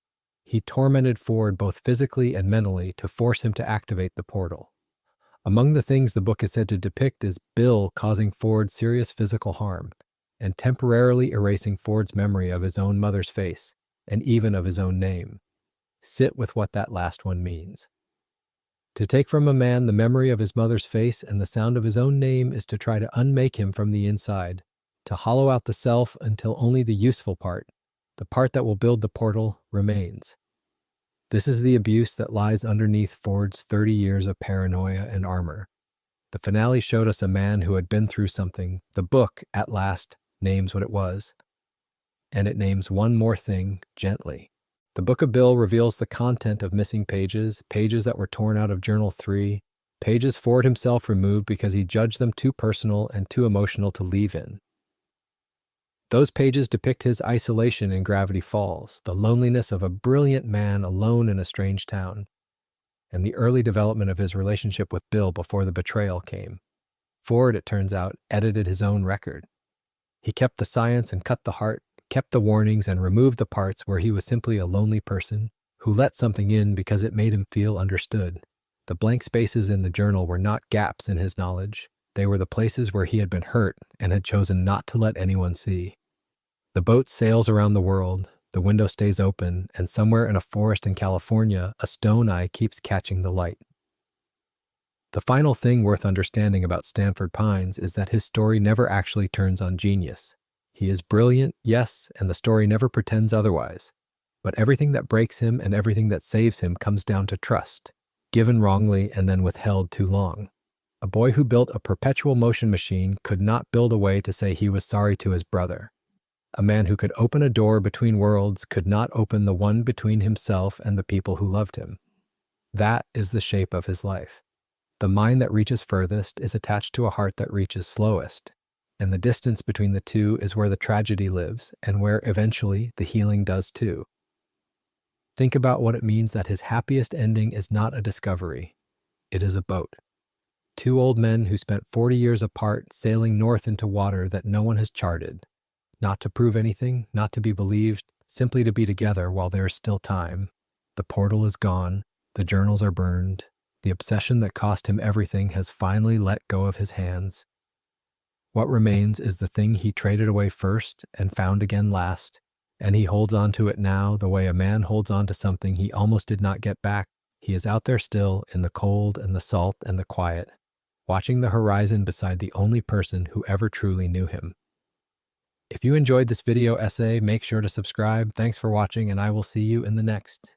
A: he tormented Ford both physically and mentally to force him to activate the portal. Among the things the book is said to depict is Bill causing Ford serious physical harm and temporarily erasing Ford's memory of his own mother's face and even of his own name. Sit with what that last one means. To take from a man the memory of his mother's face and the sound of his own name is to try to unmake him from the inside, to hollow out the self until only the useful part, the part that will build the portal, remains. This is the abuse that lies underneath Ford's 30 years of paranoia and armor. The finale showed us a man who had been through something. The book, at last, names what it was. And it names one more thing, gently. The Book of Bill reveals the content of missing pages, pages that were torn out of Journal 3, pages Ford himself removed because he judged them too personal and too emotional to leave in. Those pages depict his isolation in Gravity Falls, the loneliness of a brilliant man alone in a strange town, and the early development of his relationship with Bill before the betrayal came. Ford, it turns out, edited his own record. He kept the science and cut the heart, kept the warnings and removed the parts where he was simply a lonely person who let something in because it made him feel understood. The blank spaces in the journal were not gaps in his knowledge. They were the places where he had been hurt and had chosen not to let anyone see. The boat sails around the world, the window stays open, and somewhere in a forest in California, a stone eye keeps catching the light. The final thing worth understanding about Stanford Pines is that his story never actually turns on genius. He is brilliant, yes, and the story never pretends otherwise. But everything that breaks him and everything that saves him comes down to trust, given wrongly and then withheld too long. A boy who built a perpetual motion machine could not build a way to say he was sorry to his brother. A man who could open a door between worlds could not open the one between himself and the people who loved him. That is the shape of his life. The mind that reaches furthest is attached to a heart that reaches slowest, and the distance between the two is where the tragedy lives and where eventually the healing does too. Think about what it means that his happiest ending is not a discovery. It is a boat. Two old men who spent 40 years apart sailing north into water that no one has charted. Not to prove anything, not to be believed, simply to be together while there is still time. The portal is gone, the journals are burned, the obsession that cost him everything has finally let go of his hands. What remains is the thing he traded away first and found again last, and he holds on to it now the way a man holds on to something he almost did not get back. He is out there still in the cold and the salt and the quiet, watching the horizon beside the only person who ever truly knew him. If you enjoyed this video essay, make sure to subscribe. Thanks for watching, and I will see you in the next.